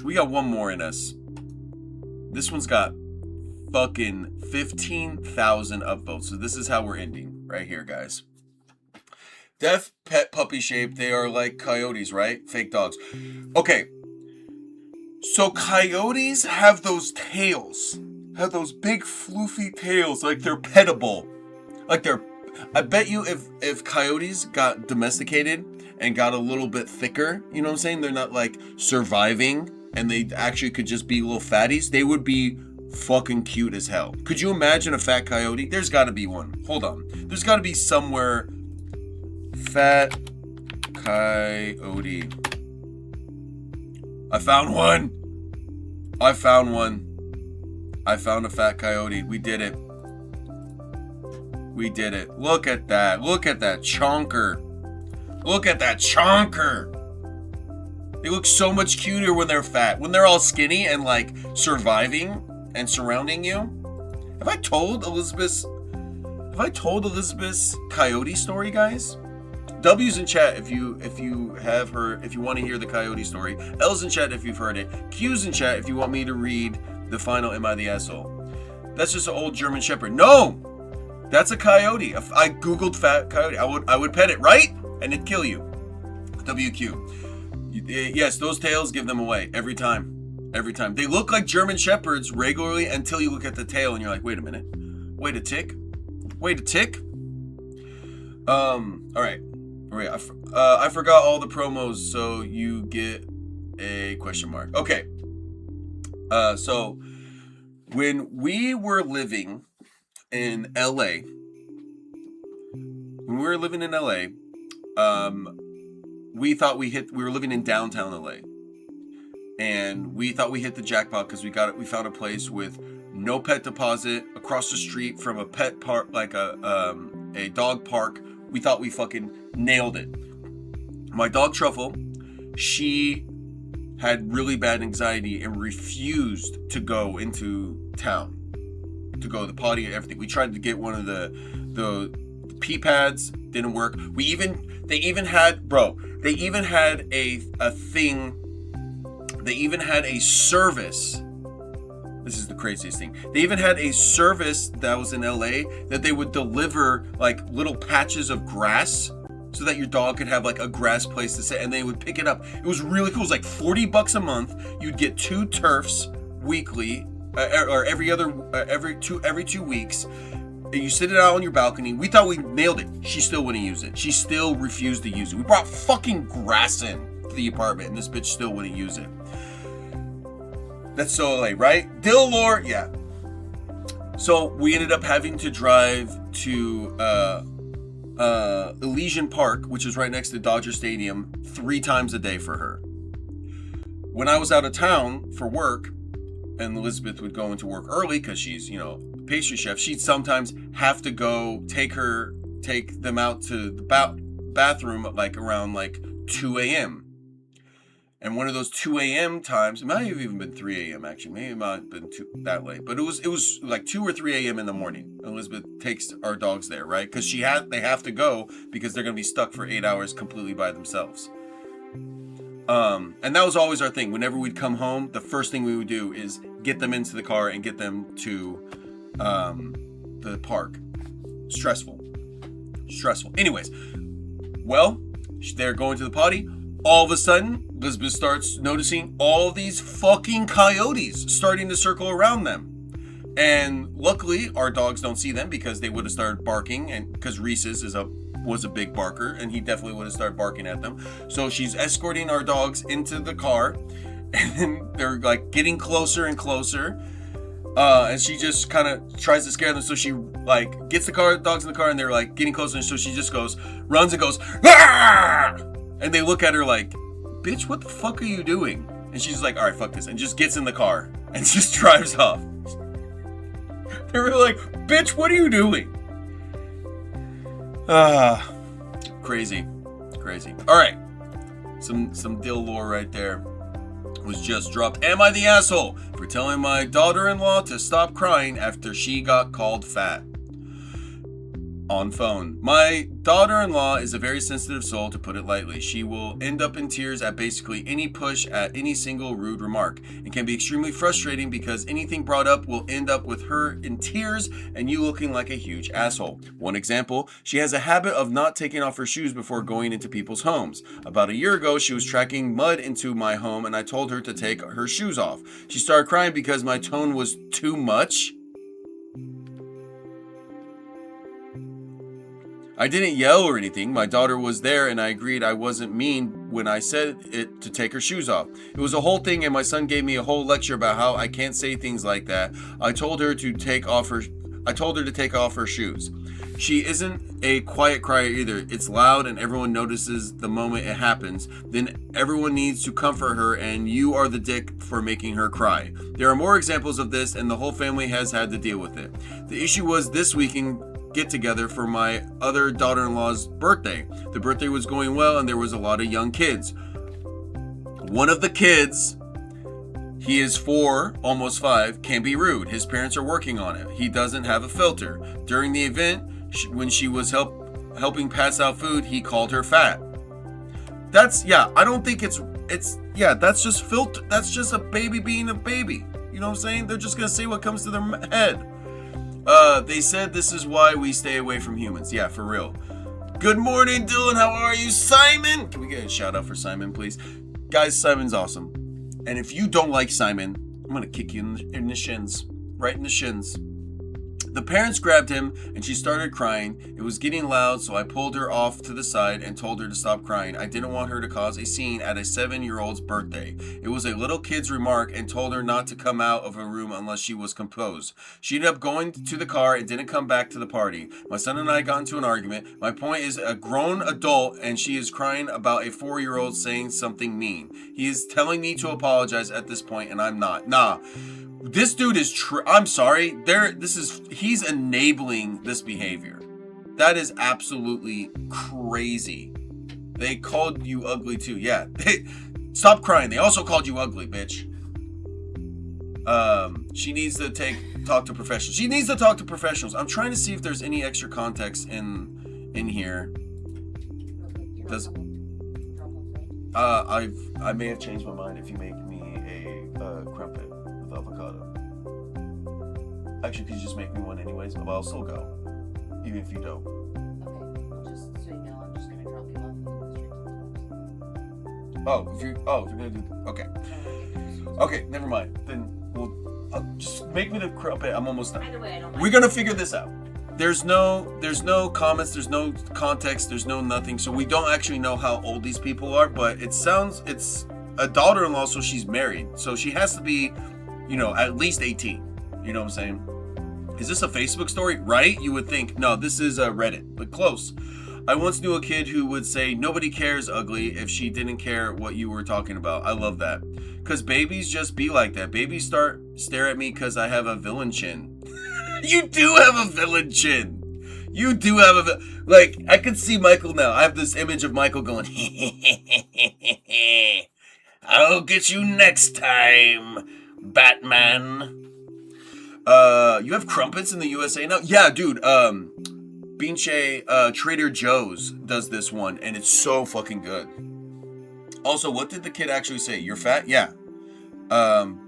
We got one more in us. This one's got fucking 15,000 upvotes. So this is how we're ending right here, guys. Deaf pet puppy shape. They are like coyotes, right? Fake dogs. Okay. So coyotes have those tails. Have those big floofy tails. Like they're pettable. I bet you if coyotes got domesticated and got a little bit thicker, you know what I'm saying? They're not like surviving and they actually could just be little fatties. They would be fucking cute as hell. Could you imagine a fat coyote? There's got to be one. Hold on. There's got to be somewhere fat coyote. I found one. I found a fat coyote. We did it. We did it. Look at that. Look at that chonker. Look at that chonker. They look so much cuter when they're fat. When they're all skinny and like surviving and surrounding you. Have I told Elizabeth's coyote story, guys? W's in chat if you want to hear the coyote story. L's in chat if you've heard it. Q's in chat if you want me to read the final Am I the Asshole? That's just an old German Shepherd. No! That's a coyote. If I googled fat coyote, I would pet it, right? And it'd kill you. WQ. Yes, those tails give them away every time. Every time. They look like German Shepherds regularly until you look at the tail and you're like, wait a minute. Wait a tick. All right. I forgot all the promos, so you get a question mark. Okay. So when we were living in LA, we thought we were living in downtown LA, and we thought we hit the jackpot because we found a place with no pet deposit across the street from a pet park, like a dog park. We thought we fucking nailed it. My dog Truffle, she had really bad anxiety and refused to go into town, to go to the potty and everything. We tried to get one of the pee pads, didn't work. They even had a service. This is the craziest thing. They even had a service that was in LA that they would deliver like little patches of grass so that your dog could have like a grass place to sit, and they would pick it up. It was really cool. It was like $40 a month. You'd get 2 turfs weekly, or every 2 weeks. And you sit it out on your balcony. We thought we nailed it. She still wouldn't use it. She still refused to use it. We brought fucking grass in to the apartment, and this bitch still wouldn't use it. That's so LA, right? Dillor, yeah. So we ended up having to drive to Elysian Park, which is right next to Dodger Stadium, 3 times a day for her. When I was out of town for work, and Elizabeth would go into work early because she's, pastry chef, she'd sometimes have to go take them out to the bathroom at like around like 2 a.m. And one of those 2 a.m. times, it might have even been 3 a.m. actually. Maybe it might have been that late. But it was like 2 or 3 a.m. in the morning. Elizabeth takes our dogs there, right? Because they have to go because they're going to be stuck for 8 hours completely by themselves. And that was always our thing. Whenever we'd come home, the first thing we would do is get them into the car and get them to the park. Stressful. Anyways, well, they're going to the potty. All of a sudden, Elizabeth starts noticing all these fucking coyotes starting to circle around them. And luckily, our dogs don't see them because they would have started barking, and because Reese's was a big barker, and he definitely would have started barking at them. So she's escorting our dogs into the car, and then they're like getting closer and closer. And she just kind of tries to scare them. So she like gets the dogs in the car, and they're like getting closer. And so she just runs and goes, "Ah!" And they look at her like, bitch, what the fuck are you doing? And she's like, all right, fuck this. And just gets in the car and just drives off. They were like, bitch, what are you doing? Crazy. All right. Some dill lore right there was just dropped. Am I the asshole for telling my daughter-in-law to stop crying after she got called fat? On phone. My daughter-in-law is a very sensitive soul, to put it lightly. She will end up in tears at basically any push at any single rude remark. It can be extremely frustrating because anything brought up will end up with her in tears and you looking like a huge asshole. One example, she has a habit of not taking off her shoes before going into people's homes. About a year ago, she was tracking mud into my home and I told her to take her shoes off. She started crying because my tone was too much. I didn't yell or anything. My daughter was there and I agreed I wasn't mean when I said it to take her shoes off. It was a whole thing and my son gave me a whole lecture about how I can't say things like that. I told her to take off her shoes. She isn't a quiet crier either. It's loud and everyone notices the moment it happens. Then everyone needs to comfort her and you are the dick for making her cry. There are more examples of this and the whole family has had to deal with it. The issue was this weekend get together for my other daughter-in-law's birthday. The birthday was going well and there was a lot of young kids. One of the kids, he is 4, almost 5, can be rude. His parents are working on it. He doesn't have a filter. During the event, when she was helping pass out food, he called her fat. I don't think that's just filter. That's just a baby being a baby. You know what I'm saying? They're just going to say what comes to their head. They said this is why we stay away from humans. Yeah, for real. Good morning, Dylan. How are you? Simon? Can we get a shout out for Simon, please? Guys, Simon's awesome. And if you don't like Simon, I'm going to kick you in the shins. Right in the shins. The parents grabbed him and she started crying. It was getting loud, so I pulled her off to the side and told her to stop crying. I didn't want her to cause a scene at a 7-year-old's birthday. It was a little kid's remark and told her not to come out of her room unless she was composed. She ended up going to the car and didn't come back to the party. My son and I got into an argument. My point is a grown adult and she is crying about a 4-year-old saying something mean. He is telling me to apologize at this point and I'm not. Nah. This dude is I'm sorry. He's enabling this behavior. That is absolutely crazy. They called you ugly too. Yeah. Stop crying. They also called you ugly, bitch. She needs to talk to professionals. She needs to talk to professionals. I'm trying to see if there's any extra context in here. I may have changed my mind if you make me a crumpet with avocado. Actually, could you just make me one anyways? But I'll still go, even if you don't. Okay, well, just so you know, I'm just gonna drop you off. Oh, if you're gonna do, okay. Okay, never mind. Then we'll just make me the crumpet. I'm almost done. Either way, I don't. We're gonna figure this out. There's no comments, there's no context, there's no nothing. So we don't actually know how old these people are, but it's a daughter-in-law, so she's married. So she has to be, at least 18. You know what I'm saying? Is this a Facebook story? Right? You would think, no, this is a Reddit, but close. I once knew a kid who would say, nobody cares, ugly, if she didn't care what you were talking about. I love that. Because babies just be like that. Babies stare at me because I have a villain chin. You do have a villain chin. You do have I could see Michael now. I have this image of Michael going, I'll get you next time, Batman. You have crumpets in the USA now? Yeah, dude. Binche, Trader Joe's does this one, and it's so fucking good. Also, what did the kid actually say? You're fat? Yeah.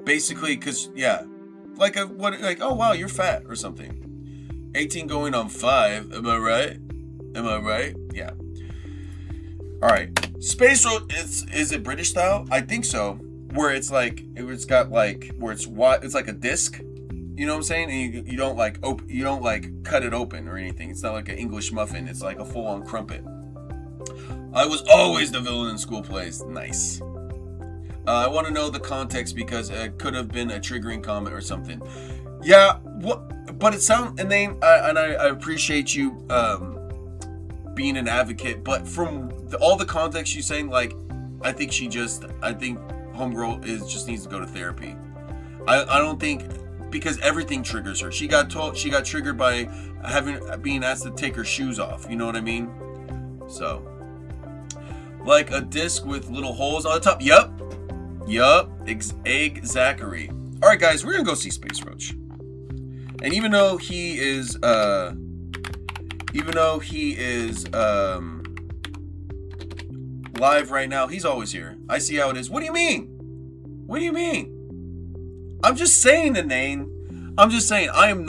Basically, cause yeah, oh wow, you're fat or something. 18 going on 5. Am I right? Yeah. All right. Space Road is it British style? I think so. Where it's like where it's wide. It's like a disc. You know what I'm saying? And you don't you don't cut it open or anything. It's not like an English muffin. It's like a full-on crumpet. I was always the villain in school plays. Nice. I want to know the context because it could have been a triggering comment or something. Yeah. What? But it sounds and I appreciate you being an advocate. But from all the context you're saying, I think homegirl just needs to go to therapy. I don't think. Because everything triggers her. She got triggered by being asked to take her shoes off. You know what I mean? So, like a disc with little holes on the top. Yup. Egg Zachary. All right, guys, we're gonna go see Space Roach. And even though he is live right now, he's always here. I see how it is. What do you mean? I'm just saying, Nane. I'm just saying. I'm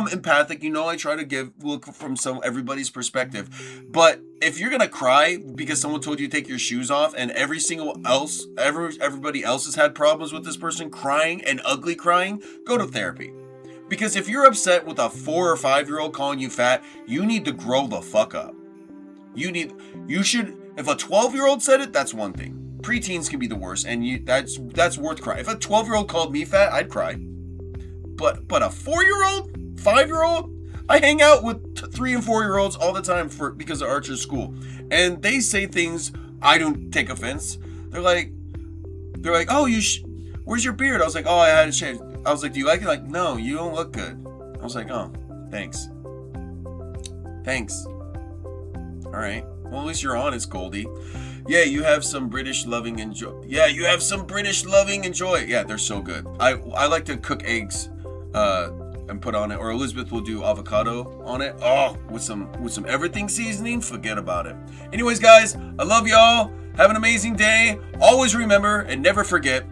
empathic. I try to look from everybody's perspective. But if you're gonna cry because someone told you to take your shoes off, and everybody else has had problems with this person crying and ugly crying, go to therapy. Because if you're upset with a 4 or 5-year-old calling you fat, you need to grow the fuck up. You should. If a 12-year-old said it, that's one thing. Preteens can be the worst, and that's worth crying. If a 12-year-old called me fat, I'd cry. But a 4-year-old, 5-year-old, I hang out with 3 and 4-year-olds all the time because of Archer's school, and they say things I don't take offense. They're like, oh, where's your beard? I was like, oh, I had a shave. I was like, do you like it? Like, no, you don't look good. I was like, oh, thanks. All right. Well, at least you're honest, Goldie. Yeah, you have some British loving enjoy. Yeah, you have some British loving enjoy. Yeah, they're so good. I like to cook eggs and put on it, or Elizabeth will do avocado on it. Oh, with some everything seasoning, forget about it. Anyways, guys, I love y'all. Have an amazing day. Always remember and never forget,